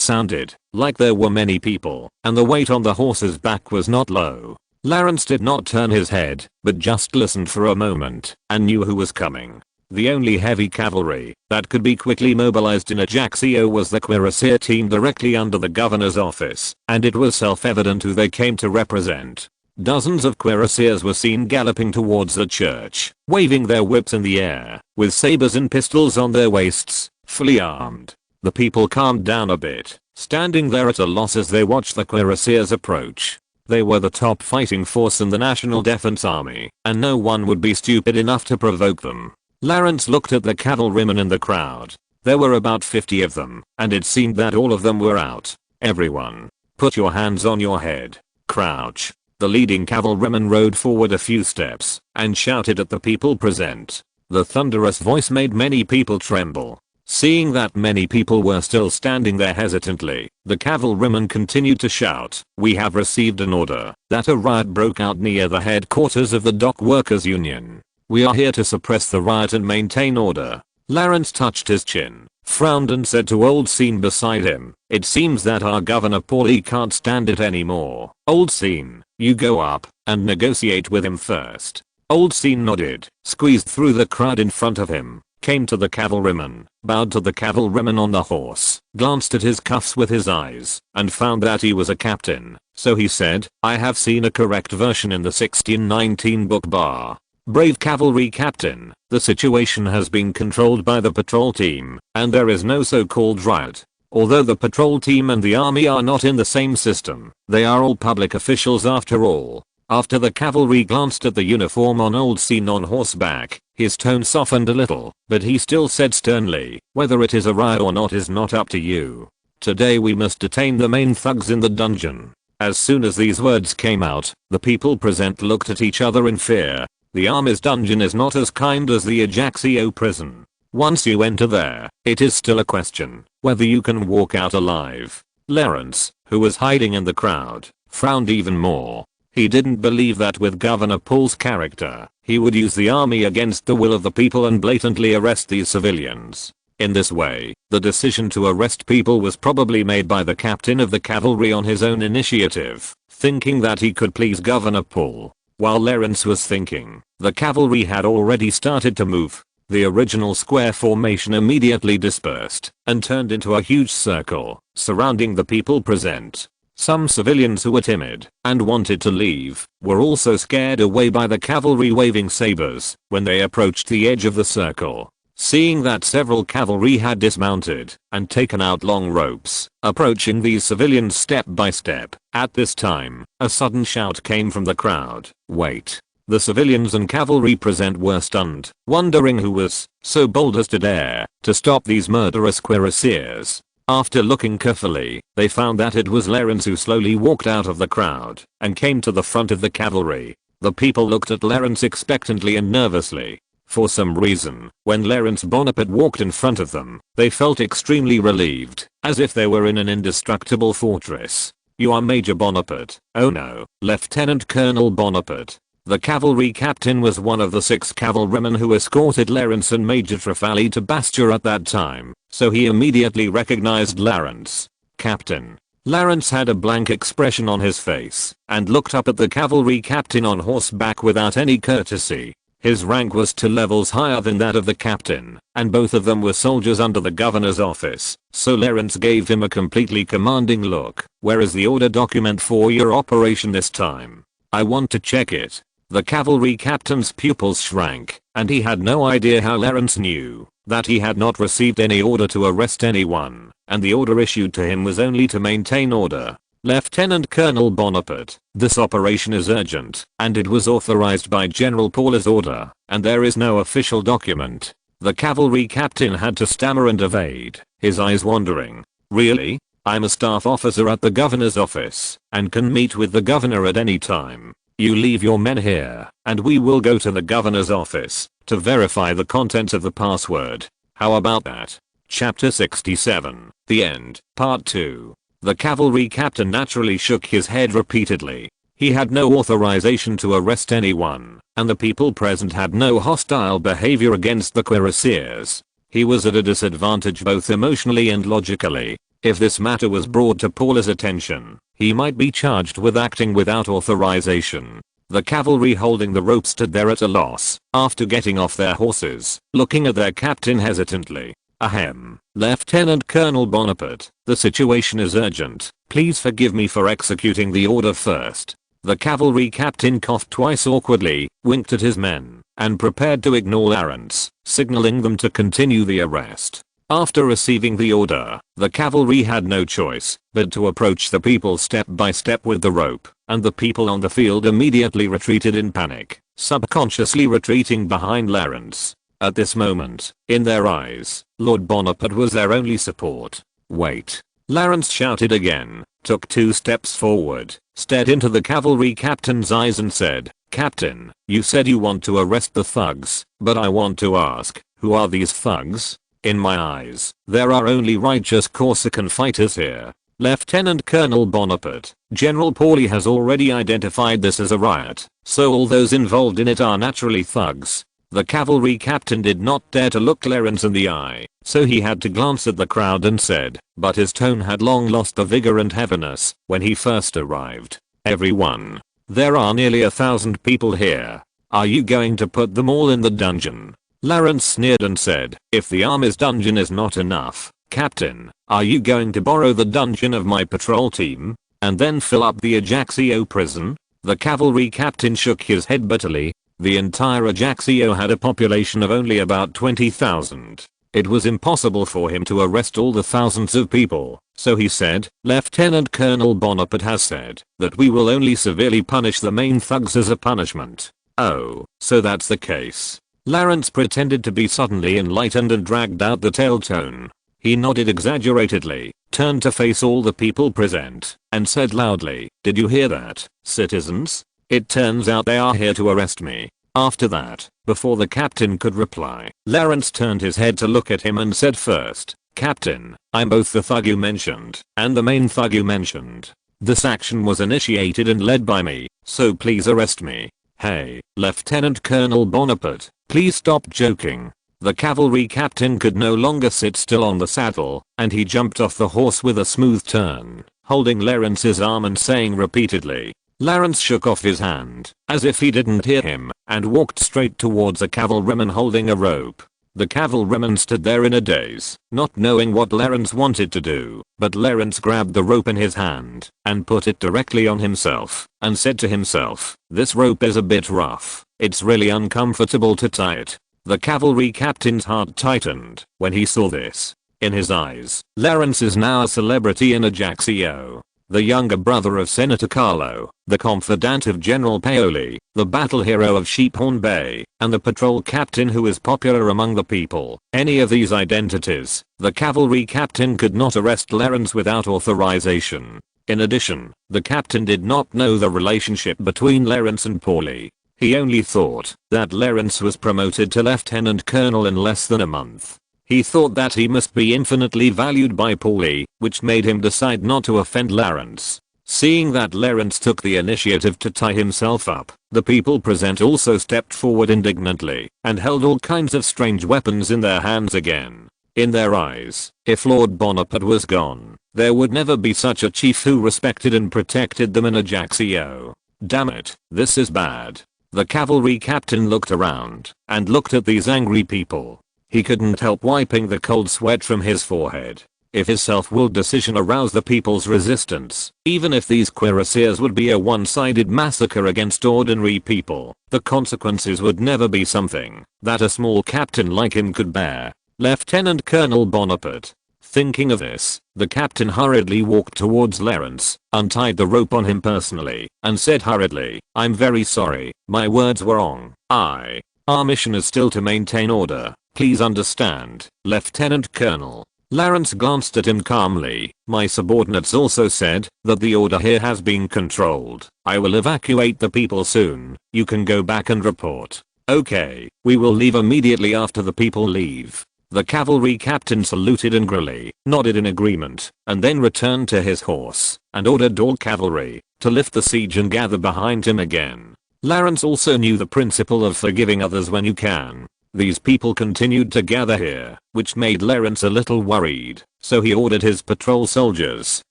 sounded like there were many people, and the weight on the horse's back was not low. Lawrence did not turn his head, but just listened for a moment, and knew who was coming. The only heavy cavalry that could be quickly mobilized in Ajaccio was the cuirassier team directly under the governor's office, and it was self-evident who they came to represent. Dozens of cuirassiers were seen galloping towards the church, waving their whips in the air, with sabers and pistols on their waists, fully armed. The people calmed down a bit, standing there at a loss as they watched the cuirassiers approach. They were the top fighting force in the National Defense Army, and no one would be stupid enough to provoke them. Lawrence looked at the cavalrymen in the crowd. There were about 50 of them, and it seemed that all of them were out. Everyone, put your hands on your head. Crouch. The leading cavalryman rode forward a few steps and shouted at the people present. The thunderous voice made many people tremble. Seeing that many people were still standing there hesitantly, the cavalryman continued to shout, "We have received an order that a riot broke out near the headquarters of the Dock Workers Union. We are here to suppress the riot and maintain order." Lawrence touched his chin, frowned and said to Old Scene beside him, "It seems that our Governor Paulie can't stand it anymore. Old Scene, you go up and negotiate with him first." Old Scene nodded, squeezed through the crowd in front of him, came to the cavalryman, bowed to the cavalryman on the horse, glanced at his cuffs with his eyes, and found that he was a captain. So he said, "I have seen a correct version in the 1619 book bar. Brave cavalry captain, the situation has been controlled by the patrol team, and there is no so-called riot. Although the patrol team and the army are not in the same system, they are all public officials after all." After the cavalry glanced at the uniform on Old Scene on horseback, his tone softened a little, but he still said sternly, "Whether it is a riot or not is not up to you. Today we must detain the main thugs in the dungeon." As soon as these words came out, the people present looked at each other in fear. The army's dungeon is not as kind as the Ajaccio prison. Once you enter there, it is still a question whether you can walk out alive. Lawrence, who was hiding in the crowd, frowned even more. He didn't believe that with Governor Paul's character, he would use the army against the will of the people and blatantly arrest these civilians. In this way, the decision to arrest people was probably made by the captain of the cavalry on his own initiative, thinking that he could please Governor Paul. While Lawrence was thinking, the cavalry had already started to move. The original square formation immediately dispersed and turned into a huge circle, surrounding the people present. Some civilians who were timid and wanted to leave were also scared away by the cavalry waving sabers when they approached the edge of the circle. Seeing that several cavalry had dismounted and taken out long ropes, approaching these civilians step by step, at this time, a sudden shout came from the crowd, "Wait!" The civilians and cavalry present were stunned, wondering who was so bold as to dare to stop these murderous cuirassiers. After looking carefully, they found that it was Lawrence who slowly walked out of the crowd and came to the front of the cavalry. The people looked at Lawrence expectantly and nervously. For some reason, when Lawrence Bonaparte walked in front of them, they felt extremely relieved, as if they were in an indestructible fortress. "You are Major Bonaparte." "Oh no, Lieutenant Colonel Bonaparte." The cavalry captain was one of the 6 cavalrymen who escorted Lawrence and Major Trafalli to Bastia at that time, so he immediately recognized Lawrence. "Captain." Lawrence had a blank expression on his face and looked up at the cavalry captain on horseback without any courtesy. His rank was 2 levels higher than that of the captain, and both of them were soldiers under the governor's office, so Lawrence gave him a completely commanding look. "Where is the order document for your operation this time? I want to check it." The cavalry captain's pupils shrank, and he had no idea how Lawrence knew that he had not received any order to arrest anyone, and the order issued to him was only to maintain order. "Lieutenant Colonel Bonaparte, this operation is urgent, and it was authorized by General Paul's order, and there is no official document." The cavalry captain had to stammer and evade, his eyes wandering. "Really? I'm a staff officer at the governor's office, and can meet with the governor at any time. You leave your men here, and we will go to the governor's office to verify the contents of the password. How about that?" Chapter 67, The End, Part 2. The cavalry captain naturally shook his head repeatedly. He had no authorization to arrest anyone, and the people present had no hostile behavior against the cuirassiers. He was at a disadvantage both emotionally and logically. If this matter was brought to Paul's attention, he might be charged with acting without authorization. The cavalry holding the rope stood there at a loss, after getting off their horses, looking at their captain hesitantly. "Ahem, Lieutenant Colonel Bonaparte, the situation is urgent. Please forgive me for executing the order first." The cavalry captain coughed twice awkwardly, winked at his men, and prepared to ignore Lawrence, signaling them to continue the arrest. After receiving the order, the cavalry had no choice but to approach the people step by step with the rope, and the people on the field immediately retreated in panic, subconsciously retreating behind Lawrence. At this moment, in their eyes, Lord Bonaparte was their only support. "Wait!" Lawrence shouted again, took 2 steps forward, stared into the cavalry captain's eyes and said, "Captain, you said you want to arrest the thugs, but I want to ask, who are these thugs? In my eyes, there are only righteous Corsican fighters here." "Lieutenant Colonel Bonaparte, General Pauli has already identified this as a riot, so all those involved in it are naturally thugs." The cavalry captain did not dare to look Lawrence in the eye, so he had to glance at the crowd and said, but his tone had long lost the vigor and heaviness when he first arrived. "Everyone. There are nearly 1,000 people here. Are you going to put them all in the dungeon?" Lawrence sneered and said, "If the army's dungeon is not enough, Captain, are you going to borrow the dungeon of my patrol team, and then fill up the Ajaccio prison?" The cavalry captain shook his head bitterly. The entire Ajaccio had a population of only about 20,000. It was impossible for him to arrest all the thousands of people, so he said, "Lieutenant Colonel Bonaparte has said that we will only severely punish the main thugs as a punishment." "Oh, so that's the case." Lawrence pretended to be suddenly enlightened and dragged out the tail tone. He nodded exaggeratedly, turned to face all the people present, and said loudly, "Did you hear that, citizens? It turns out they are here to arrest me." After that, before the captain could reply, Lawrence turned his head to look at him and said, "First, Captain, I'm both the thug you mentioned and the main thug you mentioned. This action was initiated and led by me, so please arrest me. Hey, Lieutenant Colonel Bonaparte, please stop joking." The cavalry captain could no longer sit still on the saddle, and he jumped off the horse with a smooth turn, holding Lawrence's arm and saying repeatedly. Lawrence shook off his hand, as if he didn't hear him, and walked straight towards a cavalryman holding a rope. The cavalryman stood there in a daze, not knowing what Lawrence wanted to do, but Lawrence grabbed the rope in his hand, and put it directly on himself, and said to himself, "This rope is a bit rough, it's really uncomfortable to tie it." The cavalry captain's heart tightened when he saw this. In his eyes, Lawrence is now a celebrity in Ajaccio. The younger brother of Senator Carlo, the confidant of General Paoli, the battle hero of Sheephorn Bay, and the patrol captain who is popular among the people. Any of these identities, the cavalry captain could not arrest Lawrence without authorization. In addition, the captain did not know the relationship between Lawrence and Paoli. He only thought that Lawrence was promoted to lieutenant colonel in less than a month. He thought that he must be infinitely valued by Paoli, which made him decide not to offend Lawrence. Seeing that Lawrence took the initiative to tie himself up, the people present also stepped forward indignantly and held all kinds of strange weapons in their hands again. In their eyes, if Lord Bonaparte was gone, there would never be such a chief who respected and protected them in Ajaccio. Damn it, this is bad. The cavalry captain looked around and looked at these angry people. He couldn't help wiping the cold sweat from his forehead. If his self-willed decision aroused the people's resistance, even if these cuirassiers would be a one-sided massacre against ordinary people, the consequences would never be something that a small captain like him could bear. Lieutenant Colonel Bonaparte. Thinking of this, the captain hurriedly walked towards Lawrence, untied the rope on him personally, and said hurriedly, "I'm very sorry, my words were wrong. Our mission is still to maintain order. Please understand, Lieutenant Colonel." Lawrence glanced at him calmly. "My subordinates also said that the order here has been controlled. I will evacuate the people soon. You can go back and report." "Okay, we will leave immediately after the people leave." The cavalry captain saluted angrily, nodded in agreement, and then returned to his horse and ordered all cavalry to lift the siege and gather behind him again. Lawrence also knew the principle of forgiving others when you can. These people continued to gather here, which made Lawrence a little worried, so he ordered his patrol soldiers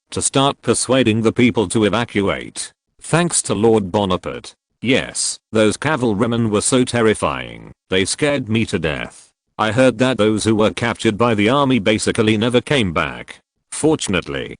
to start persuading the people to evacuate. Thanks to Lord Bonaparte. Yes, those cavalrymen were so terrifying, they scared me to death. I heard that those who were captured by the army basically never came back. Fortunately,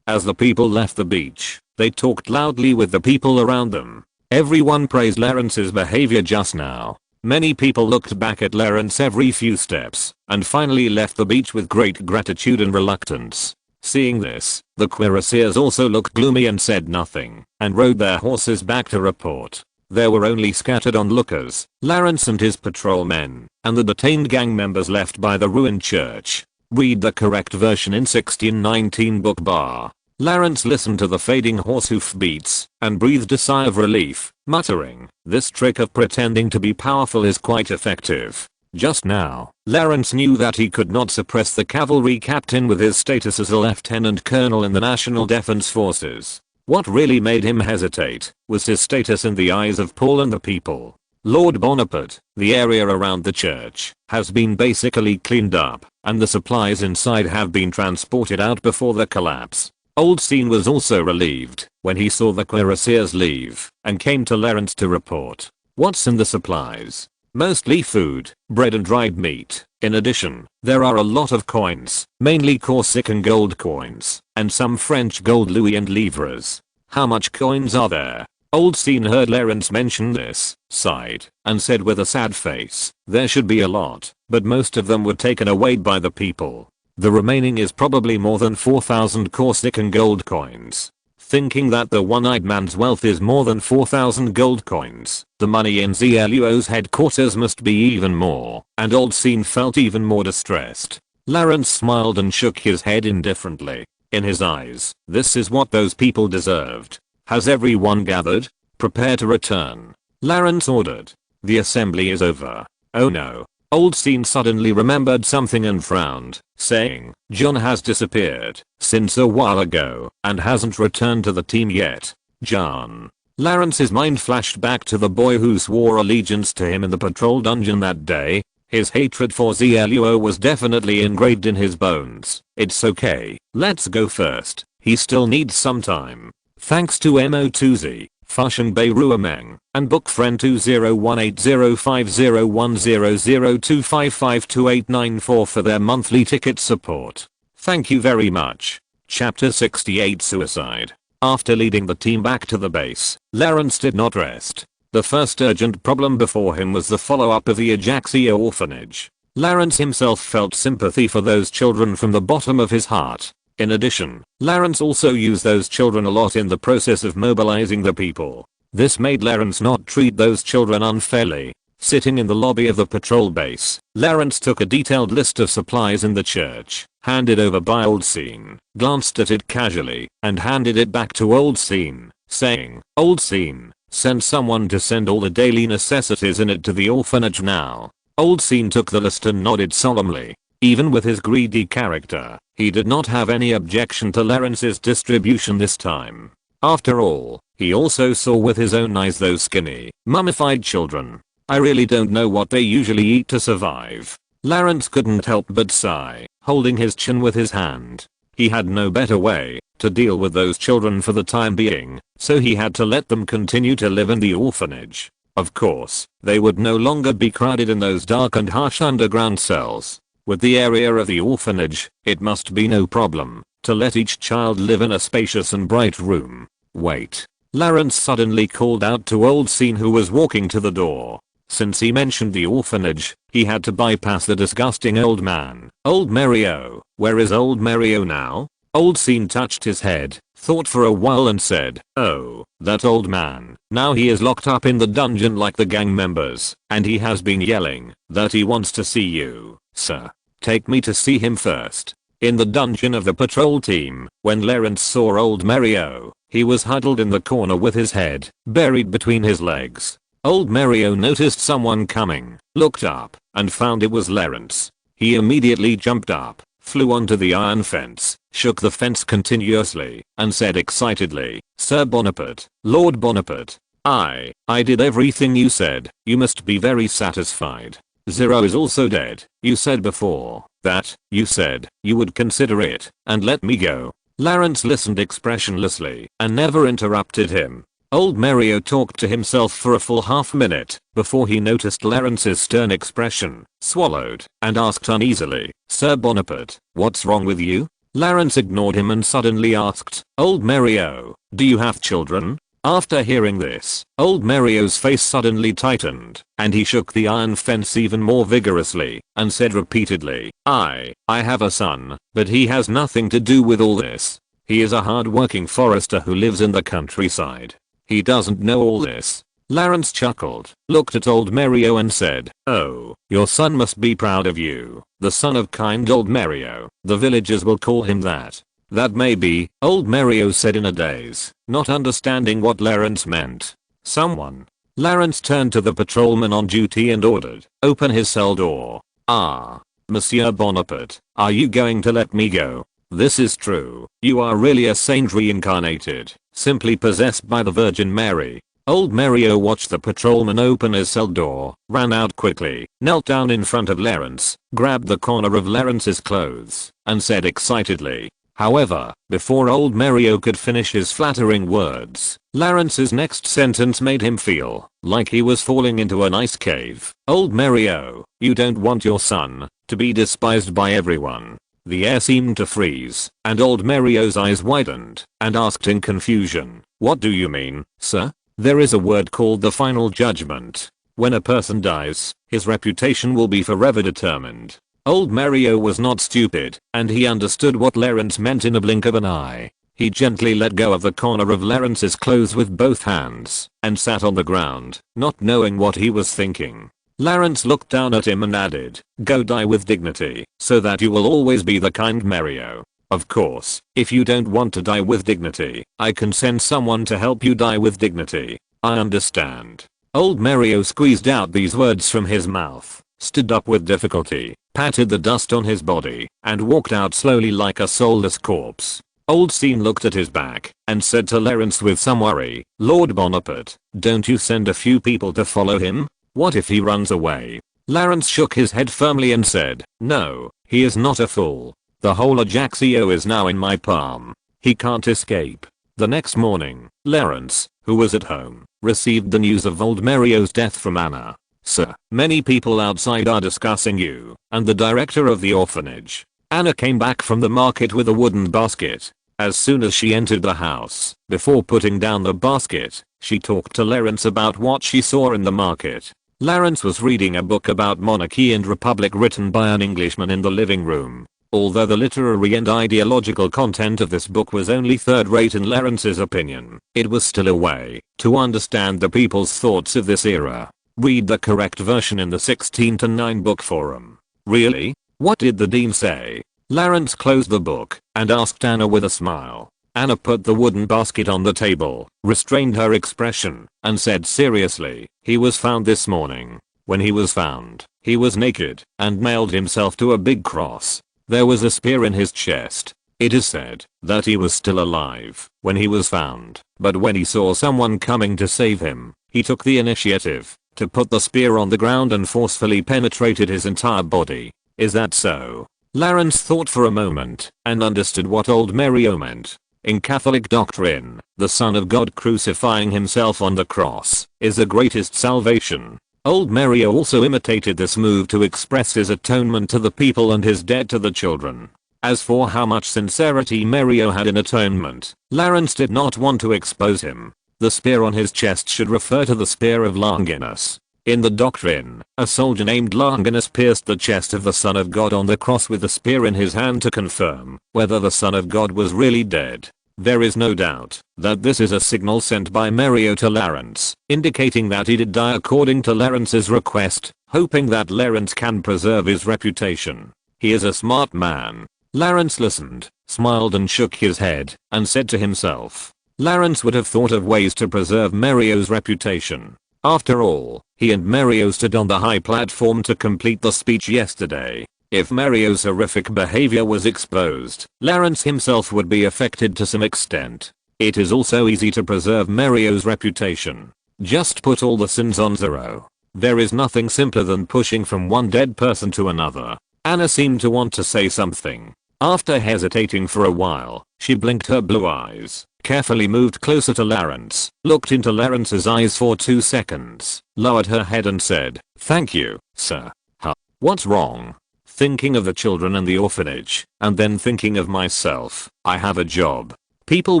as the people left the beach, they talked loudly with the people around them. Everyone praised Lawrence's behavior just now. Many people looked back at Lawrence every few steps, and finally left the beach with great gratitude and reluctance. Seeing this, the cuirassiers also looked gloomy and said nothing, and rode their horses back to report. There were only scattered onlookers, Lawrence and his patrolmen, and the detained gang members left by the ruined church. Read the correct version in 1619 book bar. Lawrence listened to the fading horse hoof beats and breathed a sigh of relief, muttering, "This trick of pretending to be powerful is quite effective." Just now, Lawrence knew that he could not suppress the cavalry captain with his status as a lieutenant colonel in the National Defense Forces. What really made him hesitate was his status in the eyes of Paul and the people. Lord Bonaparte, the area around the church has been basically cleaned up, and the supplies inside have been transported out before the collapse. Old Scene was also relieved when he saw the cuirassiers leave and came to Lawrence to report. "What's in the supplies?" "Mostly food, bread and dried meat. In addition, there are a lot of coins, mainly Corsican gold coins, and some French gold louis and livres." "How much coins are there?" Old Scene heard Lawrence mention this, sighed, and said with a sad face, "There should be a lot, but most of them were taken away by the people. The remaining is probably more than 4,000 Corsican gold coins." Thinking that the one-eyed man's wealth is more than 4,000 gold coins, the money in ZLUO's headquarters must be even more, and Old Scene felt even more distressed. Lawrence smiled and shook his head indifferently. In his eyes, this is what those people deserved. Has everyone gathered? Prepare to return. Lawrence ordered. The assembly is over. Oh no. Old Scene suddenly remembered something and frowned, saying, John has disappeared since a while ago and hasn't returned to the team yet. John. Lawrence's mind flashed back to the boy who swore allegiance to him in the patrol dungeon that day. His hatred for ZLUO was definitely engraved in his bones. It's okay, let's go first. He still needs some time. Thanks to Mo2Z, Fusheng Bei Ruameng, and book friend 201805010025552894 for their monthly ticket support. Thank you very much. Chapter 68 Suicide. After leading the team back to the base, Lawrence did not rest. The first urgent problem before him was the follow-up of the Ajaxia orphanage. Lawrence himself felt sympathy for those children from the bottom of his heart. In addition, Lawrence also used those children a lot in the process of mobilizing the people. This made Lawrence not treat those children unfairly. Sitting in the lobby of the patrol base, Lawrence took a detailed list of supplies in the church, handed over by Old Scene, glanced at it casually, and handed it back to Old Scene, saying, Old Scene, send someone to send all the daily necessities in it to the orphanage now. Old Scene took the list and nodded solemnly. Even with his greedy character, he did not have any objection to Lawrence's distribution this time. After all, he also saw with his own eyes those skinny, mummified children. I really don't know what they usually eat to survive. Lawrence couldn't help but sigh, holding his chin with his hand. He had no better way to deal with those children for the time being, so he had to let them continue to live in the orphanage. Of course, they would no longer be crowded in those dark and harsh underground cells. With the area of the orphanage, it must be no problem to let each child live in a spacious and bright room. Wait. Lawrence suddenly called out to Old Scene, who was walking to the door. Since he mentioned the orphanage, he had to bypass the disgusting old man. Old Mario, where is old Mario now? Old Scene touched his head, thought for a while and said, oh, that old man. Now he is locked up in the dungeon like the gang members, and he has been yelling that he wants to see you, sir. Take me to see him first. In the dungeon of the patrol team, when Lawrence saw old Mario, he was huddled in the corner with his head buried between his legs. Old Mario noticed someone coming, looked up, and found it was Lawrence. He immediately jumped up, flew onto the iron fence, shook the fence continuously, and said excitedly, Sir Bonaparte, Lord Bonaparte, I did everything you said. You must be very satisfied. Zero is also dead. You said before that you said you would consider it and let me go. Lawrence listened expressionlessly and never interrupted him. Old Mario talked to himself for a full half minute before he noticed Lawrence's stern expression, swallowed, and asked uneasily, Sir Bonaparte, what's wrong with you? Lawrence ignored him and suddenly asked, Old Mario, do you have children? After hearing this, old Mario's face suddenly tightened, and he shook the iron fence even more vigorously, and said repeatedly, I have a son, but he has nothing to do with all this. He is a hard-working forester who lives in the countryside. He doesn't know all this. Lawrence chuckled, looked at old Mario and said, oh, your son must be proud of you. The son of kind old Mario. The villagers will call him that. That may be, old Mario said in a daze, not understanding what Lawrence meant. Someone. Lawrence turned to the patrolman on duty and ordered, open his cell door. Ah. Monsieur Bonaparte, are you going to let me go? This is true. You are really a saint reincarnated, simply possessed by the Virgin Mary. Old Mario watched the patrolman open his cell door, ran out quickly, knelt down in front of Lawrence, grabbed the corner of Lawrence's clothes, and said excitedly. However, before old Mario could finish his flattering words, Lawrence's next sentence made him feel like he was falling into an ice cave. Old Mario, you don't want your son to be despised by everyone. The air seemed to freeze, and old Mario's eyes widened, and asked in confusion, what do you mean, sir? There is a word called the final judgment. When a person dies, his reputation will be forever determined. Old Mario was not stupid, and he understood what Lawrence meant in a blink of an eye. He gently let go of the corner of Lawrence's clothes with both hands, and sat on the ground, not knowing what he was thinking. Lawrence looked down at him and added, "Go die with dignity, so that you will always be the kind Mario. Of course, if you don't want to die with dignity, I can send someone to help you die with dignity. I understand." Old Mario squeezed out these words from his mouth, stood up with difficulty, patted the dust on his body, and walked out slowly like a soulless corpse. Old Scene looked at his back and said to Lawrence with some worry, "Lord Bonaparte, don't you send a few people to follow him? What if he runs away?" Lawrence shook his head firmly and said, "No, he is not a fool. The whole Ajaccio is now in my palm. He can't escape." The next morning, Lawrence, who was at home, received the news of old Mario's death from Anna. "Sir, many people outside are discussing you and the director of the orphanage." Anna came back from the market with a wooden basket. As soon as she entered the house, before putting down the basket, she talked to Lawrence about what she saw in the market. Lawrence was reading a book about monarchy and republic written by an Englishman in the living room. Although the literary and ideological content of this book was only third-rate in Lawrence's opinion, it was still a way to understand the people's thoughts of this era. Read the correct version in the 16-9 book forum. "Really? What did the dean say?" Lawrence closed the book and asked Anna with a smile. Anna put the wooden basket on the table, restrained her expression, and said seriously, "He was found this morning. When he was found, he was naked and nailed himself to a big cross. There was a spear in his chest. It is said that he was still alive when he was found, but when he saw someone coming to save him, he took the initiative to put the spear on the ground and forcefully penetrated his entire body. Is that so?" Lawrence thought for a moment and understood what old Mario meant. In Catholic doctrine, the Son of God crucifying himself on the cross is the greatest salvation. Old Mario also imitated this move to express his atonement to the people and his debt to the children. As for how much sincerity Mario had in atonement, Lawrence did not want to expose him. The spear on his chest should refer to the spear of Longinus. In the doctrine, a soldier named Longinus pierced the chest of the Son of God on the cross with a spear in his hand to confirm whether the Son of God was really dead. There is no doubt that this is a signal sent by Mario to Lawrence, indicating that he did die according to Lawrence's request, hoping that Lawrence can preserve his reputation. He is a smart man. Lawrence listened, smiled and shook his head, and said to himself, Lawrence would have thought of ways to preserve Mario's reputation. After all, he and Mario stood on the high platform to complete the speech yesterday. If Mario's horrific behavior was exposed, Lawrence himself would be affected to some extent. It is also easy to preserve Mario's reputation. Just put all the sins on zero. There is nothing simpler than pushing from one dead person to another. Anna seemed to want to say something. After hesitating for a while, she blinked her blue eyes, carefully moved closer to Lawrence, looked into Lawrence's eyes for 2 seconds, lowered her head and said, "Thank you, sir." Huh? What's wrong? Thinking of the children and the orphanage, and then thinking of myself. I have a job. People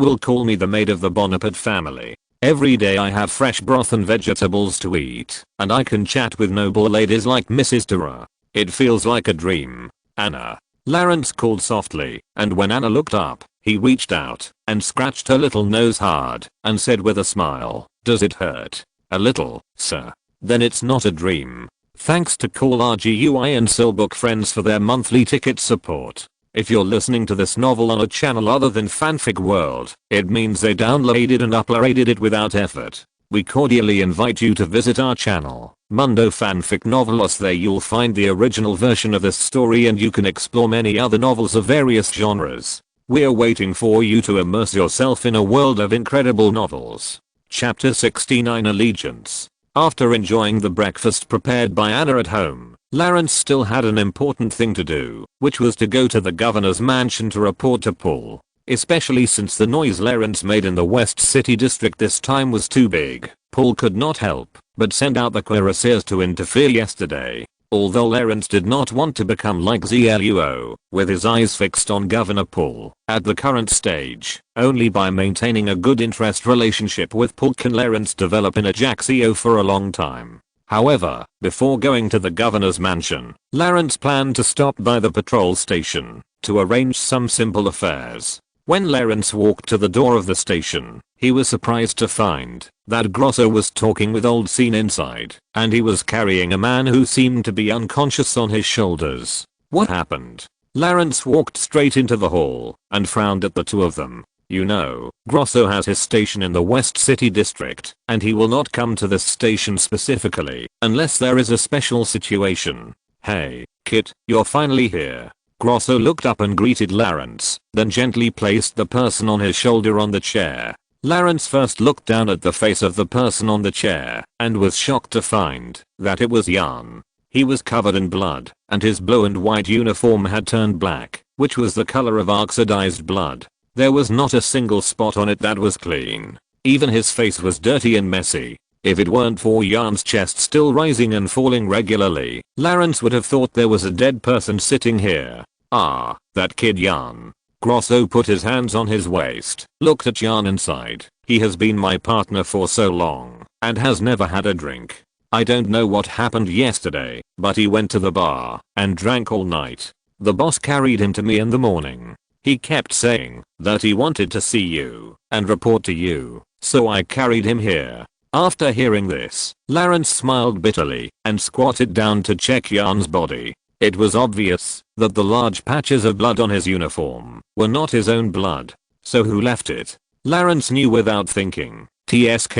will call me the maid of the Bonaparte family. Every day I have fresh broth and vegetables to eat, and I can chat with noble ladies like Mrs. Dura. It feels like a dream. Anna. Lawrence called softly, and when Anna looked up, he reached out and scratched her little nose hard and said with a smile, "Does it hurt?" "A little, sir." "Then it's not a dream." Thanks to Call RGUI and Soulbook Friends for their monthly ticket support. If you're listening to this novel on a channel other than Fanfic World, it means they downloaded and uploaded it without effort. We cordially invite you to visit our channel, Mundo Fanfic Novelos. There you'll find the original version of this story and you can explore many other novels of various genres. We're waiting for you to immerse yourself in a world of incredible novels. Chapter 69 Allegiance. After enjoying the breakfast prepared by Anna at home, Lawrence still had an important thing to do, which was to go to the governor's mansion to report to Paul. Especially since the noise Lawrence made in the West City district this time was too big, Paul could not help but send out the cuirassiers to interfere yesterday. Although Lawrence did not want to become like Zluo, with his eyes fixed on Governor Paul, at the current stage, only by maintaining a good interest relationship with Paul can Lawrence develop in Ajaccio for a long time. However, before going to the governor's mansion, Lawrence planned to stop by the patrol station to arrange some simple affairs. When Lawrence walked to the door of the station, he was surprised to find that Grosso was talking with old Scene inside, and he was carrying a man who seemed to be unconscious on his shoulders. What happened? Lawrence walked straight into the hall and frowned at the two of them. You know, Grosso has his station in the West City District, and he will not come to this station specifically unless there is a special situation. Hey, Kit, you're finally here. Grosso looked up and greeted Lawrence, then gently placed the person on his shoulder on the chair. Lawrence first looked down at the face of the person on the chair and was shocked to find that it was Jan. He was covered in blood, and his blue and white uniform had turned black, which was the color of oxidized blood. There was not a single spot on it that was clean. Even his face was dirty and messy. If it weren't for Jan's chest still rising and falling regularly, Lawrence would have thought there was a dead person sitting here. Ah, that kid Jan. Grosso put his hands on his waist, looked at Jan inside. He has been my partner for so long, and has never had a drink. I don't know what happened yesterday, but he went to the bar and drank all night. The boss carried him to me in the morning. He kept saying that he wanted to see you and report to you, so I carried him here. After hearing this, Lawrence smiled bitterly and squatted down to check Jan's body. It was obvious that the large patches of blood on his uniform were not his own blood. So who left it? Lawrence knew without thinking. TSK.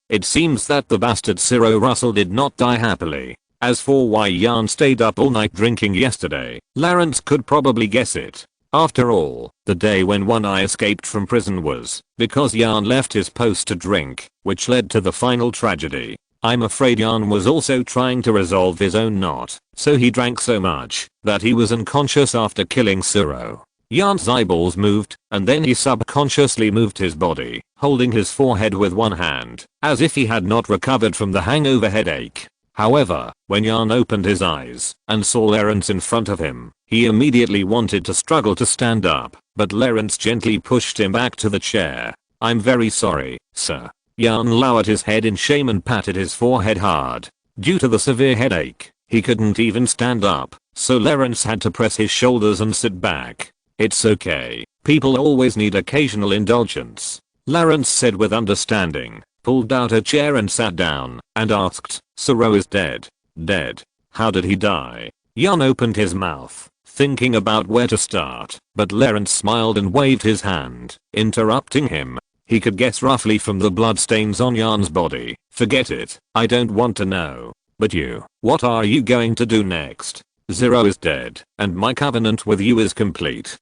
It seems that the bastard Ciro Russell did not die happily. As for why Jan stayed up all night drinking yesterday, Lawrence could probably guess it. After all, the day when One Eye escaped from prison was because Jan left his post to drink, which led to the final tragedy. I'm afraid Jan was also trying to resolve his own knot, so he drank so much that he was unconscious after killing Ciro. Jan's eyeballs moved, and then he subconsciously moved his body, holding his forehead with one hand, as if he had not recovered from the hangover headache. However, when Jan opened his eyes and saw Lawrence in front of him, he immediately wanted to struggle to stand up, but Lawrence gently pushed him back to the chair. I'm very sorry, sir. Jan lowered his head in shame and patted his forehead hard. Due to the severe headache, he couldn't even stand up, so Lawrence had to press his shoulders and sit back. It's okay. People always need occasional indulgence, Lawrence said with understanding, pulled out a chair and sat down, and asked, Ciro is dead. Dead? How did he die? Jan opened his mouth, thinking about where to start, but Lawrence smiled and waved his hand, interrupting him. He could guess roughly from the bloodstains on Jan's body. Forget it, I don't want to know. But you, what are you going to do next? Ciro is dead, and my covenant with you is complete.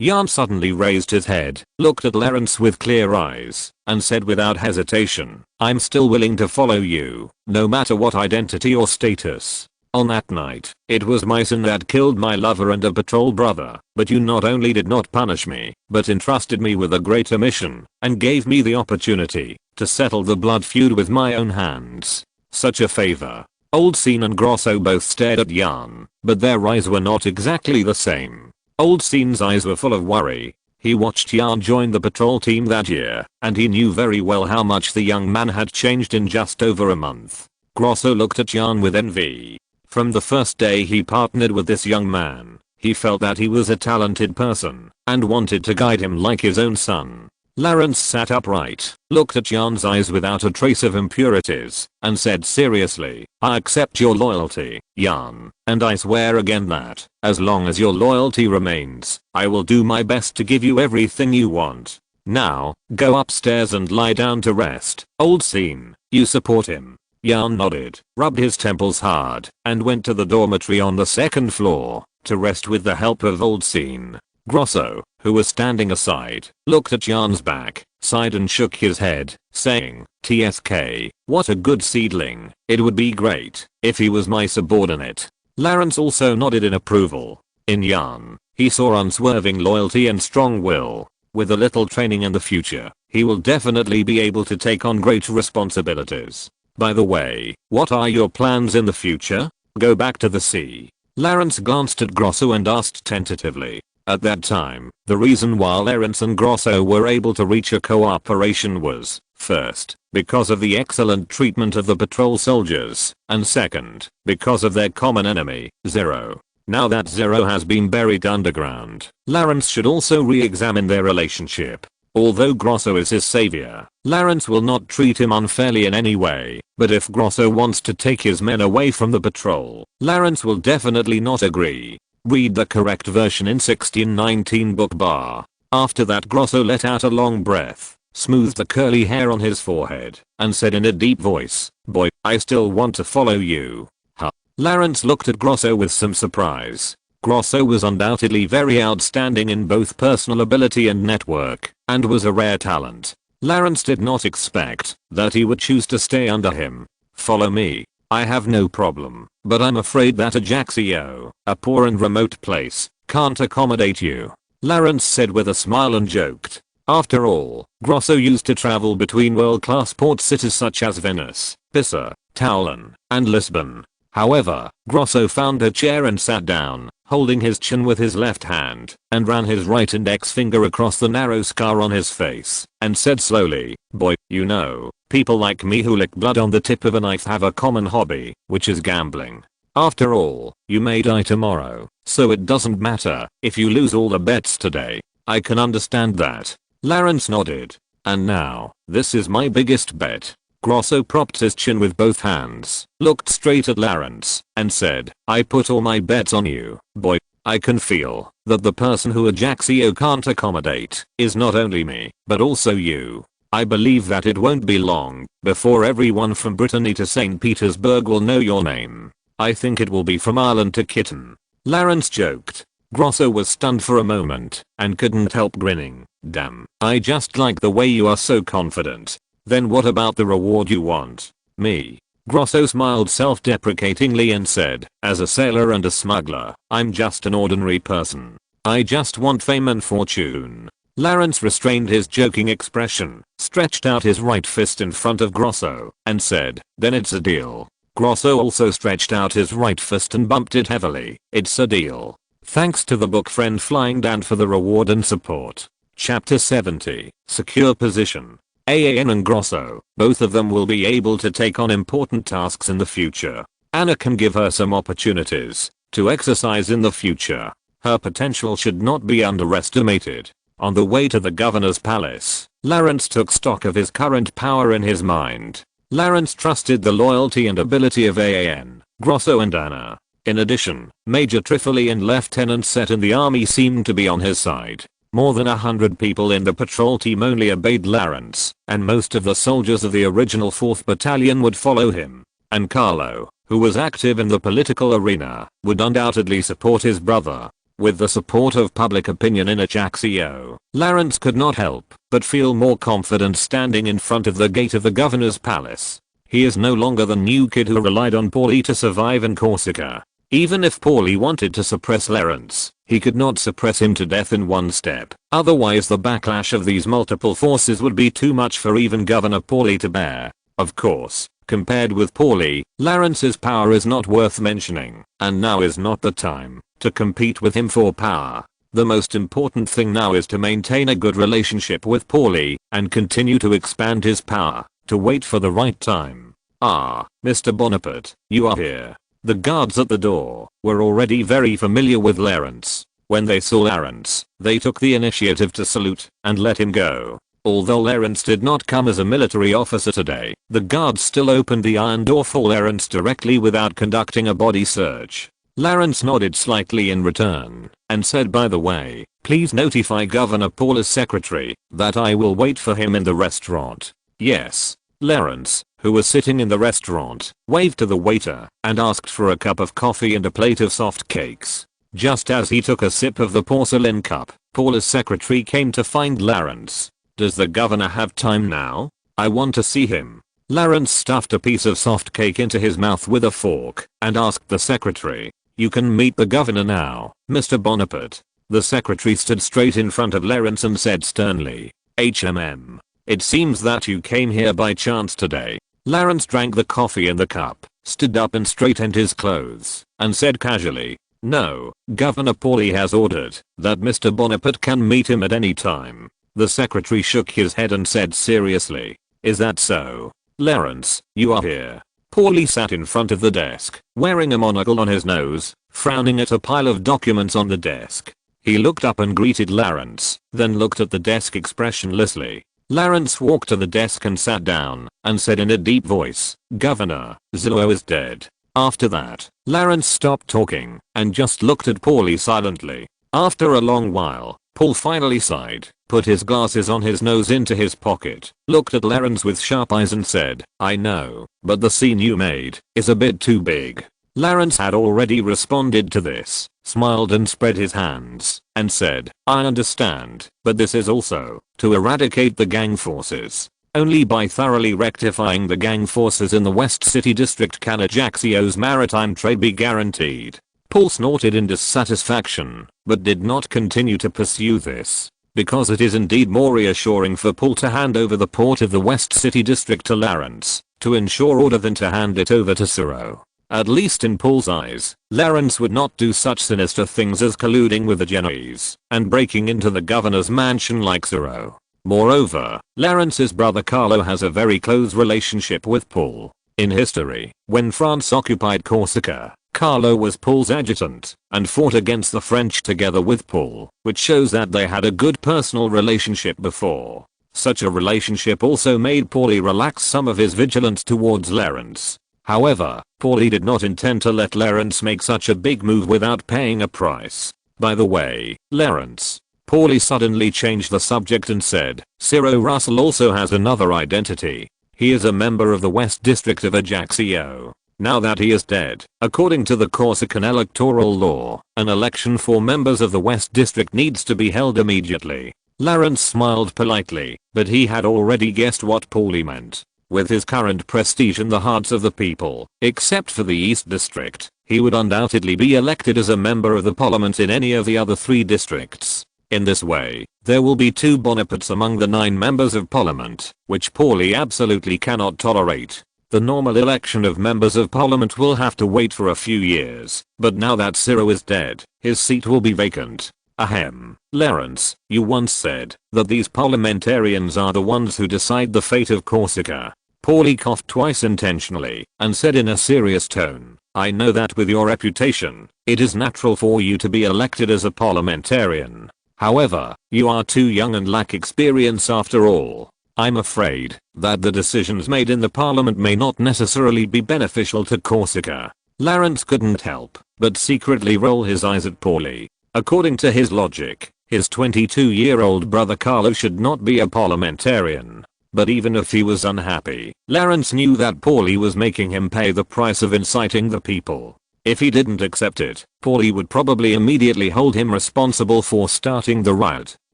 Jan suddenly raised his head, looked at Lawrence with clear eyes, and said without hesitation, I'm still willing to follow you, no matter what identity or status. On that night, it was my sin that killed my lover and a patrol brother, but you not only did not punish me, but entrusted me with a greater mission, and gave me the opportunity to settle the blood feud with my own hands. Such a favor. Old Scene and Grosso both stared at Jan, but their eyes were not exactly the same. Old Scene's eyes were full of worry. He watched Jan join the patrol team that year, and he knew very well how much the young man had changed in just over a month. Grosso looked at Jan with envy. From the first day he partnered with this young man, he felt that he was a talented person, and wanted to guide him like his own son. Lawrence sat upright, looked at Jan's eyes without a trace of impurities, and said seriously, I accept your loyalty, Jan, and I swear again that, as long as your loyalty remains, I will do my best to give you everything you want. Now, go upstairs and lie down to rest. Old Scene, you support him. Jan nodded, rubbed his temples hard, and went to the dormitory on the second floor to rest with the help of Old Scene. Grosso, who was standing aside, looked at Jan's back, sighed and shook his head, saying, TSK, what a good seedling. It would be great if he was my subordinate. Lawrence also nodded in approval. In Jan, he saw unswerving loyalty and strong will. With a little training in the future, he will definitely be able to take on great responsibilities. By the way, what are your plans in the future? Go back to the sea. Lawrence glanced at Grosso and asked tentatively. At that time, the reason why Lawrence and Grosso were able to reach a cooperation was, first, because of the excellent treatment of the patrol soldiers, and second, because of their common enemy, Ciro. Now that Zero has been buried underground, Lawrence should also re-examine their relationship. Although Grosso is his savior, Lawrence will not treat him unfairly in any way, but if Grosso wants to take his men away from the patrol, Lawrence will definitely not agree. Read the correct version in 1619 book bar. After that, Grosso let out a long breath, smoothed the curly hair on his forehead, and said in a deep voice, "Boy, I still want to follow you." Huh. Lawrence looked at Grosso with some surprise. Grosso was undoubtedly very outstanding in both personal ability and network, and was a rare talent. Lawrence did not expect that he would choose to stay under him. "Follow me. I have no problem, but I'm afraid that Ajaccio, a poor and remote place, can't accommodate you," Lawrence said with a smile and joked. After all, Grosso used to travel between world-class port cities such as Venice, Pisa, Toulon, and Lisbon. However, Grosso found a chair and sat down, holding his chin with his left hand, and ran his right index finger across the narrow scar on his face, and said slowly, "Boy, you know, people like me who lick blood on the tip of a knife have a common hobby, which is gambling. After all, you may die tomorrow, so it doesn't matter if you lose all the bets today. I can understand that." Lawrence nodded. "And now, this is my biggest bet." Grosso propped his chin with both hands, looked straight at Lawrence, and said, "I put all my bets on you, boy. I can feel that the person who Ajaccio can't accommodate is not only me, but also you. I believe that it won't be long before everyone from Brittany to St. Petersburg will know your name. I think it will be from Ireland to Kitten." Lawrence joked. Grosso was stunned for a moment, and couldn't help grinning. "Damn, I just like the way you are so confident. Then what about the reward you want?" "Me?" Grosso smiled self-deprecatingly and said, "As a sailor and a smuggler, I'm just an ordinary person. I just want fame and fortune." Lawrence restrained his joking expression, stretched out his right fist in front of Grosso, and said, "Then it's a deal." Grosso also stretched out his right fist and bumped it heavily. "It's a deal. Thanks to the book friend Flying Dan for the reward and support." Chapter 70, Secure Position. Anna and Grosso, both of them will be able to take on important tasks in the future. Anna can give her some opportunities to exercise in the future. Her potential should not be underestimated. On the way to the governor's palace, Lawrence took stock of his current power in his mind. Lawrence trusted the loyalty and ability of Anna, Grosso and Anna. In addition, Major Trifoli and Lieutenant Set in the army seemed to be on his side. More than 100 people in the patrol team only obeyed Lawrence, and most of the soldiers of the original 4th Battalion would follow him. And Carlo, who was active in the political arena, would undoubtedly support his brother. With the support of public opinion in Ajaccio, Lawrence could not help but feel more confident standing in front of the gate of the governor's palace. He is no longer the new kid who relied on Paulie to survive in Corsica. Even if Paulie wanted to suppress Lawrence, he could not suppress him to death in one step. Otherwise the backlash of these multiple forces would be too much for even Governor Paulie to bear. Of course, compared with Paulie, Lawrence's power is not worth mentioning, and now is not the time to compete with him for power. The most important thing now is to maintain a good relationship with Paulie, and continue to expand his power, to wait for the right time. "Ah, Mr. Bonaparte, you are here." The guards at the door were already very familiar with Lawrence. When they saw Lawrence, they took the initiative to salute and let him go. Although Lawrence did not come as a military officer today, the guards still opened the iron door for Lawrence directly without conducting a body search. Lawrence nodded slightly in return and said, "By the way, please notify Governor Paula's secretary that I will wait for him in the restaurant." "Yes." Lawrence, who was sitting in the restaurant, waved to the waiter and asked for a cup of coffee and a plate of soft cakes. Just as he took a sip of the porcelain cup, Paula's secretary came to find Lawrence. "Does the governor have time now? I want to see him." Lawrence stuffed a piece of soft cake into his mouth with a fork and asked the secretary, "You can meet the governor now, Mr. Bonaparte." The secretary stood straight in front of Lawrence and said sternly, "HMM. It seems that you came here by chance today." Lawrence drank the coffee in the cup, stood up and straightened his clothes, and said casually, "No, Governor Paulie has ordered that Mr. Bonaparte can meet him at any time." The secretary shook his head and said seriously, "Is that so? Lawrence, you are here." Paulie sat in front of the desk, wearing a monocle on his nose, frowning at a pile of documents on the desk. He looked up and greeted Lawrence, then looked at the desk expressionlessly. Lawrence walked to the desk and sat down, and said in a deep voice, "Governor, Zero is dead." After that, Lawrence stopped talking, and just looked at Paulie silently. After a long while, Paul finally sighed, put his glasses on his nose into his pocket, looked at Lawrence with sharp eyes and said, "I know, but the scene you made is a bit too big." Lawrence had already responded to this, smiled and spread his hands, and said, "I understand, but this is also to eradicate the gang forces. Only by thoroughly rectifying the gang forces in the West City District can Ajacsio's maritime trade be guaranteed." Paul snorted in dissatisfaction, but did not continue to pursue this, because it is indeed more reassuring for Paul to hand over the port of the West City District to Lawrence, to ensure order than to hand it over to Ciro. At least in Paul's eyes, Lawrence would not do such sinister things as colluding with the Genoese and breaking into the governor's mansion like Ciro. Moreover, Lawrence's brother Carlo has a very close relationship with Paul. In history, when France occupied Corsica, Carlo was Paul's adjutant and fought against the French together with Paul, which shows that they had a good personal relationship before. Such a relationship also made Paulie relax some of his vigilance towards Lawrence. However, Paulie did not intend to let Lawrence make such a big move without paying a price. "By the way, Lawrence." Paulie suddenly changed the subject and said, "Ciro Russell also has another identity. He is a member of the West District of Ajaccio. Now that he is dead, according to the Corsican electoral law, an election for members of the West District needs to be held immediately." Lawrence smiled politely, but he had already guessed what Paulie meant. With his current prestige in the hearts of the people, except for the East District, he would undoubtedly be elected as a member of the parliament in any of the other 3 districts. In this way, there will be 2 Bonapartes among the 9 members of parliament, which Paulie absolutely cannot tolerate. The normal election of members of parliament will have to wait for a few years, but now that Ciro is dead, his seat will be vacant. Ahem. Lawrence, you once said that these parliamentarians are the ones who decide the fate of Corsica. Paulie coughed twice intentionally and said in a serious tone, "I know that with your reputation, it is natural for you to be elected as a parliamentarian. However, you are too young and lack experience after all. I'm afraid that the decisions made in the parliament may not necessarily be beneficial to Corsica." Lawrence couldn't help but secretly roll his eyes at Paulie. According to his logic, his 22-year-old brother Carlo should not be a parliamentarian. But even if he was unhappy, Lawrence knew that Paulie was making him pay the price of inciting the people. If he didn't accept it, Paulie would probably immediately hold him responsible for starting the riot.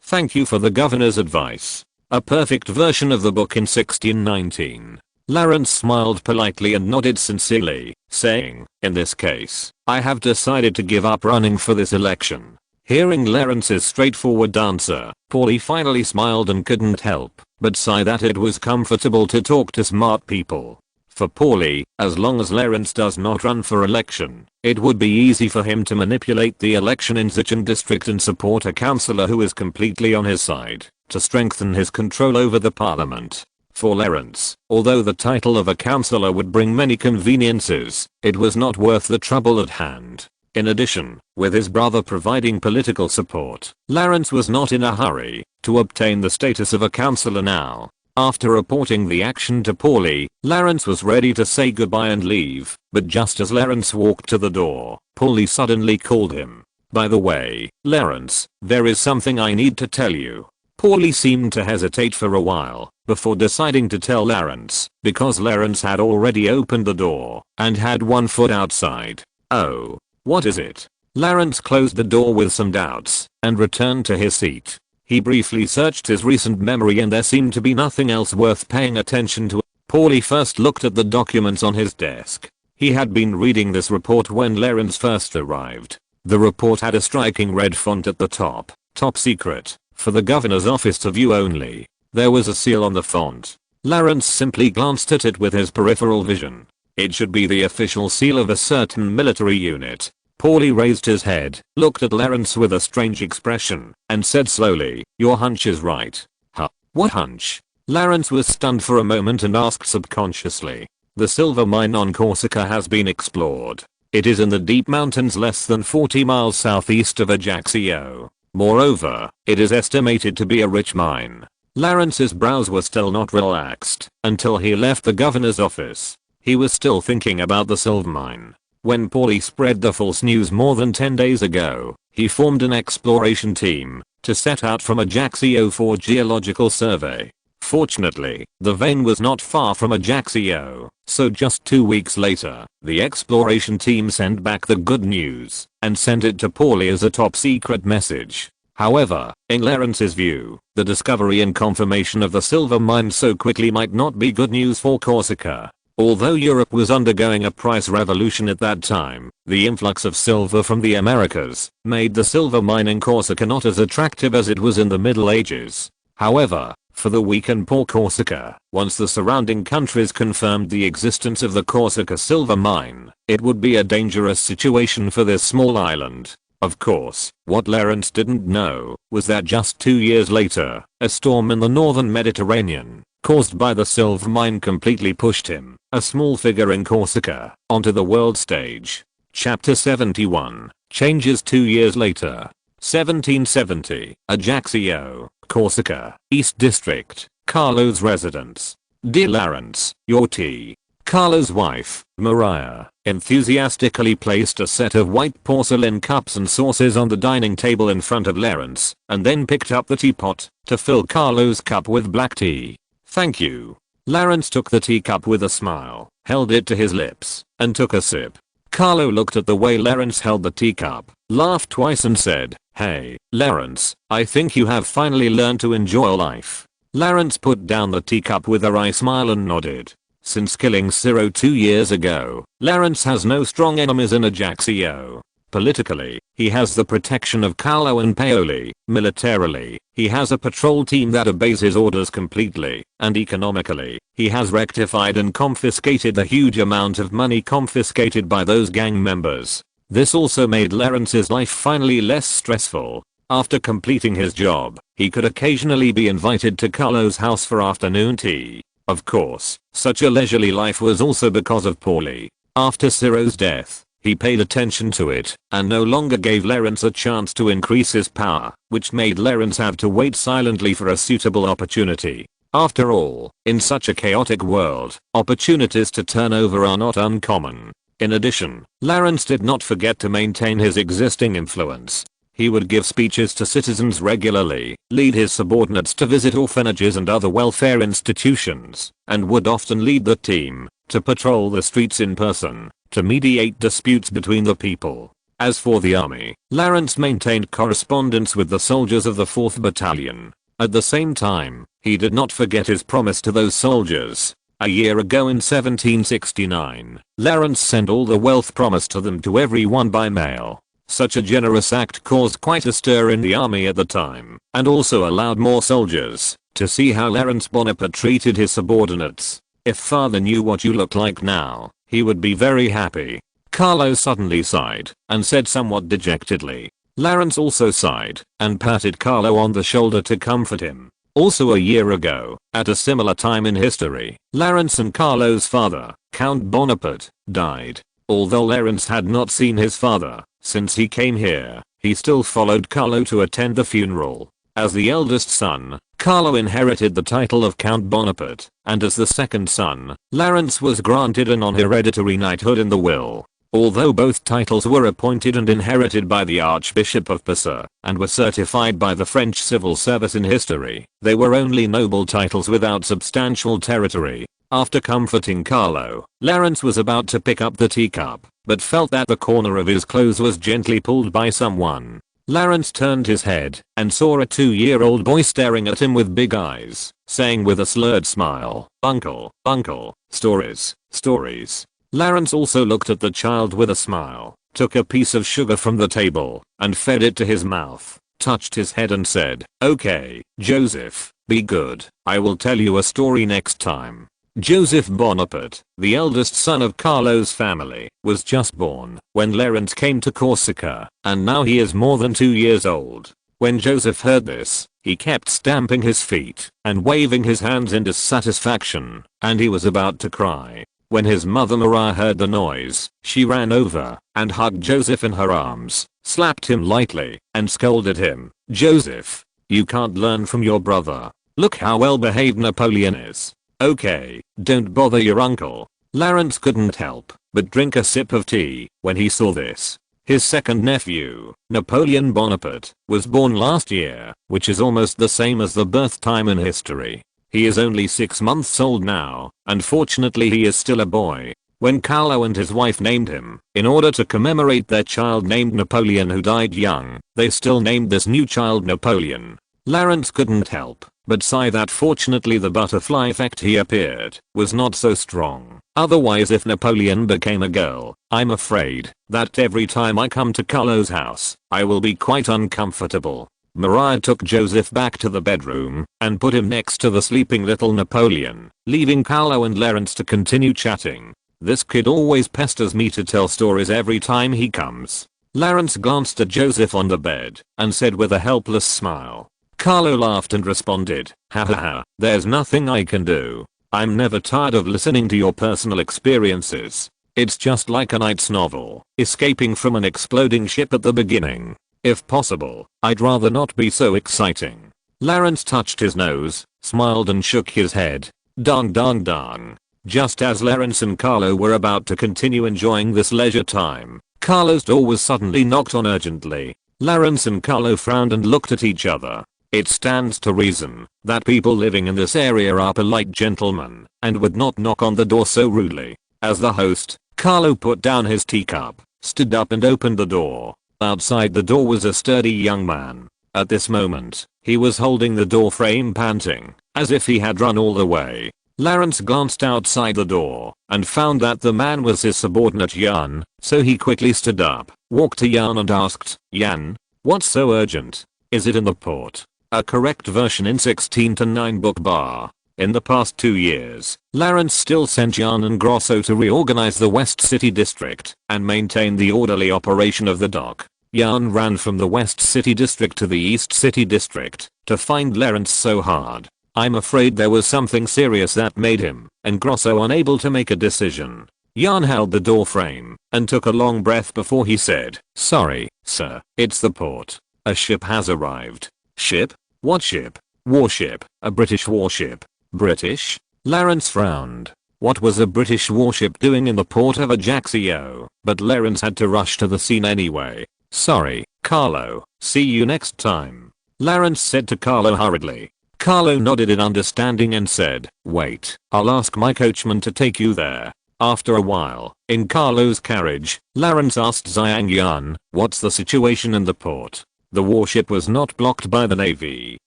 "Thank you for the governor's advice. A perfect version of the book in 1619. Lawrence smiled politely and nodded sincerely, saying, "In this case, I have decided to give up running for this election." Hearing Lawrence's straightforward answer, Paulie finally smiled and couldn't help but sigh that it was comfortable to talk to smart people. For Paulie, as long as Lawrence does not run for election, it would be easy for him to manipulate the election in such a district and support a councillor who is completely on his side, to strengthen his control over the parliament. For Lawrence, although the title of a councillor would bring many conveniences, it was not worth the trouble at hand. In addition, with his brother providing political support, Lawrence was not in a hurry to obtain the status of a councillor now. After reporting the action to Paulie, Lawrence was ready to say goodbye and leave, but just as Lawrence walked to the door, Paulie suddenly called him. "By the way, Lawrence, there is something I need to tell you." Paulie seemed to hesitate for a while before deciding to tell Lawrence, because Lawrence had already opened the door and had one foot outside. "Oh, what is it?" Lawrence closed the door with some doubts and returned to his seat. He briefly searched his recent memory and there seemed to be nothing else worth paying attention to. Paulie first looked at the documents on his desk. He had been reading this report when Lawrence first arrived. The report had a striking red font at the top, "Top Secret, for the governor's office to view only." There was a seal on the font. Lawrence simply glanced at it with his peripheral vision. It should be the official seal of a certain military unit. Paulie raised his head, looked at Lawrence with a strange expression, and said slowly, "Your hunch is right." "Huh? What hunch?" Lawrence was stunned for a moment and asked subconsciously. "The silver mine on Corsica has been explored." It is in the deep mountains less than 40 miles southeast of Ajaccio. Moreover, it is estimated to be a rich mine. Lawrence's brows were still not relaxed until he left the governor's office. He was still thinking about the silver mine. When Paulie spread the false news more than 10 days ago, he formed an exploration team to set out from Ajaccio for geological survey. Fortunately, the vein was not far from Ajaccio, so just 2 weeks later, the exploration team sent back the good news and sent it to Paulie as a top secret message. However, in Lawrence's view, the discovery and confirmation of the silver mine so quickly might not be good news for Corsica. Although Europe was undergoing a price revolution at that time, the influx of silver from the Americas made the silver mine in Corsica not as attractive as it was in the Middle Ages. However, for the weak and poor Corsica, once the surrounding countries confirmed the existence of the Corsica silver mine, it would be a dangerous situation for this small island. Of course, what Lawrence didn't know was that just 2 years later, a storm in the northern Mediterranean, caused by the silver mine, completely pushed him, a small figure in Corsica, onto the world stage. Chapter 71, changes 2 years later. 1770, Ajaccio, Corsica, East District, Carlo's residence. Dear Lawrence, your tea. Carlo's wife, Maria, enthusiastically placed a set of white porcelain cups and saucers on the dining table in front of Lawrence, and then picked up the teapot to fill Carlo's cup with black tea. Thank you. Lawrence took the teacup with a smile, held it to his lips, and took a sip. Carlo looked at the way Lawrence held the teacup, laughed twice and said, "Hey, Lawrence, I think you have finally learned to enjoy life." Lawrence put down the teacup with a wry smile and nodded. Since killing Ciro 2 years ago, Lawrence has no strong enemies in Ajaccio. Politically, he has the protection of Carlo and Paoli. Militarily, he has a patrol team that obeys his orders completely. And economically, he has rectified and confiscated the huge amount of money confiscated by those gang members. This also made Lawrence's life finally less stressful. After completing his job, he could occasionally be invited to Carlo's house for afternoon tea. Of course, such a leisurely life was also because of Paulie. After Ciro's death, he paid attention to it and no longer gave Lawrence a chance to increase his power, which made Lawrence have to wait silently for a suitable opportunity. After all, in such a chaotic world, opportunities to turn over are not uncommon. In addition, Lawrence did not forget to maintain his existing influence. He would give speeches to citizens regularly, lead his subordinates to visit orphanages and other welfare institutions, and would often lead the team to patrol the streets in person, to mediate disputes between the people. As for the army, Lawrence maintained correspondence with the soldiers of the 4th Battalion. At the same time, he did not forget his promise to those soldiers. A year ago in 1769, Lawrence sent all the wealth promised to them to everyone by mail. Such a generous act caused quite a stir in the army at the time, and also allowed more soldiers to see how Lawrence Bonaparte treated his subordinates. If father knew what you look like now, he would be very happy. Carlo suddenly sighed and said somewhat dejectedly. Lawrence also sighed and patted Carlo on the shoulder to comfort him. Also a year ago, at a similar time in history, Lawrence and Carlo's father, Count Bonaparte, died. Although Lawrence had not seen his father since he came here, he still followed Carlo to attend the funeral. As the eldest son, Carlo inherited the title of Count Bonaparte, and as the second son, Lawrence was granted a non-hereditary knighthood in the will. Although both titles were appointed and inherited by the Archbishop of Pisa, and were certified by the French civil service in history, they were only noble titles without substantial territory. After comforting Carlo, Lawrence was about to pick up the teacup, but felt that the corner of his clothes was gently pulled by someone. Lawrence turned his head and saw a 2-year-old boy staring at him with big eyes, saying with a slurred smile, "Uncle, uncle, stories, stories." Lawrence also looked at the child with a smile, took a piece of sugar from the table, and fed it to his mouth, touched his head and said, "Okay, Joseph, be good. I will tell you a story next time." Joseph Bonaparte, the eldest son of Carlo's family, was just born when Lawrence came to Corsica, and now he is more than 2 years old. When Joseph heard this, he kept stamping his feet and waving his hands in dissatisfaction, and he was about to cry. When his mother Maria heard the noise, she ran over and hugged Joseph in her arms, slapped him lightly, and scolded him. "Joseph, you can't learn from your brother. Look how well behaved Napoleon is. Okay, don't bother your uncle." Lawrence couldn't help but drink a sip of tea when he saw this. His second nephew, Napoleon Bonaparte, was born last year, which is almost the same as the birth time in history. He is only 6 months old now, and fortunately he is still a boy. When Carlo and his wife named him, in order to commemorate their child named Napoleon who died young, they still named this new child Napoleon. Lawrence couldn't help but sigh that fortunately the butterfly effect he appeared was not so strong. Otherwise, if Napoleon became a girl, I'm afraid that every time I come to Carlo's house, I will be quite uncomfortable. Maria took Joseph back to the bedroom and put him next to the sleeping little Napoleon, leaving Carlo and Lawrence to continue chatting. "This kid always pesters me to tell stories every time he comes." Lawrence glanced at Joseph on the bed and said with a helpless smile. Carlo laughed and responded, "Ha ha ha, there's nothing I can do. I'm never tired of listening to your personal experiences. It's just like a knight's novel, escaping from an exploding ship at the beginning. If possible, I'd rather not be so exciting." Lawrence touched his nose, smiled and shook his head. Dong dong dong. Just as Lawrence and Carlo were about to continue enjoying this leisure time, Carlo's door was suddenly knocked on urgently. Lawrence and Carlo frowned and looked at each other. It stands to reason that people living in this area are polite gentlemen and would not knock on the door so rudely. As the host, Carlo put down his teacup, stood up and opened the door. Outside the door was a sturdy young man. At this moment, he was holding the door frame panting, as if he had run all the way. Lawrence glanced outside the door and found that the man was his subordinate Jan, so he quickly stood up, walked to Jan and asked, "Jan, what's so urgent? Is it in the port?" A correct version in 16 to 9 book bar. In the past 2 years, Lawrence still sent Jan and Grosso to reorganize the West City District and maintain the orderly operation of the dock. Jan ran from the West City District to the East City District to find Lawrence so hard. I'm afraid there was something serious that made him and Grosso unable to make a decision. Jan held the door frame and took a long breath before he said, "Sorry, sir, it's the port. A ship has arrived." "Ship? What ship?" "Warship, a British warship." "British?" Lawrence frowned. What was a British warship doing in the port of Ajaccio? But Lawrence had to rush to the scene anyway. "Sorry, Carlo, see you next time," Lawrence said to Carlo hurriedly. Carlo nodded in understanding and said, "Wait, I'll ask my coachman to take you there." After a while, in Carlo's carriage, Lawrence asked Zhang Yan, "What's the situation in the port?" The warship was not blocked by the Navy.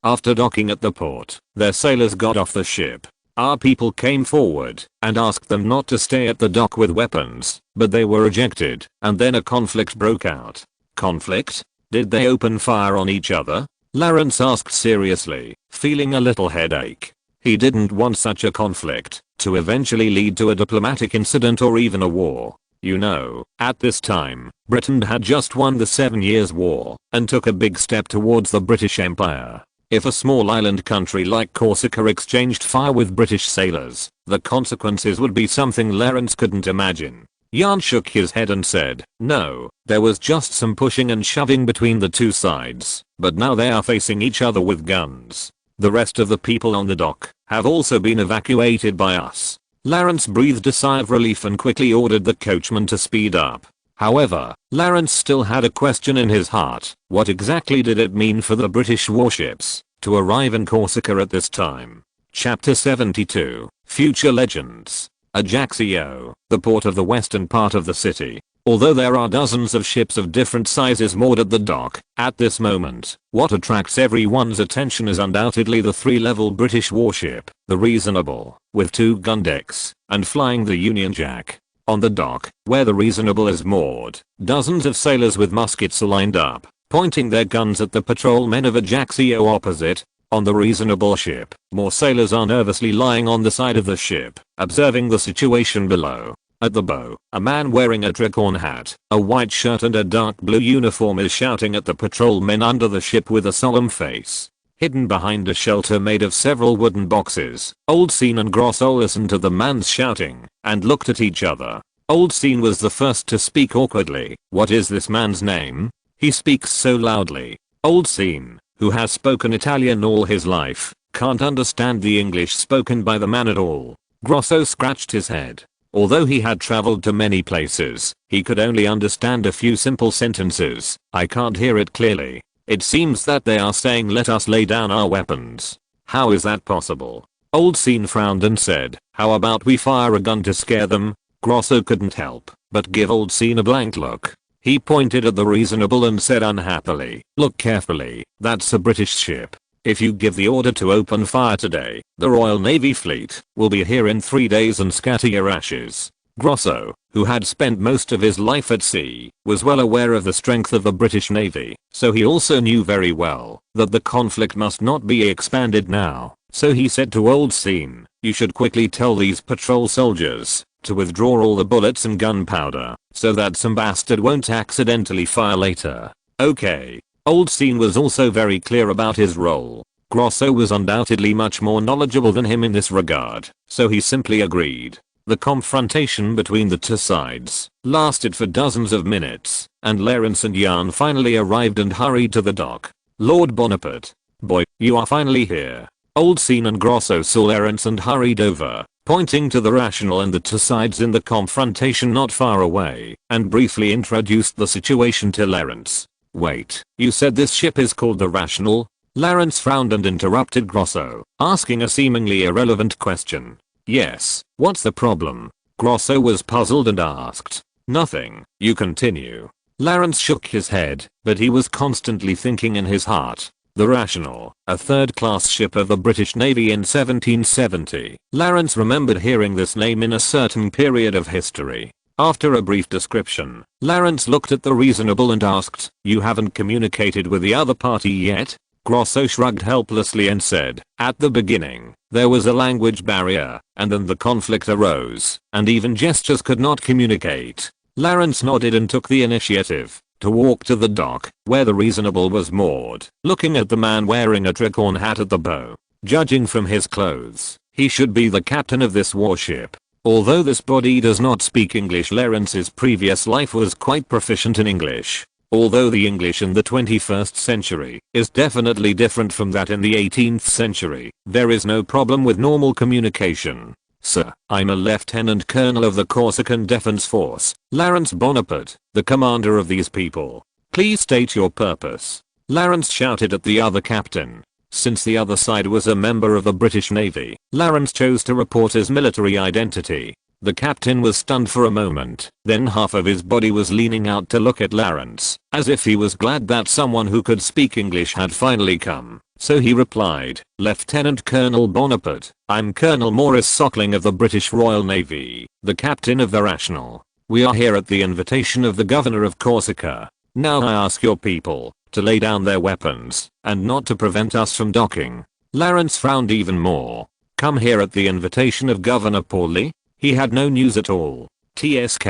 After docking at the port, their sailors got off the ship. Our people came forward and asked them not to stay at the dock with weapons, but they were ejected, and then a conflict broke out. Conflict? Did they open fire on each other? Lawrence asked seriously, feeling a little headache. He didn't want such a conflict to eventually lead to a diplomatic incident or even a war. You know, at this time, Britain had just won the 7 Years' War and took a big step towards the British Empire. If a small island country like Corsica exchanged fire with British sailors, the consequences would be something Lawrence couldn't imagine. Jan shook his head and said, "No, there was just some pushing and shoving between the two sides, but now they are facing each other with guns. The rest of the people on the dock have also been evacuated by us." Lawrence breathed a sigh of relief and quickly ordered the coachman to speed up. However, Lawrence still had a question in his heart. What exactly did it mean for the British warships to arrive in Corsica at this time? Chapter 72, Future Legends. Ajaccio, the port of the western part of the city. Although there are dozens of ships of different sizes moored at the dock, at this moment, what attracts everyone's attention is undoubtedly the 3-level British warship, the Reasonable, with 2 gun decks, and flying the Union Jack. On the dock, where the Reasonable is moored, dozens of sailors with muskets are lined up, pointing their guns at the patrolmen of Ajaccio opposite. On the Reasonable ship, more sailors are nervously lying on the side of the ship, observing the situation below. At the bow, a man wearing a tricorn hat, a white shirt and a dark blue uniform is shouting at the patrolmen under the ship with a solemn face. hidden behind a shelter made of several wooden boxes. Old Scene and Grosso listened to the man's shouting and looked at each other. Old Scene was the first to speak awkwardly. What is this man's name? He speaks so loudly. Old Scene, who has spoken Italian all his life, can't understand the English spoken by the man at all. Grosso scratched his head. Although he had traveled to many places, he could only understand a few simple sentences. I can't hear it clearly. It seems that they are saying let us lay down our weapons. How is that possible? Old Scene frowned and said, how about we fire a gun to scare them? Grosso couldn't help but give Old Scene a blank look. He pointed at the Reasonable and said unhappily, look carefully, that's a British ship. If you give the order to open fire today, the Royal Navy fleet will be here in 3 days and scatter your ashes. Grosso, who had spent most of his life at sea, was well aware of the strength of the British Navy, so he also knew very well that the conflict must not be expanded now. So he said to Old Scene, you should quickly tell these patrol soldiers to withdraw all the bullets and gunpowder so that some bastard won't accidentally fire later. Okay. Old Scene was also very clear about his role. Grosso was undoubtedly much more knowledgeable than him in this regard, so he simply agreed. The confrontation between the two sides lasted for dozens of minutes, and Lawrence and Jan finally arrived and hurried to the dock. Lord Bonaparte. Boy, you are finally here. Old Scene and Grosso saw Lawrence and hurried over, pointing to the Rational and the two sides in the confrontation not far away, and briefly introduced the situation to Lawrence. Wait, you said this ship is called the Rational? Lawrence frowned and interrupted Grosso, asking a seemingly irrelevant question. Yes, what's the problem? Grosso was puzzled and asked. Nothing, you continue. Lawrence shook his head, but he was constantly thinking in his heart. The Rational, a third-class ship of the British Navy in 1770. Lawrence remembered hearing this name in a certain period of history. After a brief description, Lawrence looked at the Reasonable and asked, you haven't communicated with the other party yet? Grosso shrugged helplessly and said, at the beginning, there was a language barrier, and then the conflict arose, and even gestures could not communicate. Lawrence nodded and took the initiative to walk to the dock, where the Reasonable was moored, looking at the man wearing a tricorn hat at the bow. Judging from his clothes, he should be the captain of this warship. Although this body does not speak English, Lawrence's previous life was quite proficient in English. Although the English in the 21st century is definitely different from that in the 18th century, there is no problem with normal communication. Sir, I'm a lieutenant colonel of the Corsican Defense Force, Lawrence Bonaparte, the commander of these people. Please state your purpose. Lawrence shouted at the other captain. Since the other side was a member of the British Navy, Lawrence chose to report his military identity. The captain was stunned for a moment, then half of his body was leaning out to look at Lawrence, as if he was glad that someone who could speak English had finally come. So he replied, Lieutenant Colonel Bonaparte, I'm Colonel Maurice Sockling of the British Royal Navy, the captain of the Rational. We are here at the invitation of the governor of Corsica. Now I ask your people to lay down their weapons, and not to prevent us from docking. Lawrence frowned even more. Come here at the invitation of Governor Pauly? He had no news at all. TSK,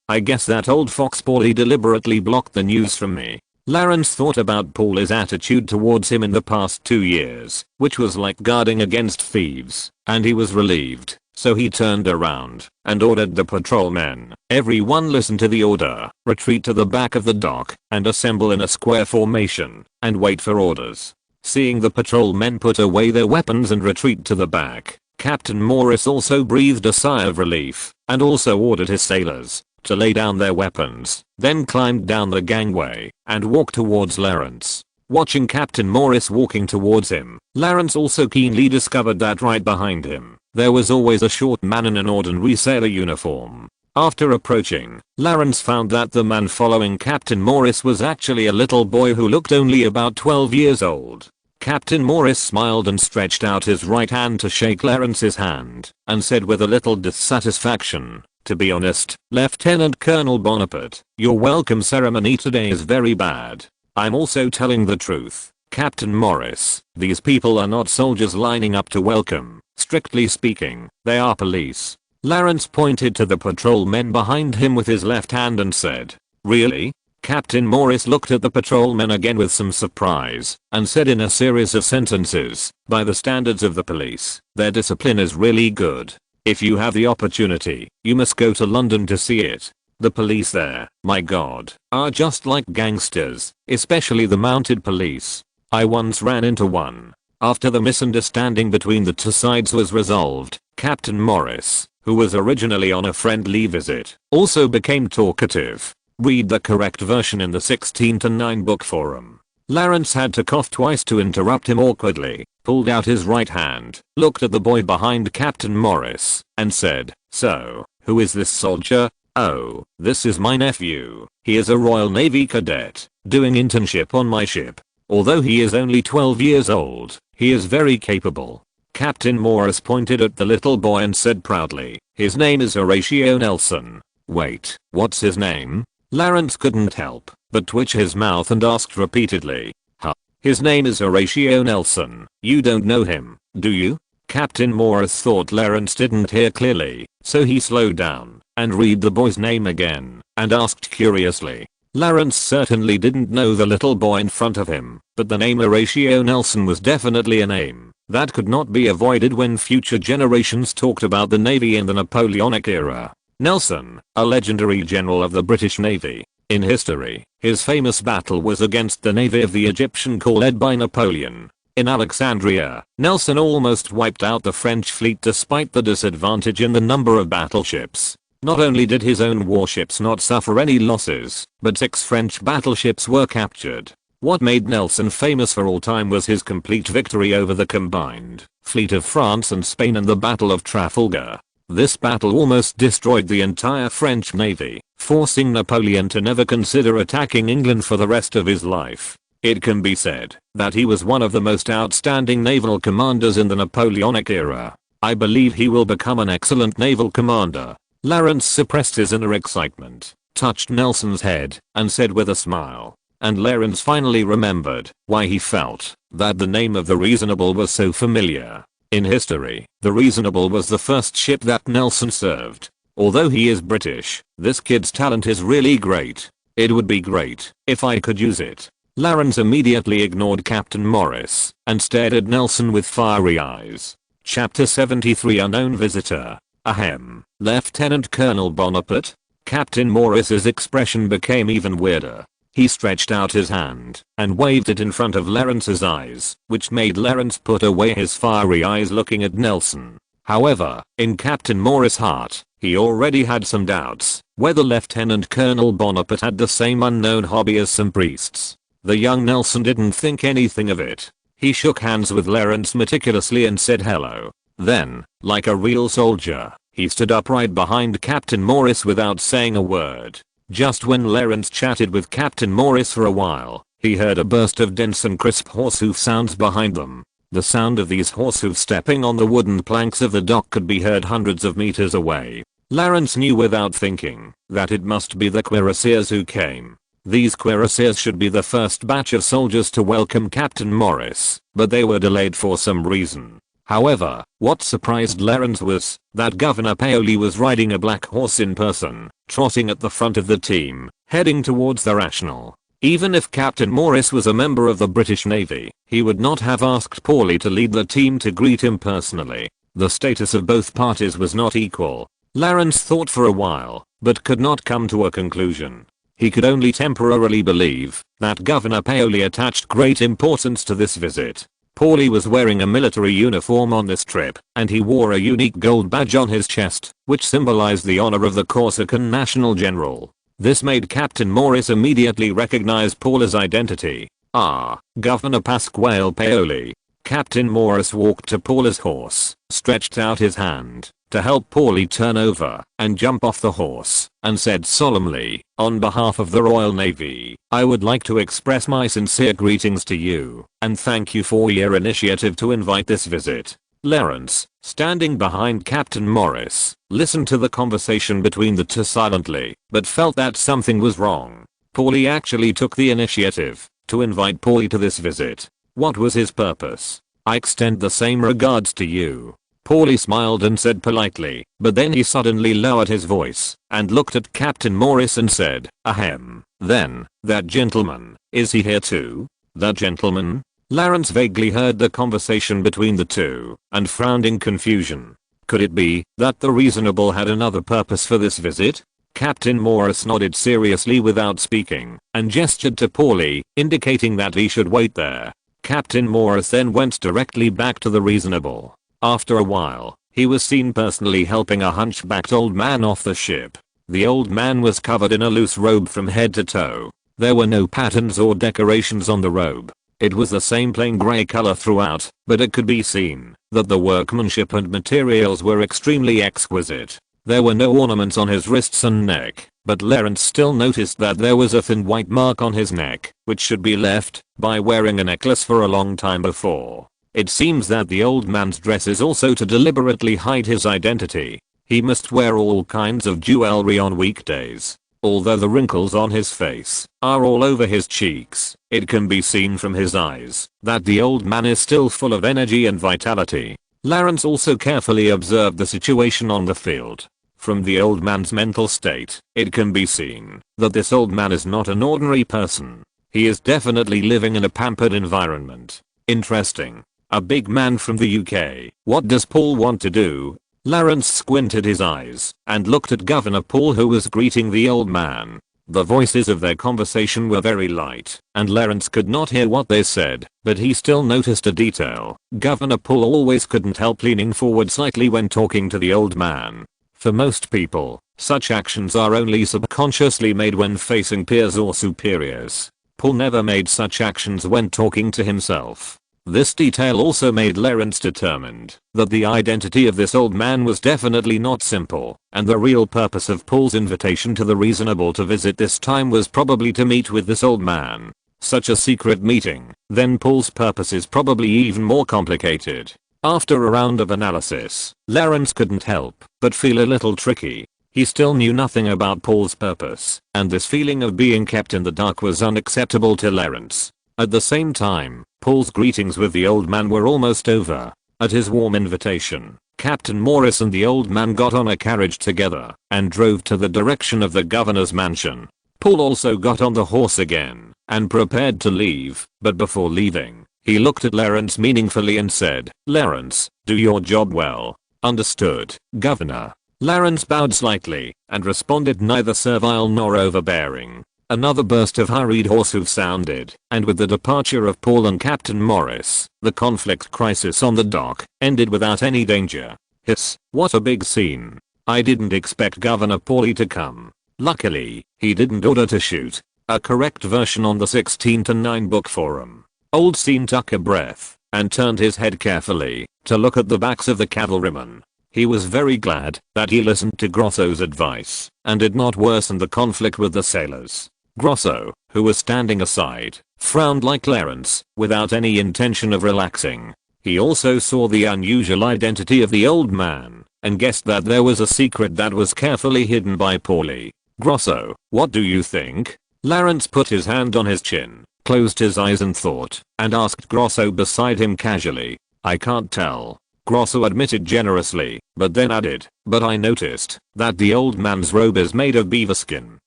I guess that old fox Pauly deliberately blocked the news from me. Lawrence thought about Pauly's attitude towards him in the past 2 years, which was like guarding against thieves, and he was relieved. So he turned around and ordered the patrolmen. Everyone listen to the order. Retreat to the back of the dock and assemble in a square formation and wait for orders. Seeing the patrolmen put away their weapons and retreat to the back, Captain Maurice also breathed a sigh of relief and also ordered his sailors to lay down their weapons, then climbed down the gangway and walked towards Lawrence. Watching Captain Maurice walking towards him, Lawrence also keenly discovered that right behind him, there was always a short man in an ordinary sailor uniform. After approaching, Lawrence found that the man following Captain Maurice was actually a little boy who looked only about 12 years old. Captain Maurice smiled and stretched out his right hand to shake Lawrence's hand, and said with a little dissatisfaction, to be honest, Lieutenant Colonel Bonaparte, your welcome ceremony today is very bad. I'm also telling the truth, Captain Maurice. These people are not soldiers lining up to welcome. Strictly speaking, they are police. Lawrence pointed to the patrolmen behind him with his left hand and said, really? Captain Morris looked at the patrolmen again with some surprise and said in a series of sentences, by the standards of the police, their discipline is really good. If you have the opportunity, you must go to London to see it. The police there, my god, are just like gangsters, especially the mounted police. I once ran into one. After the misunderstanding between the two sides was resolved, Captain Morris, who was originally on a friendly visit, also became talkative. Read the correct version in the 16:9 book forum. Lawrence had to cough twice to interrupt him awkwardly, pulled out his right hand, looked at the boy behind Captain Morris, and said, "So, who is this soldier?" "Oh, this is my nephew. He is a Royal Navy cadet, doing internship on my ship. Although he is only 12 years old, he is very capable." Captain Morris pointed at the little boy and said proudly, "His name is Horatio Nelson." "Wait, what's his name?" Lawrence couldn't help but twitch his mouth and asked repeatedly. "Huh? His name is Horatio Nelson. You don't know him, do you?" Captain Morris thought Lawrence didn't hear clearly, so he slowed down and read the boy's name again and asked curiously. Lawrence certainly didn't know the little boy in front of him, but the name Horatio Nelson was definitely a name that could not be avoided when future generations talked about the Navy in the Napoleonic era. Nelson, a legendary general of the British Navy. In history, his famous battle was against the navy of the Egyptian corps led by Napoleon. In Alexandria, Nelson almost wiped out the French fleet despite the disadvantage in the number of battleships. Not only did his own warships not suffer any losses, but 6 French battleships were captured. What made Nelson famous for all time was his complete victory over the combined fleet of France and Spain in the Battle of Trafalgar. This battle almost destroyed the entire French navy, forcing Napoleon to never consider attacking England for the rest of his life. It can be said that he was one of the most outstanding naval commanders in the Napoleonic era. I believe he will become an excellent naval commander. Lawrence suppressed his inner excitement, touched Nelson's head, and said with a smile. And Lawrence finally remembered why he felt that the name of the Reasonable was so familiar. In history, the Reasonable was the first ship that Nelson served. Although he is British, this kid's talent is really great. It would be great if I could use it. Lawrence immediately ignored Captain Morris and stared at Nelson with fiery eyes. Chapter 73 Unknown Visitor. Ahem. Lieutenant Colonel Bonaparte? Captain Morris's expression became even weirder. He stretched out his hand and waved it in front of Lawrence's eyes, which made Lawrence put away his fiery eyes looking at Nelson. However, in Captain Morris' heart, he already had some doubts whether Lieutenant Colonel Bonaparte had the same unknown hobby as some priests. The young Nelson didn't think anything of it. He shook hands with Lawrence meticulously and said hello. Then, like a real soldier, he stood upright behind Captain Morris without saying a word. Just when Lawrence chatted with Captain Morris for a while, he heard a burst of dense and crisp horsehoof sounds behind them. The sound of these horsehoofs stepping on the wooden planks of the dock could be heard hundreds of meters away. Lawrence knew without thinking that it must be the cuirassiers who came. These cuirassiers should be the first batch of soldiers to welcome Captain Morris, but they were delayed for some reason. However, what surprised Lawrence was that Governor Paoli was riding a black horse in person, trotting at the front of the team, heading towards the Rational. Even if Captain Morris was a member of the British Navy, he would not have asked Paoli to lead the team to greet him personally. The status of both parties was not equal. Lawrence thought for a while, but could not come to a conclusion. He could only temporarily believe that Governor Paoli attached great importance to this visit. Paoli was wearing a military uniform on this trip, and he wore a unique gold badge on his chest, which symbolized the honor of the Corsican national general. This made Captain Morris immediately recognize Paoli's identity. Ah, Governor Pasquale Paoli. Captain Morris walked to Paoli's horse, stretched out his hand to help Paoli turn over and jump off the horse, and said solemnly, "On behalf of the Royal Navy, I would like to express my sincere greetings to you, and thank you for your initiative to invite this visit." Lawrence, standing behind Captain Morris, listened to the conversation between the two silently, but felt that something was wrong. Paoli actually took the initiative to invite Paoli to this visit. What was his purpose? "I extend the same regards to you." Paoli smiled and said politely, but then he suddenly lowered his voice and looked at Captain Morris and said, "Ahem, Then, that gentleman, is he here too? That gentleman? Lawrence vaguely heard the conversation between the two, and frowned in confusion. Could it be that the reasonable had another purpose for this visit? Captain Morris nodded seriously without speaking, and gestured to Paulie, indicating that he should wait there. Captain Morris then went directly back to the reasonable. After a while, he was seen personally helping a hunchbacked old man off the ship. The old man was covered in a loose robe from head to toe. There were no patterns or decorations on the robe. It was the same plain grey color throughout, but it could be seen that the workmanship and materials were extremely exquisite. There were no ornaments on his wrists and neck, but Lawrence still noticed that there was a thin white mark on his neck, which should be left by wearing a necklace for a long time before. It seems that the old man's dress is also to deliberately hide his identity. He must wear all kinds of jewelry on weekdays. Although the wrinkles on his face are all over his cheeks, it can be seen from his eyes that the old man is still full of energy and vitality. Lawrence also carefully observed the situation on the field. From the old man's mental state, it can be seen that this old man is not an ordinary person. He is definitely living in a pampered environment. Interesting. A big man from the UK. What does Paul want to do? Lawrence squinted his eyes and looked at Governor Paul, who was greeting the old man. The voices of their conversation were very light, and Lawrence could not hear what they said, but he still noticed a detail. Governor Paul always couldn't help leaning forward slightly when talking to the old man. For most people, such actions are only subconsciously made when facing peers or superiors. Paul never made such actions when talking to himself. This detail also made Lawrence determined that the identity of this old man was definitely not simple, and the real purpose of Paul's invitation to the reasonable to visit this time was probably to meet with this old man. Such a secret meeting, then Paul's purpose is probably even more complicated. After a round of analysis, Lawrence couldn't help but feel a little tricky. He still knew nothing about Paul's purpose, and this feeling of being kept in the dark was unacceptable to Lawrence. At the same time, Paul's greetings with the old man were almost over. At his warm invitation, Captain Morris and the old man got on a carriage together and drove to the direction of the governor's mansion. Paul also got on the horse again and prepared to leave, but before leaving, he looked at Lawrence meaningfully and said, "Lawrence, do your job well." "Understood, Governor." Lawrence bowed slightly and responded, neither servile nor overbearing. Another burst of hurried horse hooves sounded, and with the departure of Paul and Captain Morris, the conflict crisis on the dock ended without any danger. Hiss, what a big scene. I didn't expect Governor Paulie to come. Luckily, he didn't order to shoot. A correct version on the 16:9 book forum. Old Scene took a breath and turned his head carefully to look at the backs of the cavalrymen. He was very glad that he listened to Grosso's advice and did not worsen the conflict with the sailors. Grosso, who was standing aside, frowned like Lawrence, without any intention of relaxing. He also saw the unusual identity of the old man and guessed that there was a secret that was carefully hidden by Paulie. "Grosso, what do you think?" Lawrence put his hand on his chin, closed his eyes and thought, and asked Grosso beside him casually. "I can't tell." Grosso admitted generously, but then added, "But I noticed that the old man's robe is made of beaver skin."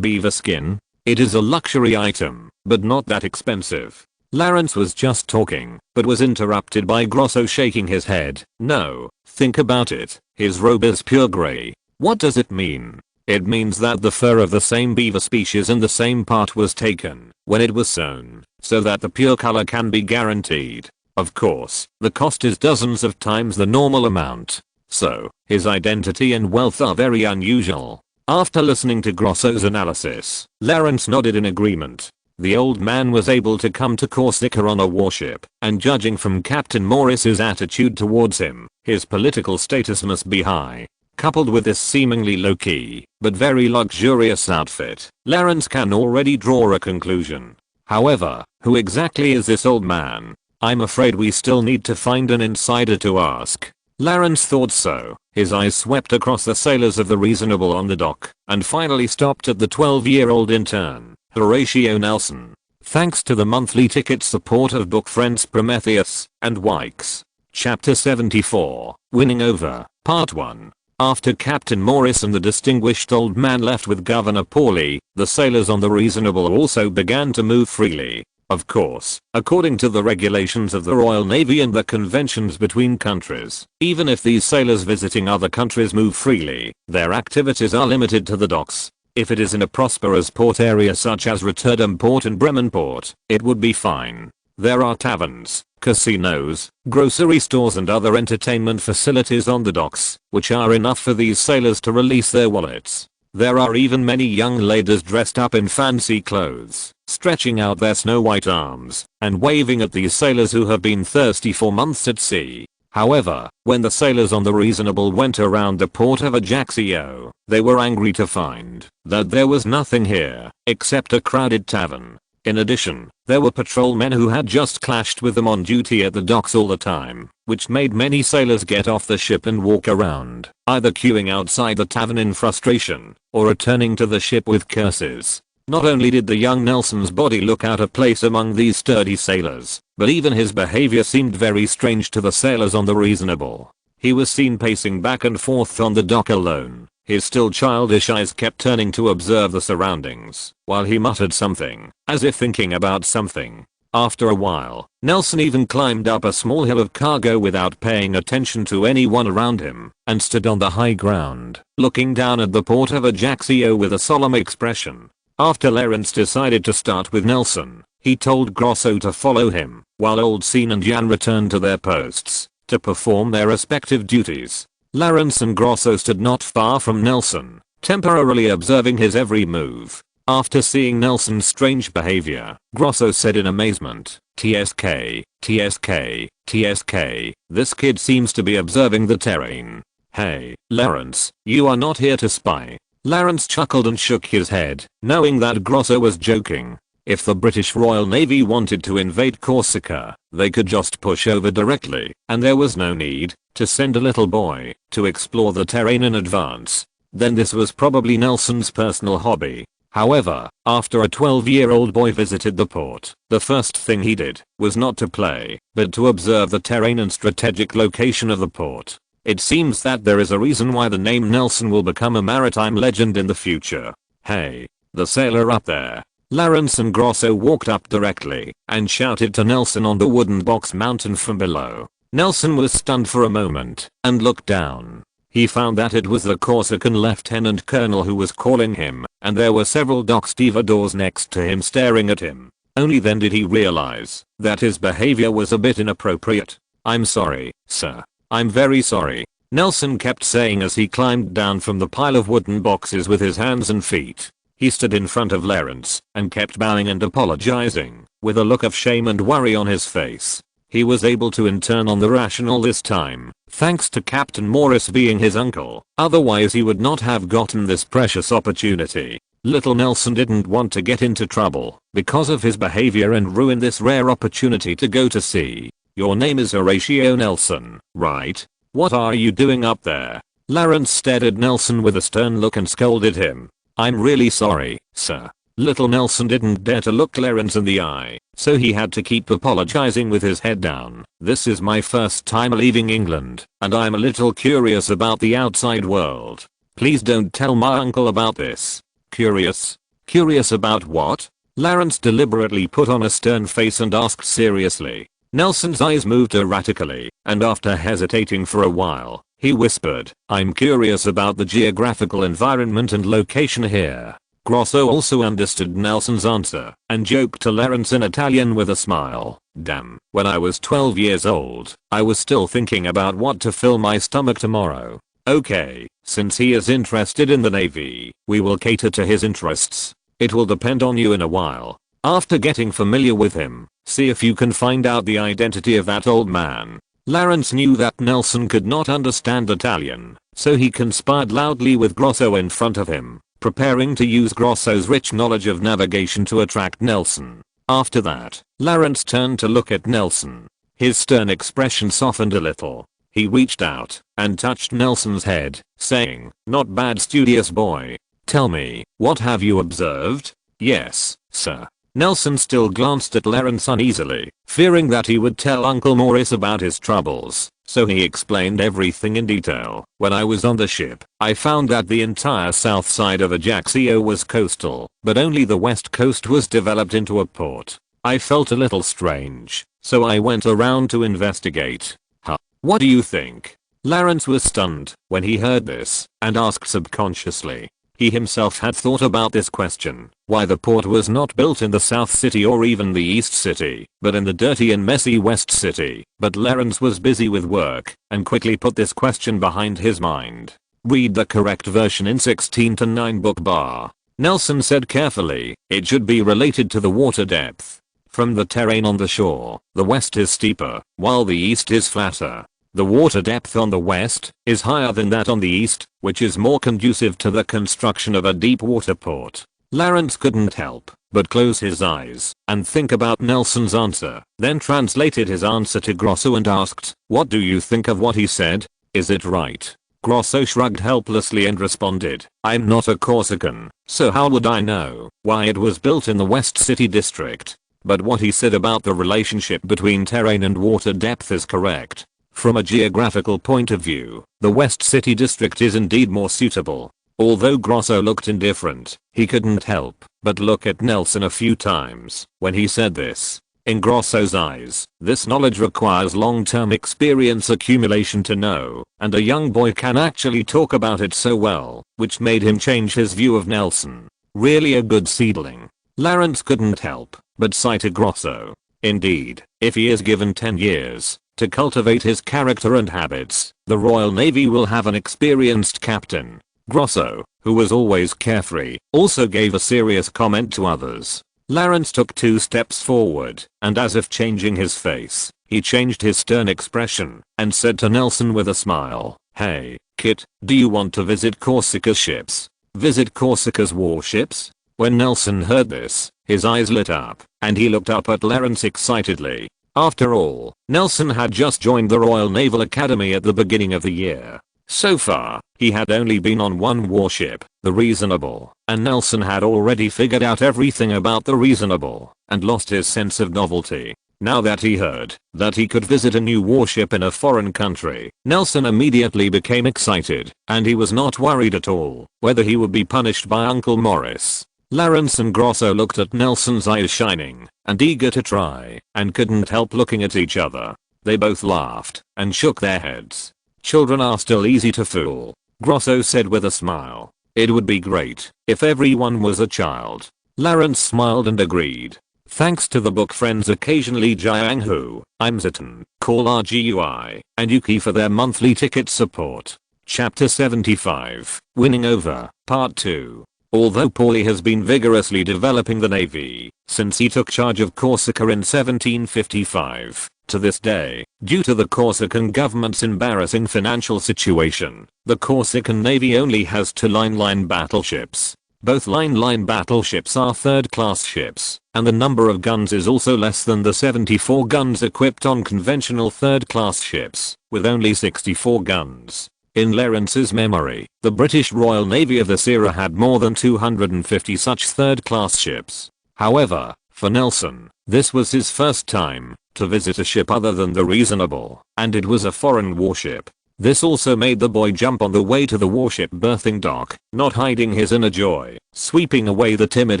"Beaver skin? It is a luxury item, but not that expensive." Lawrence was just talking, but was interrupted by Grosso shaking his head. "No, think about it. His robe is pure grey." "What does it mean?" "It means that the fur of the same beaver species and the same part was taken when it was sewn, so that the pure color can be guaranteed. Of course, the cost is dozens of times the normal amount. So, his identity and wealth are very unusual." After listening to Grosso's analysis, Lawrence nodded in agreement. The old man was able to come to Corsica on a warship, and judging from Captain Morris's attitude towards him, his political status must be high. Coupled with this seemingly low-key, but very luxurious outfit, Lawrence can already draw a conclusion. However, who exactly is this old man? I'm afraid we still need to find an insider to ask. Lawrence thought so. His eyes swept across the sailors of the Reasonable on the dock, and finally stopped at the 12-year-old intern, Horatio Nelson. Thanks to the monthly ticket support of book friends Prometheus and Wikes. Chapter 74, Winning Over, Part 1. After Captain Morris and the distinguished old man left with Governor Pauly, the sailors on the Reasonable also began to move freely. Of course, according to the regulations of the Royal Navy and the conventions between countries, even if these sailors visiting other countries move freely, their activities are limited to the docks. If it is in a prosperous port area such as Rotterdam Port and Bremen Port, it would be fine. There are taverns, casinos, grocery stores and other entertainment facilities on the docks, which are enough for these sailors to release their wallets. There are even many young ladies dressed up in fancy clothes, stretching out their snow-white arms, and waving at these sailors who have been thirsty for months at sea. However, when the sailors on the Reasonable went around the port of Ajaccio, they were angry to find that there was nothing here, except a crowded tavern. In addition, there were patrolmen who had just clashed with them on duty at the docks all the time, which made many sailors get off the ship and walk around, either queuing outside the tavern in frustration, or returning to the ship with curses. Not only did the young Nelson's body look out of place among these sturdy sailors, but even his behavior seemed very strange to the sailors on the Reasonable. He was seen pacing back and forth on the dock alone. His still childish eyes kept turning to observe the surroundings, while he muttered something, as if thinking about something. After a while, Nelson even climbed up a small hill of cargo without paying attention to anyone around him, and stood on the high ground, looking down at the port of Ajaccio with a solemn expression. After Lawrence decided to start with Nelson, he told Grosso to follow him, while Old Scene and Jan returned to their posts, to perform their respective duties. Lawrence and Grosso stood not far from Nelson, temporarily observing his every move. After seeing Nelson's strange behavior, Grosso said in amazement, "TSK, TSK, TSK, this kid seems to be observing the terrain. Hey, Lawrence, you are not here to spy." Lawrence chuckled and shook his head, knowing that Grosso was joking. If the British Royal Navy wanted to invade Corsica, they could just push over directly, and there was no need to send a little boy to explore the terrain in advance. Then this was probably Nelson's personal hobby. However, after a 12-year-old boy visited the port, the first thing he did was not to play, but to observe the terrain and strategic location of the port. It seems that there is a reason why the name Nelson will become a maritime legend in the future. Hey, the sailor up there. Lawrence and Grosso walked up directly and shouted to Nelson on the wooden box mountain from below. Nelson was stunned for a moment and looked down. He found that it was the Corsican lieutenant colonel who was calling him, and there were several dock stevedores next to him staring at him. Only then did he realize that his behavior was a bit inappropriate. "I'm sorry, sir. I'm very sorry," Nelson kept saying as he climbed down from the pile of wooden boxes with his hands and feet. He stood in front of Lawrence and kept bowing and apologizing, with a look of shame and worry on his face. He was able to turn on the rational this time, thanks to Captain Morris being his uncle, otherwise he would not have gotten this precious opportunity. Little Nelson didn't want to get into trouble because of his behavior and ruin this rare opportunity to go to sea. "Your name is Horatio Nelson, right? What are you doing up there?" Lawrence stared at Nelson with a stern look and scolded him. "I'm really sorry, sir." Little Nelson didn't dare to look Lawrence in the eye, so he had to keep apologizing with his head down. "This is my first time leaving England, and I'm a little curious about the outside world. Please don't tell my uncle about this." "Curious? Curious about what?" Lawrence deliberately put on a stern face and asked seriously. Nelson's eyes moved erratically, and after hesitating for a while, he whispered, "I'm curious about the geographical environment and location here." Grosso also understood Nelson's answer, and joked to Lawrence in Italian with a smile. "Damn, when I was 12 years old, I was still thinking about what to fill my stomach tomorrow." Okay, since he is interested in the Navy, we will cater to his interests. It will depend on you in a while. After getting familiar with him, see if you can find out the identity of that old man. Lawrence knew that Nelson could not understand Italian, so he conspired loudly with Grosso in front of him, preparing to use Grosso's rich knowledge of navigation to attract Nelson. After that, Lawrence turned to look at Nelson. His stern expression softened a little. He reached out and touched Nelson's head, saying, "Not bad, studious boy. Tell me, what have you observed?" "Yes, sir." Nelson still glanced at Lawrence uneasily, fearing that he would tell Uncle Morris about his troubles. So he explained everything in detail. When I was on the ship, I found that the entire south side of Ajaccio was coastal, but only the west coast was developed into a port. I felt a little strange, so I went around to investigate. Huh? What do you think? Lawrence was stunned when he heard this and asked subconsciously. He himself had thought about this question, why the port was not built in the South City or even the East City, but in the dirty and messy West City. But Lawrence was busy with work and quickly put this question behind his mind. Read the correct version in 16:9 book bar. Nelson said carefully, it should be related to the water depth. From the terrain on the shore, the west is steeper, while the east is flatter. The water depth on the west is higher than that on the east, which is more conducive to the construction of a deep water port. Lawrence couldn't help but close his eyes and think about Nelson's answer, then translated his answer to Grosso and asked, what do you think of what he said? Is it right? Grosso shrugged helplessly and responded, I'm not a Corsican, so how would I know why it was built in the West City district? But what he said about the relationship between terrain and water depth is correct. From a geographical point of view, the West City district is indeed more suitable. Although Grosso looked indifferent, he couldn't help but look at Nelson a few times when he said this. In Grosso's eyes, this knowledge requires long-term experience accumulation to know, and a young boy can actually talk about it so well, which made him change his view of Nelson. Really a good seedling. Lawrence couldn't help but sigh to Grosso. Indeed, if he is given 10 years to cultivate his character and habits, the Royal Navy will have an experienced captain. Grosso, who was always carefree, also gave a serious comment to others. Lawrence took 2 steps forward, and as if changing his face, he changed his stern expression and said to Nelson with a smile, hey, kid, do you want to visit Corsica's ships? Visit Corsica's warships? When Nelson heard this, his eyes lit up, and he looked up at Lawrence excitedly. After all, Nelson had just joined the Royal Naval Academy at the beginning of the year. So far, he had only been on one warship, the Reasonable, and Nelson had already figured out everything about the Reasonable and lost his sense of novelty. Now that he heard that he could visit a new warship in a foreign country, Nelson immediately became excited, and he was not worried at all whether he would be punished by Uncle Morris. Lawrence and Grosso looked at Nelson's eyes shining and eager to try, and couldn't help looking at each other. They both laughed and shook their heads. Children are still easy to fool, Grosso said with a smile. It would be great if everyone was a child. Lawrence smiled and agreed. Thanks to the book friends occasionally Jianghu, I'm Zitan, Call RGUI, and Yuki for their monthly ticket support. Chapter 75, Winning Over, Part 2. Although Paulie has been vigorously developing the Navy since he took charge of Corsica in 1755, to this day, due to the Corsican government's embarrassing financial situation, the Corsican Navy only has 2 line battleships. Both line battleships are third-class ships, and the number of guns is also less than the 74 guns equipped on conventional third-class ships, with only 64 guns. In Lawrence's memory, the British Royal Navy of this era had more than 250 such third-class ships. However, for Nelson, this was his first time to visit a ship other than the Reasonable, and it was a foreign warship. This also made the boy jump on the way to the warship berthing dock, not hiding his inner joy, sweeping away the timid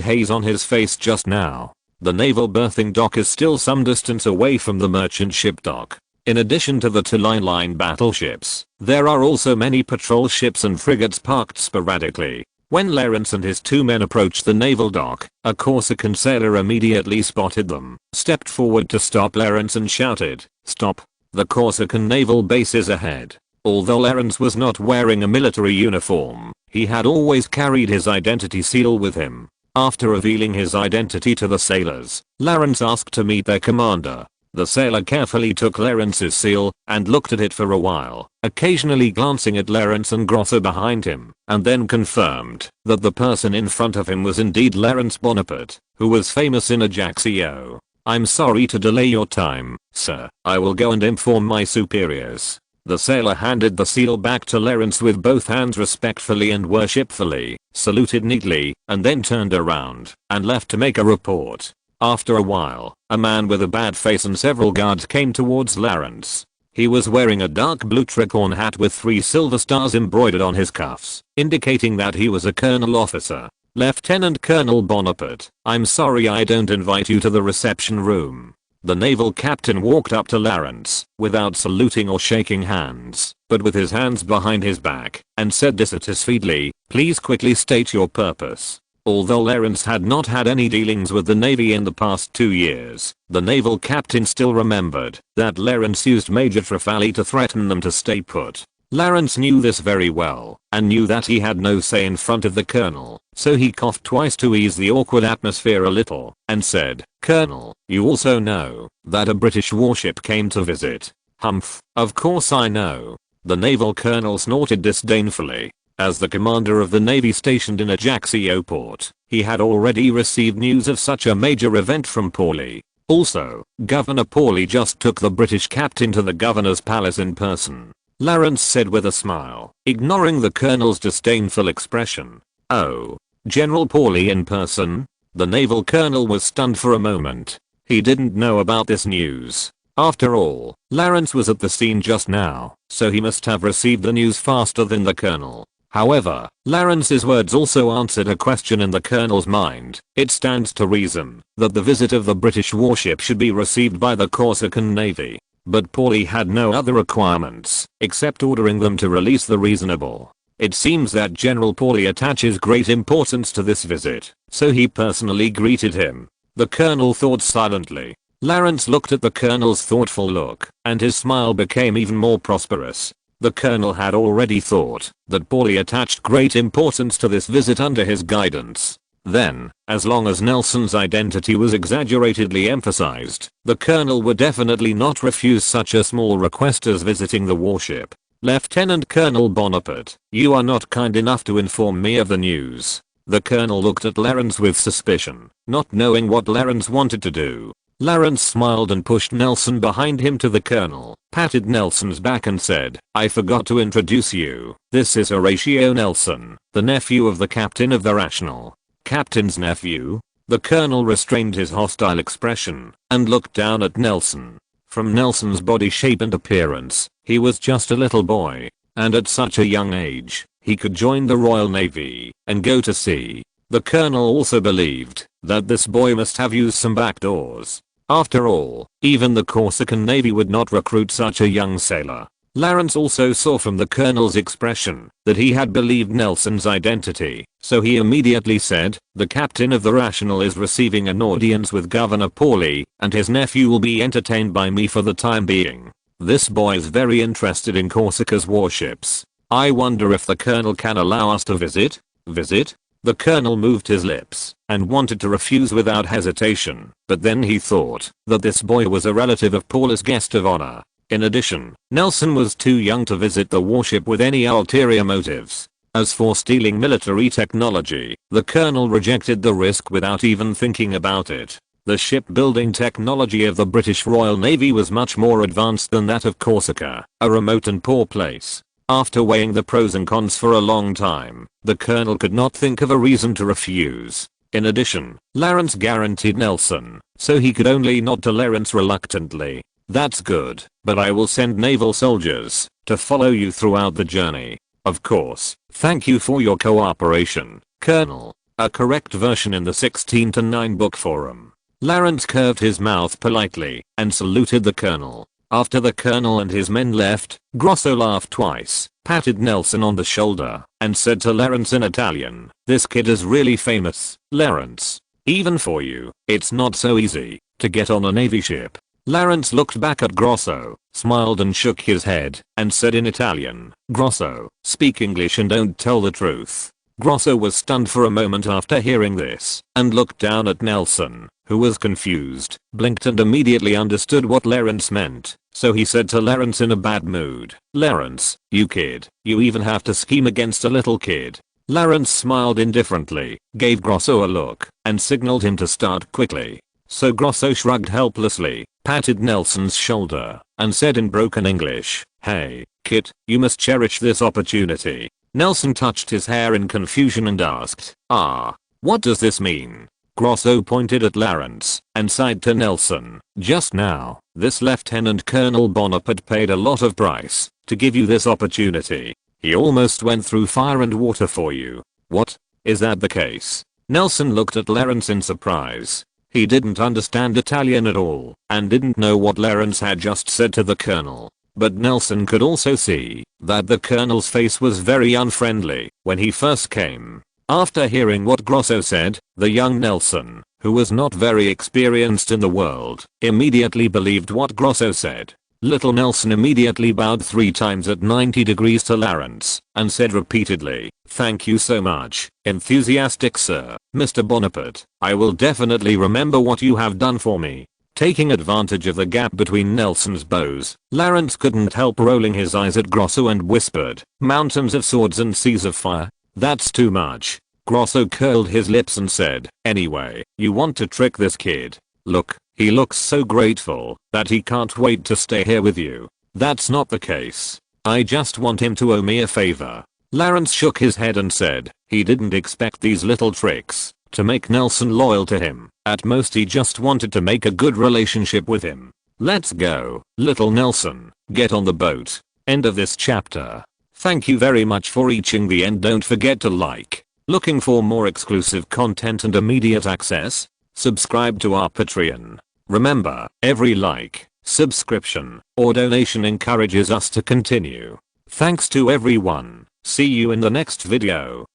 haze on his face just now. The naval berthing dock is still some distance away from the merchant ship dock. In addition to the 2 line battleships, there are also many patrol ships and frigates parked sporadically. When Lawrence and his 2 men approached the naval dock, a Corsican sailor immediately spotted them, stepped forward to stop Lawrence and shouted, "Stop! The Corsican naval base is ahead." Although Lawrence was not wearing a military uniform, he had always carried his identity seal with him. After revealing his identity to the sailors, Lawrence asked to meet their commander. The sailor carefully took Lawrence's seal and looked at it for a while, occasionally glancing at Lawrence and Grosso behind him, and then confirmed that the person in front of him was indeed Napoleon Bonaparte, who was famous in Ajaccio. "I'm sorry to delay your time, sir. I will go and inform my superiors." The sailor handed the seal back to Lawrence with both hands respectfully and worshipfully, saluted neatly, and then turned around and left to make a report. After a while, a man with a bad face and several guards came towards Lawrence. He was wearing a dark blue tricorn hat with 3 silver stars embroidered on his cuffs, indicating that he was a colonel officer. Lieutenant Colonel Bonaparte, I'm sorry I don't invite you to the reception room. The naval captain walked up to Lawrence, without saluting or shaking hands, but with his hands behind his back, and said dissatisfiedly, please quickly state your purpose. Although Lawrence had not had any dealings with the Navy in the past 2 years, the naval captain still remembered that Lawrence used Major Trafalgar to threaten them to stay put. Lawrence knew this very well, and knew that he had no say in front of the colonel, so he coughed twice to ease the awkward atmosphere a little, and said, Colonel, you also know that a British warship came to visit. Humph, of course I know. The naval colonel snorted disdainfully. As the commander of the Navy stationed in Ajaccio port, he had already received news of such a major event from Paulie. Also, Governor Paulie just took the British captain to the governor's palace in person. Lawrence said with a smile, ignoring the colonel's disdainful expression. Oh, General Paulie in person? The naval colonel was stunned for a moment. He didn't know about this news. After all, Lawrence was at the scene just now, so he must have received the news faster than the colonel. However, Lawrence's words also answered a question in the colonel's mind. It stands to reason that the visit of the British warship should be received by the Corsican Navy. But Paulie had no other requirements except ordering them to release the reasonable. It seems that General Paulie attaches great importance to this visit, so he personally greeted him. The colonel thought silently. Lawrence looked at the colonel's thoughtful look, and his smile became even more prosperous. The colonel had already thought that Paulie attached great importance to this visit under his guidance. Then, as long as Nelson's identity was exaggeratedly emphasized, the colonel would definitely not refuse such a small request as visiting the warship. Lieutenant Colonel Bonaparte, you are not kind enough to inform me of the news. The colonel looked at Lawrence with suspicion, not knowing what Lawrence wanted to do. Lawrence smiled and pushed Nelson behind him to the colonel, patted Nelson's back and said, I forgot to introduce you. This is Horatio Nelson, the nephew of the captain of the Rational. Captain's nephew? The colonel restrained his hostile expression and looked down at Nelson. From Nelson's body shape and appearance, he was just a little boy, and at such a young age, he could join the Royal Navy and go to sea. The colonel also believed that this boy must have used some back doors. After all, even the Corsican Navy would not recruit such a young sailor. Lawrence also saw from the colonel's expression that he had believed Nelson's identity, so he immediately said, the captain of the Rational is receiving an audience with Governor Paulie, and his nephew will be entertained by me for the time being. This boy is very interested in Corsica's warships. I wonder if the colonel can allow us to visit? Visit? The colonel moved his lips and wanted to refuse without hesitation, but then he thought that this boy was a relative of Paula's guest of honor. In addition, Nelson was too young to visit the warship with any ulterior motives. As for stealing military technology, the colonel rejected the risk without even thinking about it. The shipbuilding technology of the British Royal Navy was much more advanced than that of Corsica, a remote and poor place. After weighing the pros and cons for a long time, the colonel could not think of a reason to refuse. In addition, Lawrence guaranteed Nelson, so he could only nod to Lawrence reluctantly. That's good, but I will send naval soldiers to follow you throughout the journey. Of course, thank you for your cooperation, Colonel. A correct version in the 16:9 book forum. Lawrence curved his mouth politely and saluted the colonel. After the colonel and his men left, Grosso laughed twice, patted Nelson on the shoulder, and said to Lawrence in Italian, this kid is really famous, Lawrence. Even for you, it's not so easy to get on a Navy ship. Lawrence looked back at Grosso, smiled and shook his head, and said in Italian, Grosso, speak English and don't tell the truth. Grosso was stunned for a moment after hearing this, and looked down at Nelson, who was confused, blinked and immediately understood what Lawrence meant, so he said to Lawrence in a bad mood, Lawrence, you kid, you even have to scheme against a little kid. Lawrence smiled indifferently, gave Grosso a look, and signaled him to start quickly. So Grosso shrugged helplessly, patted Nelson's shoulder, and said in broken English, hey, kid, you must cherish this opportunity. Nelson touched his hair in confusion and asked, what does this mean? Grosso pointed at Lawrence and sighed to Nelson. Just now, this Lieutenant Colonel Bonaparte paid a lot of price to give you this opportunity. He almost went through fire and water for you. What? Is that the case? Nelson looked at Lawrence in surprise. He didn't understand Italian at all and didn't know what Lawrence had just said to the colonel. But Nelson could also see that the colonel's face was very unfriendly when he first came. After hearing what Grosso said, the young Nelson, who was not very experienced in the world, immediately believed what Grosso said. Little Nelson immediately bowed 3 times at 90 degrees to Lawrence and said repeatedly, "Thank you so much, enthusiastic sir, Mr. Bonaparte. I will definitely remember what you have done for me." Taking advantage of the gap between Nelson's bows, Lawrence couldn't help rolling his eyes at Grosso and whispered, "Mountains of swords and seas of fire? That's too much." Grosso curled his lips and said, "Anyway, you want to trick this kid? Look, he looks so grateful that he can't wait to stay here with you." "That's not the case. I just want him to owe me a favor." Lawrence shook his head and said he didn't expect these little tricks to make Nelson loyal to him. At most he just wanted to make a good relationship with him. "Let's go, little Nelson. Get on the boat." End of this chapter. Thank you very much for reaching the end. Don't forget to like. Looking for more exclusive content and immediate access? Subscribe to our Patreon. Remember, every like, subscription, or donation encourages us to continue. Thanks to everyone. See you in the next video.